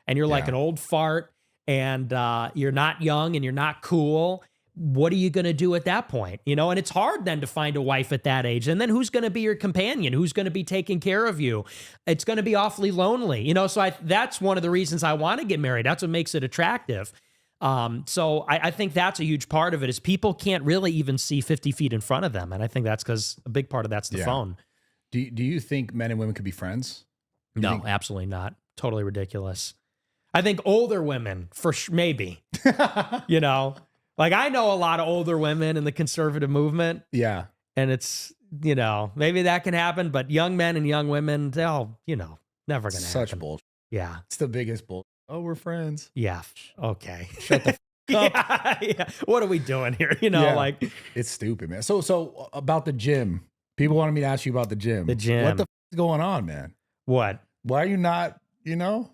and you're like an old fart and you're not young and you're not cool. What are you going to do at that point? You know, and it's hard then to find a wife at that age. And then who's going to be your companion? Who's going to be taking care of you? It's going to be awfully lonely, you know? So that's one of the reasons I want to get married. That's what makes it attractive. So I think that's a huge part of it is people can't really even see 50 feet in front of them. And I think that's because a big part of that's the phone. Do you think men and women could be friends? No, absolutely not. Totally ridiculous. I think older women for maybe, you know, like I know a lot of older women in the conservative movement. Yeah. And it's, you know, maybe that can happen, but young men and young women, they'll, you know, never going to happen. Such bullshit. Yeah. It's the biggest bullshit. Oh, we're friends. Yeah. Okay. Shut the up. Yeah. What are we doing here? You know, like it's stupid, man. So about the gym, people wanted me to ask you about the gym. The gym. What the is going on, man? What? Why are you not, you know?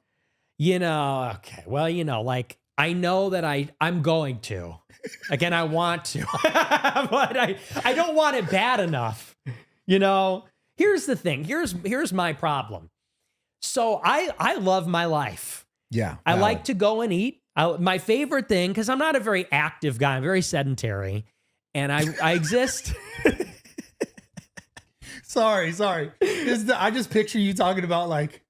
You know, okay. Well, you know, like I know that I'm going to. Again, I want to, but I don't want it bad enough. You know, here's the thing. Here's my problem. So I love my life. Yeah. I like to go and eat. My favorite thing, because I'm not a very active guy. I'm very sedentary. And I exist. Sorry. I just picture you talking about like,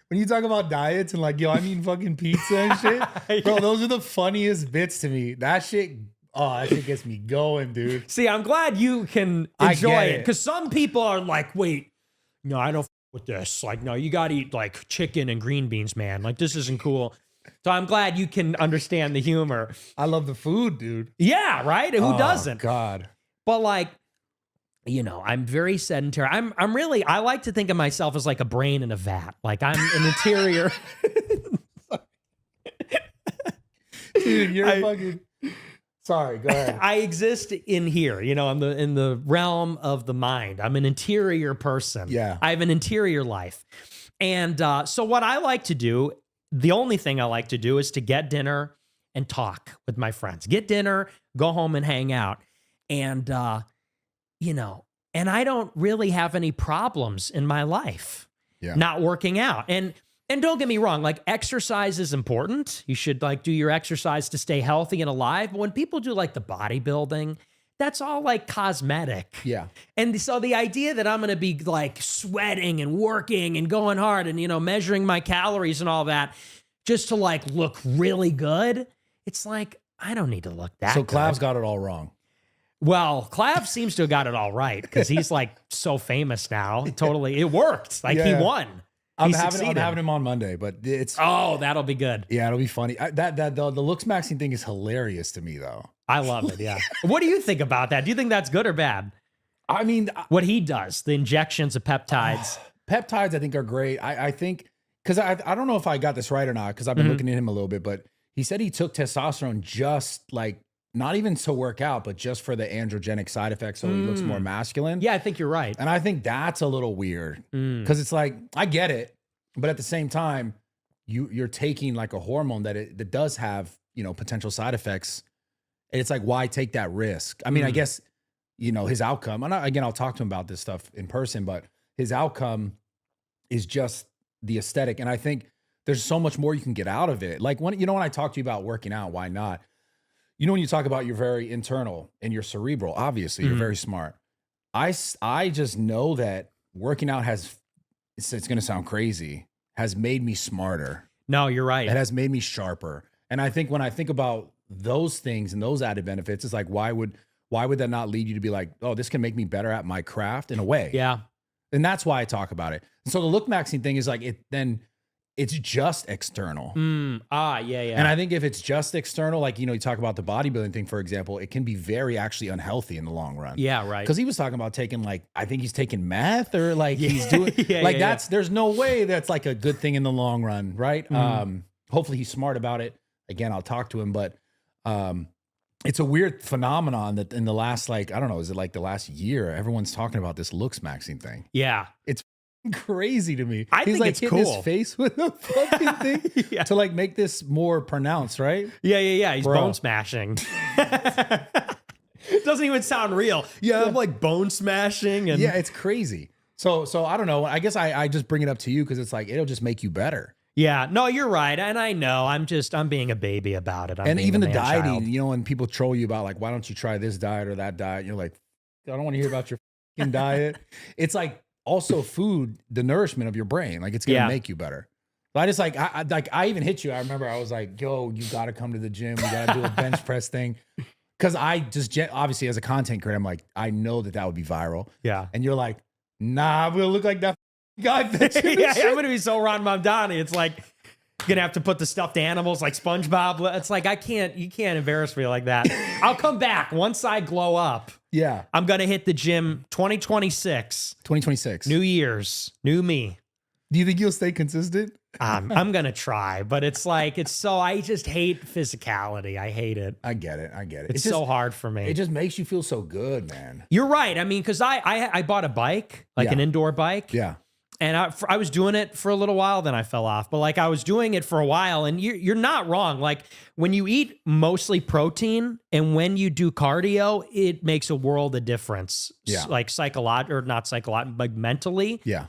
when you talk about diets and like, yo, I'm eating fucking pizza and shit, bro, those are the funniest bits to me. That shit gets me going, dude. See, I'm glad you can enjoy it. Because some people are like, wait, no, I don't with this. Like, no, you got to eat like chicken and green beans, man. Like, this isn't cool. So I'm glad you can understand the humor. I love the food, dude. Yeah, right? Who doesn't? God. But like, you know, I'm very sedentary. I'm really, I like to think of myself as like a brain in a vat. Like I'm an interior. Dude, you're fucking. Sorry, go ahead. I exist in here, you know, in the realm of the mind. I'm an interior person. Yeah. I have an interior life. And so what I like to do, the only thing I like to do is to get dinner and talk with my friends. Get dinner, go home and hang out. And, you know, and I don't really have any problems in my life not working out. And don't get me wrong, like exercise is important. You should like do your exercise to stay healthy and alive. But when people do like the bodybuilding, that's all like cosmetic. Yeah. And so the idea that I'm going to be like sweating and working and going hard and, you know, measuring my calories and all that just to like look really good. It's like, I don't need to look that good. So Clav's got it all wrong. Well, Clav seems to have got it all right because he's like so famous now. Totally. It worked. Like he won. I'm having him on Monday, but it's... Oh, that'll be good. Yeah, it'll be funny. The looks maxing thing is hilarious to me, though. I love it, yeah. What do you think about that? Do you think that's good or bad? I mean... What he does, the injections of peptides. Peptides, I think, are great. I think... Because I don't know if I got this right or not, because I've been looking at him a little bit, but he said he took testosterone just like... Not even to work out, but just for the androgenic side effects, so he looks more masculine. Yeah, I think you're right. And I think that's a little weird because it's like, I get it, but at the same time, you're taking like a hormone that does have, you know, potential side effects. And it's like, why take that risk? I mean, I guess, you know, his outcome, and again, I'll talk to him about this stuff in person, but his outcome is just the aesthetic. And I think there's so much more you can get out of it. Like when I talk to you about working out, why not? You know, when you talk about you're very internal and you're cerebral, obviously you're very smart. I just know that working out it's going to sound crazy, has made me smarter. No, you're right. It has made me sharper. And I think when I think about those things and those added benefits, it's like, why would that not lead you to be like, oh, this can make me better at my craft in a way? Yeah. And that's why I talk about it. And so the look maxing thing is like, it's just external. Yeah. And I think if it's just external, like, you know, you talk about the bodybuilding thing, for example, it can be very actually unhealthy in the long run. Yeah, right. Because he was talking about taking like, I think he's taking meth or like he's doing, there's no way that's like a good thing in the long run, right? Hopefully he's smart about it. Again, I'll talk to him, but it's a weird phenomenon that in the last, like, I don't know, is it like the last year, everyone's talking about this looks maxing thing. Yeah. It's crazy to me. I He's think like it's hitting cool. his face with a fucking thing to like make this more pronounced, right? Yeah. He's bone smashing. It doesn't even sound real. Yeah, I'm like bone smashing. And yeah, it's crazy. So I don't know. I guess I just bring it up to you because it's like, it'll just make you better. Yeah, no, you're right. And I know I'm being a baby about it. And even the dieting, you know, when people troll you about like, why don't you try this diet or that diet? You're like, I don't want to hear about your fucking diet. It's like, also food, the nourishment of your brain, like it's gonna make you better. But I just like I even hit you. I remember I was like, yo, you gotta come to the gym. We gotta do a bench press thing. Cause I just obviously as a content creator, I'm like, I know that would be viral. Yeah. And you're like, nah, I'm gonna look like that guy. Yeah, I'm gonna be so Ron Mamdani. It's like gonna have to put the stuffed animals like SpongeBob. It's like you can't embarrass me like that. I'll come back once I glow up. Yeah. I'm going to hit the gym 2026. 2026. New Year's, new me. Do you think you'll stay consistent? I'm going to try, but it's like, I just hate physicality. I hate it. I get it. It's so hard for me. It just makes you feel so good, man. You're right. I mean, because I bought a bike, like an indoor bike. Yeah. And I was doing it for a little while, then I fell off. But like I was doing it for a while, and you're not wrong. Like when you eat mostly protein and when you do cardio, it makes a world of difference. Yeah. Like not psychologically, but mentally. Yeah.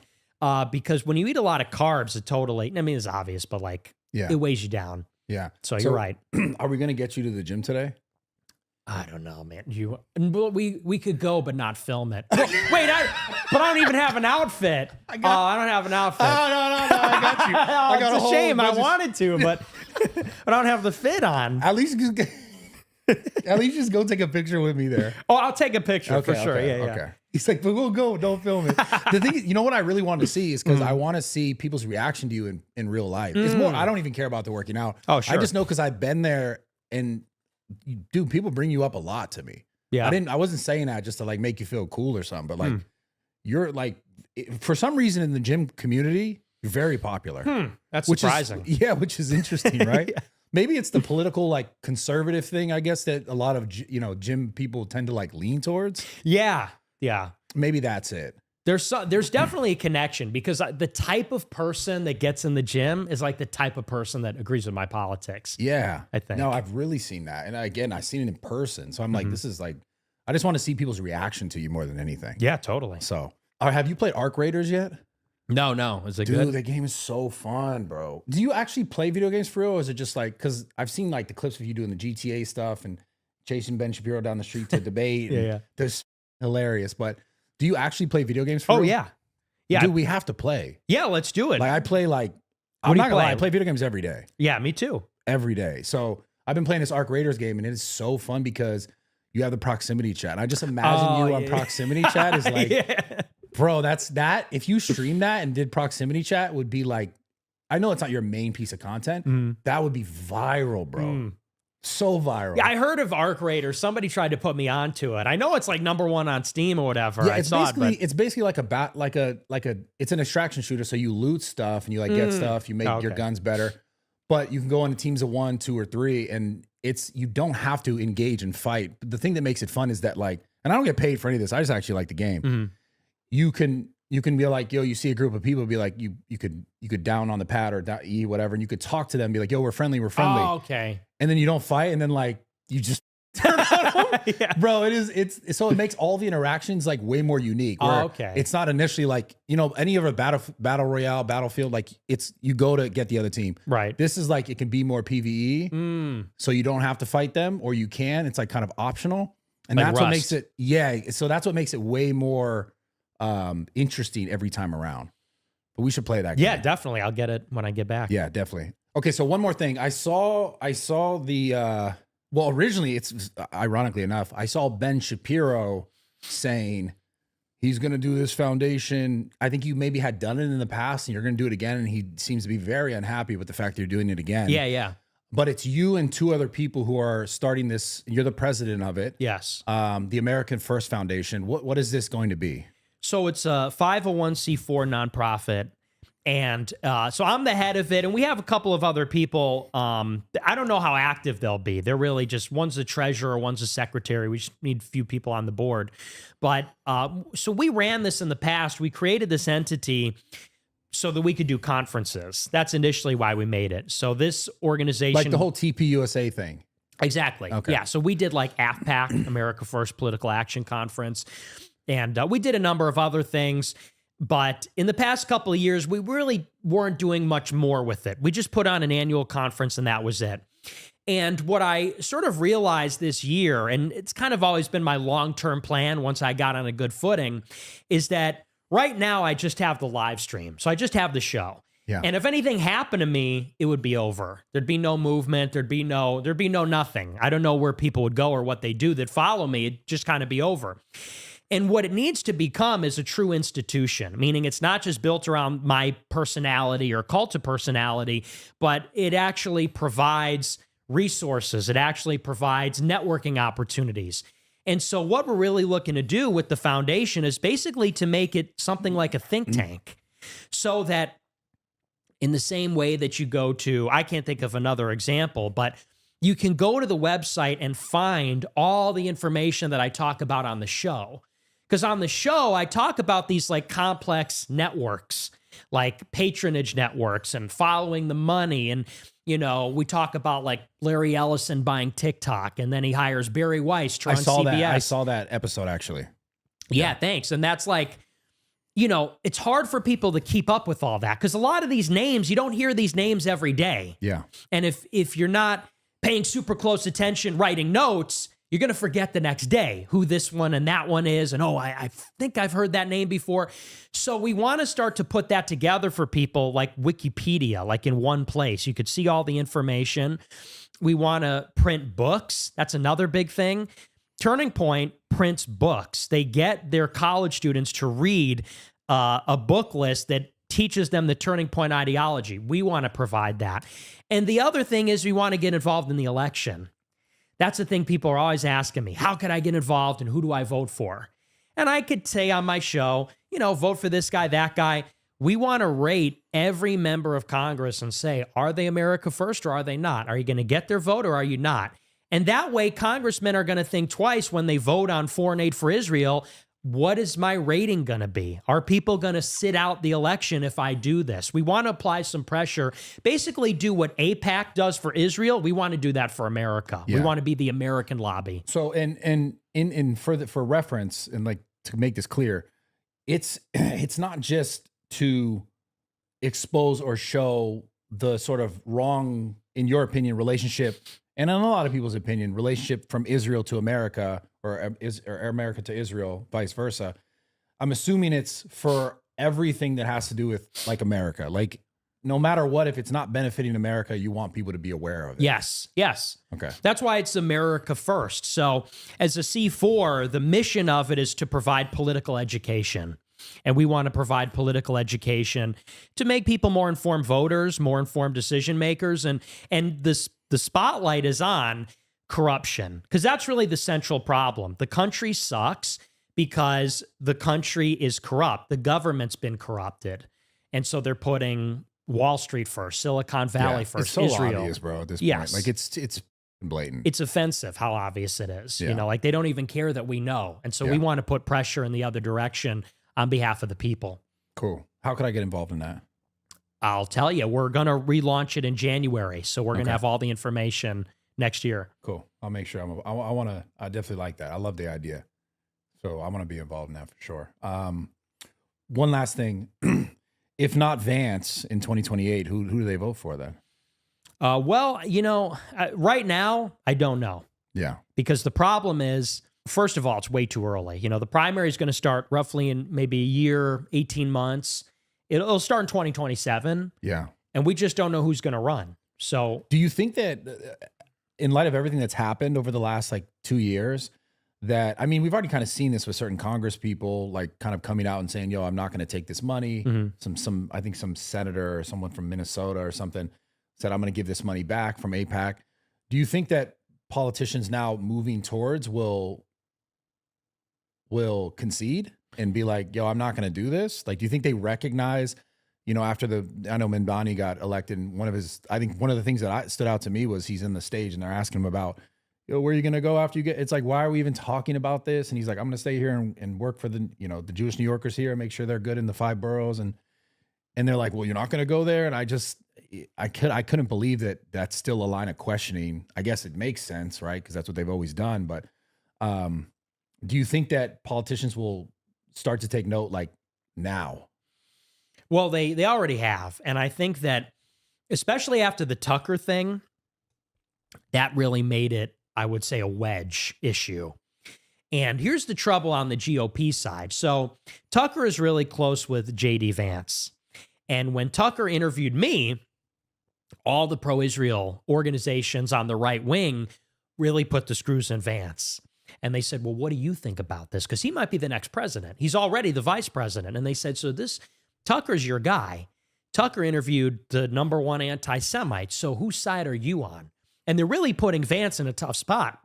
Because when you eat a lot of carbs, it totally, I mean, it's obvious, but like it weighs you down. Yeah. So you're right. Are we going to get you to the gym today? I don't know, man. We could go, but not film it. Wait, but I don't even have an outfit. I don't have an outfit. No, I got you. I got it's a shame. I wanted to, but I don't have the fit on. At least just go take a picture with me there. Oh, I'll take a picture for sure. Yeah. He's like, but we'll go. Don't film it. The thing is, you know what I really want to see is because I want to see people's reaction to you in real life. It's more, I don't even care about the working out. Oh, sure. I just know because I've been there and dude, people bring you up a lot to me. Yeah. I wasn't saying that just to like make you feel cool or something, but like you're like, for some reason in the gym community, you're very popular. That's surprising. Which is interesting, right? Maybe it's the political, like conservative thing, I guess, that a lot of, gym people tend to like lean towards. Yeah. Maybe that's it. There's definitely a connection because the type of person that gets in the gym is like the type of person that agrees with my politics. Yeah. I think. No, I've really seen that. And again, I've seen it in person. So I'm like, this is like, I just want to see people's reaction to you more than anything. Yeah, totally. So, have you played Arc Raiders yet? No. Is it good? Dude, the game is so fun, bro. Do you actually play video games for real? Or is it just like, because I've seen like the clips of you doing the GTA stuff and chasing Ben Shapiro down the street to debate. Yeah. There's hilarious. But do you actually play video games for real? Yeah. Yeah. Dude, we have to play. Yeah, let's do it. Like I play like, What I'm do you not gonna lie, I play? play video games every day. Yeah, me too. Every day. So I've been playing this Arc Raiders game and it is so fun because you have the proximity chat. And I just imagine you on proximity chat is like, bro, that's that. If you stream that and did proximity chat would be like, I know it's not your main piece of content. That would be viral, bro. So viral. Yeah, I heard of Arc Raiders. Somebody tried to put me onto it. I know it's like #1 on Steam or whatever. Yeah, it's basically like it's an extraction shooter. So you loot stuff and you like get stuff, you make your guns better. But you can go into teams of 1, 2, or 3, and you don't have to engage and fight. But the thing that makes it fun is that like, and I don't get paid for any of this. I just actually like the game. You can be like, yo, you see a group of people, be like, you could down on the pad or down E, whatever, and you could talk to them, be like, yo, we're friendly. Oh, okay. And then you don't fight, and then like you just turn on them. Bro, it's so it makes all the interactions like way more unique. Where it's not initially like, any of a battle royale, battlefield, like you go to get the other team. Right. This is like, it can be more PvE. So you don't have to fight them, or you can. It's like kind of optional. And like that's Rust. what makes it, so that's what makes it way more interesting every time around. But we should play that game. Yeah, definitely. I'll get it when I get back. Yeah, definitely. Okay, so one more thing. I saw the well, originally, it's ironically enough, I saw Ben Shapiro saying he's going to do this foundation. I think you maybe had done it in the past and you're going to do it again. And he seems to be very unhappy with the fact that you're doing it again. Yeah. But it's you and 2 other people who are starting this. You're the president of it. Yes. The American First Foundation. What is this going to be? So it's a 501c4 nonprofit. And so I'm the head of it, and we have a couple of other people. I don't know how active they'll be. They're really just, one's the treasurer, one's the secretary. We just need a few people on the board. But so we ran this in the past. We created this entity so that we could do conferences. That's initially why we made it. So this organization, Like the whole TPUSA thing. Exactly. Okay. Yeah. So we did like AFPAC, America First Political Action Conference, and we did a number of other things. But in the past couple of years, we really weren't doing much more with it. We just put on an annual conference and that was it. And what I sort of realized this year, and it's kind of always been my long-term plan once I got on a good footing, is that right now I just have the live stream. So I just have the show. Yeah. And if anything happened to me, it would be over. There'd be no movement. There'd be no nothing. I don't know where people would go or what they do that follow me. It'd just kind of be over. And what it needs to become is a true institution, meaning it's not just built around my personality or cult of personality, but it actually provides resources. It actually provides networking opportunities. And so what we're really looking to do with the foundation is basically to make it something like a think tank, so that in the same way that you go to, I can't think of another example, but you can go to the website and find all the information that I talk about on the show. Because on the show, I talk about these like complex networks, like patronage networks and following the money. And, we talk about like Larry Ellison buying TikTok, and then he hires Barry Weiss to run CBS. I saw that episode, actually. Yeah, thanks. And that's like, it's hard for people to keep up with all that because a lot of these names, you don't hear these names every day. Yeah. And if you're not paying super close attention, writing notes, you're going to forget the next day who this one and that one is. And, I think I've heard that name before. So we want to start to put that together for people like Wikipedia, like in one place. You could see all the information. We want to print books. That's another big thing. Turning Point prints books. They get their college students to read a book list that teaches them the Turning Point ideology. We want to provide that. And the other thing is we want to get involved in the election. That's the thing people are always asking me. How could I get involved and who do I vote for? And I could say on my show, vote for this guy, that guy. We want to rate every member of Congress and say, are they America first or are they not? Are you going to get their vote or are you not? And that way, congressmen are going to think twice when they vote on foreign aid for Israel. What is my rating going to be? Are people going to sit out the election if I do this? We want to apply some pressure, basically do what AIPAC does for Israel. We want to do that for America. Yeah. We want to be the American lobby. So, for reference, and like to make this clear, it's not just to expose or show the sort of wrong, in your opinion, relationship, and in a lot of people's opinion, relationship from Israel to America, or America to Israel, vice versa. I'm assuming it's for everything that has to do with like America. Like no matter what, if it's not benefiting America, you want people to be aware of it. Yes. Okay. That's why it's America first. So as a C4, the mission of it is to provide political education. And we want to provide political education to make people more informed voters, more informed decision makers. And the spotlight is on corruption, because that's really the central problem. The country sucks because the country is corrupt. The government's been corrupted. And so they're putting Wall Street first, Silicon Valley first, it's so Israel. obvious, bro, at this Yes. point. Like it's blatant. It's offensive how obvious it is. Yeah. You know, like they don't even care that we know. And so we want to put pressure in the other direction on behalf of the people. Cool. How could I get involved in that? I'll tell you, we're going to relaunch it in January. So we're going to have all the information next year. Cool. I'll make sure I definitely like that. I love the idea. So I want to be involved in that for sure. One last thing. If not Vance in 2028, who do they vote for then? Well, you know, right now, I don't know. Yeah. Because the problem is, first of all, it's way too early. You know, the primary is going to start roughly in maybe a year, 18 months. It'll start in 2027. Yeah. And we just don't know who's going to run. So do you think that in light of everything that's happened over the last like 2 years, that, I mean, we've already kind of seen this with certain Congress people, like kind of coming out and saying, yo, I'm not going to take this money. Mm-hmm. I think some senator or someone from Minnesota or something said, I'm going to give this money back from AIPAC. Do you think that politicians now moving towards will concede and be like, yo, I'm not going to do this? Like, do you think they recognize, you know, after I know Mbani got elected, and I think one of the things that stood out to me was he's in the stage and they're asking him about, yo, where are you going to go after you get, it's like, why are we even talking about this? And he's like, I'm going to stay here and work for the Jewish New Yorkers here and make sure they're good in the 5 boroughs. And they're like, well, you're not going to go there. And I couldn't believe that that's still a line of questioning. I guess it makes sense, right? Because that's what they've always done. But do you think that politicians will start to take note like now? Well, they already have. And I think that especially after the Tucker thing, that really made it, I would say, a wedge issue. And here's the trouble on the GOP side. So Tucker is really close with J.D. Vance. And when Tucker interviewed me, all the pro-Israel organizations on the right wing really put the screws in Vance. And they said, well, what do you think about this? Because he might be the next president. He's already the vice president. And they said, so this Tucker's your guy. Tucker interviewed the #1 anti-Semite. So whose side are you on? And they're really putting Vance in a tough spot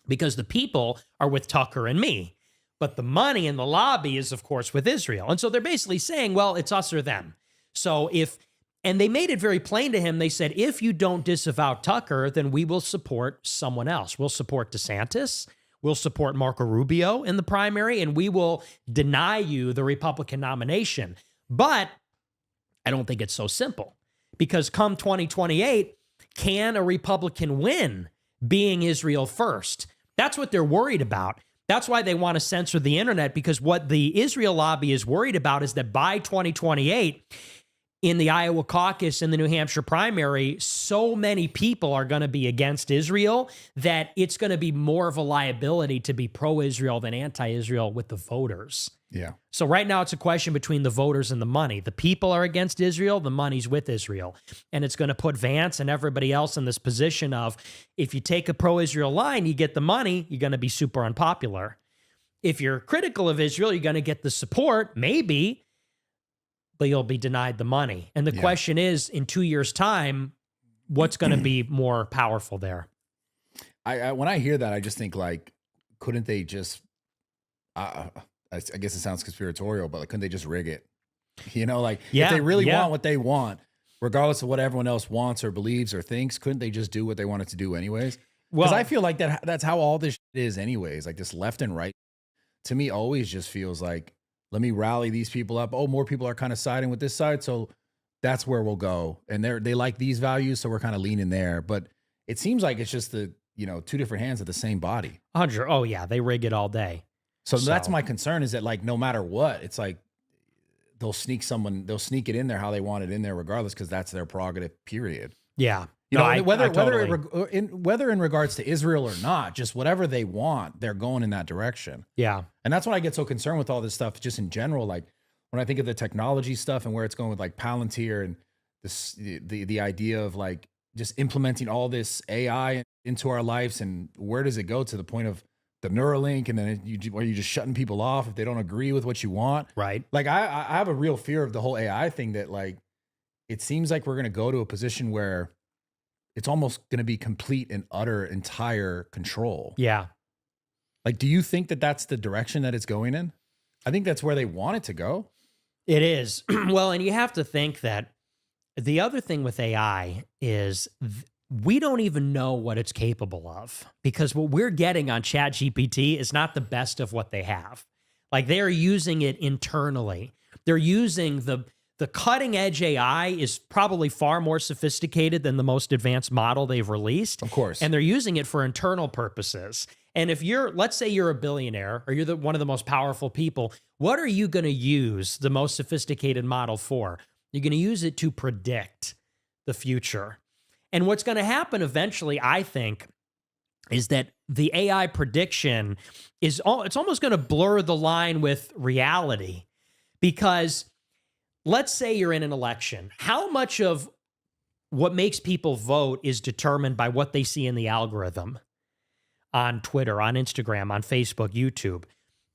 because the people are with Tucker and me. But the money and the lobby is, of course, with Israel. And so they're basically saying, well, it's us or them. So and they made it very plain to him. They said, if you don't disavow Tucker, then we will support someone else. We'll support DeSantis. We'll support Marco Rubio in the primary, and we will deny you the Republican nomination. But I don't think it's so simple, because come 2028, can a Republican win being Israel first? That's what they're worried about. That's why they want to censor the internet, because what the Israel lobby is worried about is that by 2028, in the Iowa caucus and the New Hampshire primary, so many people are going to be against Israel that it's going to be more of a liability to be pro-Israel than anti-Israel with the voters. Yeah. So right now it's a question between the voters and the money. The people are against Israel, the money's with Israel. And it's going to put Vance and everybody else in this position of, if you take a pro-Israel line, you get the money, you're going to be super unpopular. If you're critical of Israel, you're going to get the support, maybe, but you'll be denied the money. And the question is, in 2 years' time, what's going to be more powerful there? When I hear that, I just think, like, couldn't they just, I guess it sounds conspiratorial, but like, couldn't they just rig it? Like Yeah, if they really yeah. want what they want, regardless of what everyone else wants or believes or thinks, couldn't they just do what they wanted to do anyways? Because Well, I feel like that's how all this shit is anyways. Like this left and right, to me, always just feels like, let me rally these people up. Oh, more people are kind of siding with this side, so that's where we'll go. And they like these values, so we're kind of leaning there. But it seems like it's just the two different hands of the same body. 100. Oh yeah, they rig it all day. So that's my concern, is that like no matter what, it's like they'll sneak it in there how they want it in there regardless, because that's their prerogative, period. Yeah. Whether in regards to Israel or not, just whatever they want, they're going in that direction. Yeah. And that's why I get so concerned with all this stuff just in general. Like when I think of the technology stuff and where it's going with like Palantir and the idea of like just implementing all this AI into our lives, and where does it go to the point of the Neuralink, and then where you're just shutting people off if they don't agree with what you want. Right. Like I have a real fear of the whole AI thing, that like, it seems like we're going to go to a position where it's almost going to be complete and utter entire control. Yeah. Like, do you think that that's the direction that it's going in? I think that's where they want it to go. It is. Well, and you have to think that the other thing with AI is we don't even know what it's capable of, because what we're getting on ChatGPT is not the best of what they have. Like, they're using it internally. They're using the cutting edge AI is probably far more sophisticated than the most advanced model they've released. Of course. And they're using it for internal purposes. And if let's say you're a billionaire, or you're one of the most powerful people, what are you going to use the most sophisticated model for? You're going to use it to predict the future. And what's going to happen eventually, I think, is that the AI prediction it's almost going to blur the line with reality. Because let's say you're in an election. How much of what makes people vote is determined by what they see in the algorithm on Twitter, on Instagram, on Facebook, YouTube?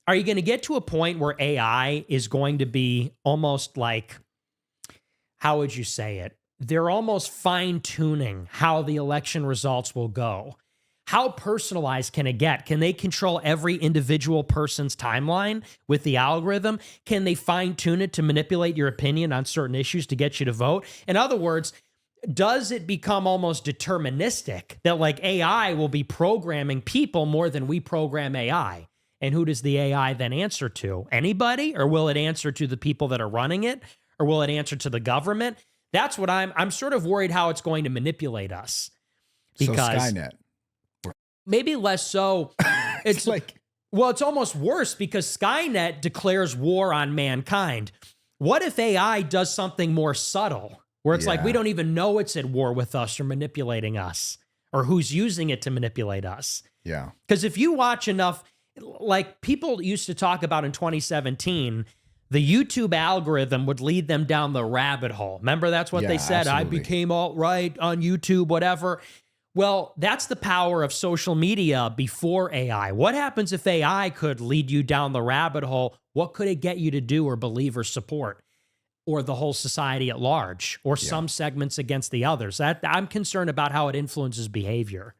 Are you going to get to a point where AI is going to be almost like, how would you say it? They're almost fine-tuning how the election results will go. How personalized can it get? Can they control every individual person's timeline with the algorithm? Can they fine-tune it to manipulate your opinion on certain issues to get you to vote? In other words, does it become almost deterministic that like AI will be programming people more than we program AI? And who does the AI then answer to? Anybody? Or will it answer to the people that are running it? Or will it answer to the government? That's what I'm sort of worried how it's going to manipulate us. Because so Skynet. Maybe less so. It's like, well, it's almost worse, because Skynet declares war on mankind. What if AI does something more subtle, where it's like we don't even know it's at war with us or manipulating us, or who's using it to manipulate us? Yeah. Because if you watch enough, like people used to talk about in 2017, the YouTube algorithm would lead them down the rabbit hole. Remember, that's what they said. Absolutely. I became alt-right on YouTube, whatever. Well, that's the power of social media before AI. What happens if AI could lead you down the rabbit hole? What could it get you to do or believe or support? Or the whole society at large, or some segments against the others? I'm concerned about how it influences behavior.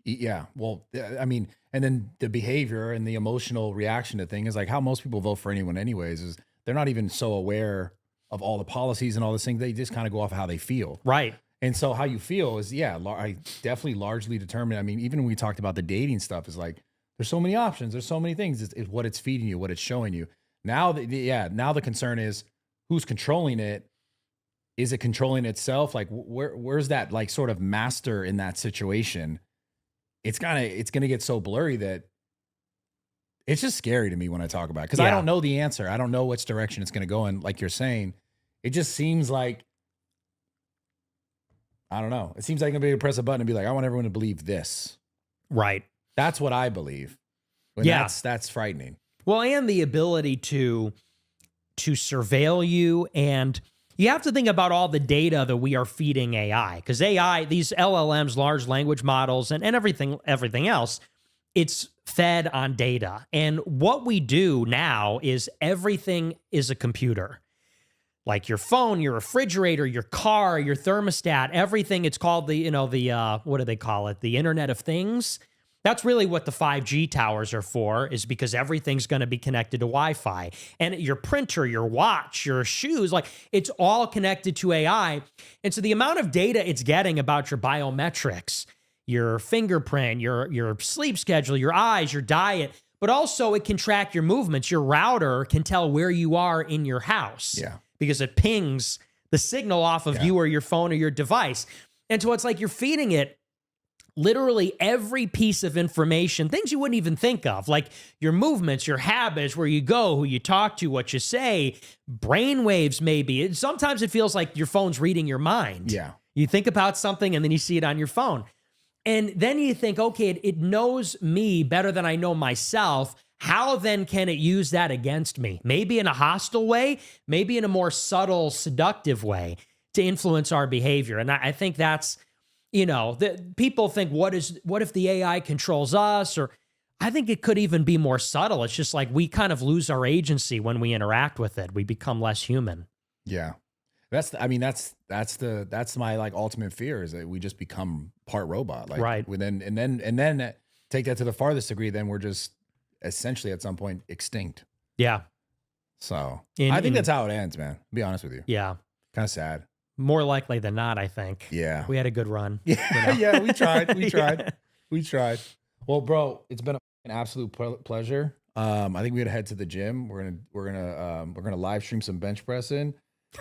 Yeah. Well, I mean, and then the behavior and the emotional reaction to things, like how most people vote for anyone anyways, is they're not even so aware of all the policies and all this thing. They just kind of go off of how they feel. Right. And so how you feel is, I definitely largely determine. I mean, even when we talked about the dating stuff, is like, there's so many options. There's so many things. It's what it's feeding you, what it's showing you. Now, now the concern is who's controlling it. Is it controlling itself? Like where's that like sort of master in that situation? It's going to get so blurry that it's just scary to me when I talk about it, because I don't know the answer. I don't know which direction it's going to go in. Like you're saying, it just seems like, I don't know. It seems like I'm going to press a button and be like, I want everyone to believe this. Right. That's what I believe. That's frightening. Well, and the ability to surveil you, and you have to think about all the data that we are feeding AI, because AI, these LLMs, large language models, and everything else, it's fed on data. And what we do now is everything is a computer. Like your phone, your refrigerator, your car, your thermostat, everything. It's called what do they call it? The Internet of Things. That's really what the 5G towers are for, is because everything's going to be connected to Wi-Fi. And your printer, your watch, your shoes, like it's all connected to AI. And so the amount of data it's getting about your biometrics, your fingerprint, your sleep schedule, your eyes, your diet, but also it can track your movements. Your router can tell where you are in your house because it pings the signal off of you or your phone or your device. And so it's like you're feeding it literally every piece of information, things you wouldn't even think of, like your movements, your habits, where you go, who you talk to, what you say, brain waves maybe. Sometimes it feels like your phone's reading your mind. Yeah. You think about something and then you see it on your phone. And then you think, okay, it knows me better than I know myself. How then can it use that against me? Maybe in a hostile way, maybe in a more subtle, seductive way to influence our behavior. And I think that's, people think, what if the AI controls us? Or I think it could even be more subtle. It's just like we kind of lose our agency when we interact with it. We become less human. Yeah. That's my like ultimate fear, is that we just become part robot. Like, right. And then take that to the farthest degree, then we're just essentially at some point extinct. Yeah. So I think that's how it ends, man. To be honest with you. Yeah. Kind of sad. More likely than not, I think. Yeah. We had a good run. Yeah. Yeah. We tried. We tried. Well, bro, it's been an absolute pleasure. I think we gotta head to the gym. We're gonna live stream some bench pressing.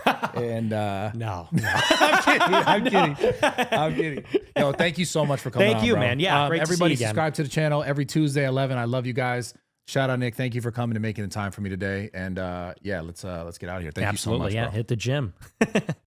And no. I'm kidding. Yo, thank you so much for coming on. Thank you, bro. man. Yeah, great everybody to see you again. subscribe to the channel every Tuesday 11. I love you guys. Shout out Nick. Thank you for coming and making the time for me today. And let's get out of here. Thank you so much. Absolutely, yeah. Bro. Hit the gym.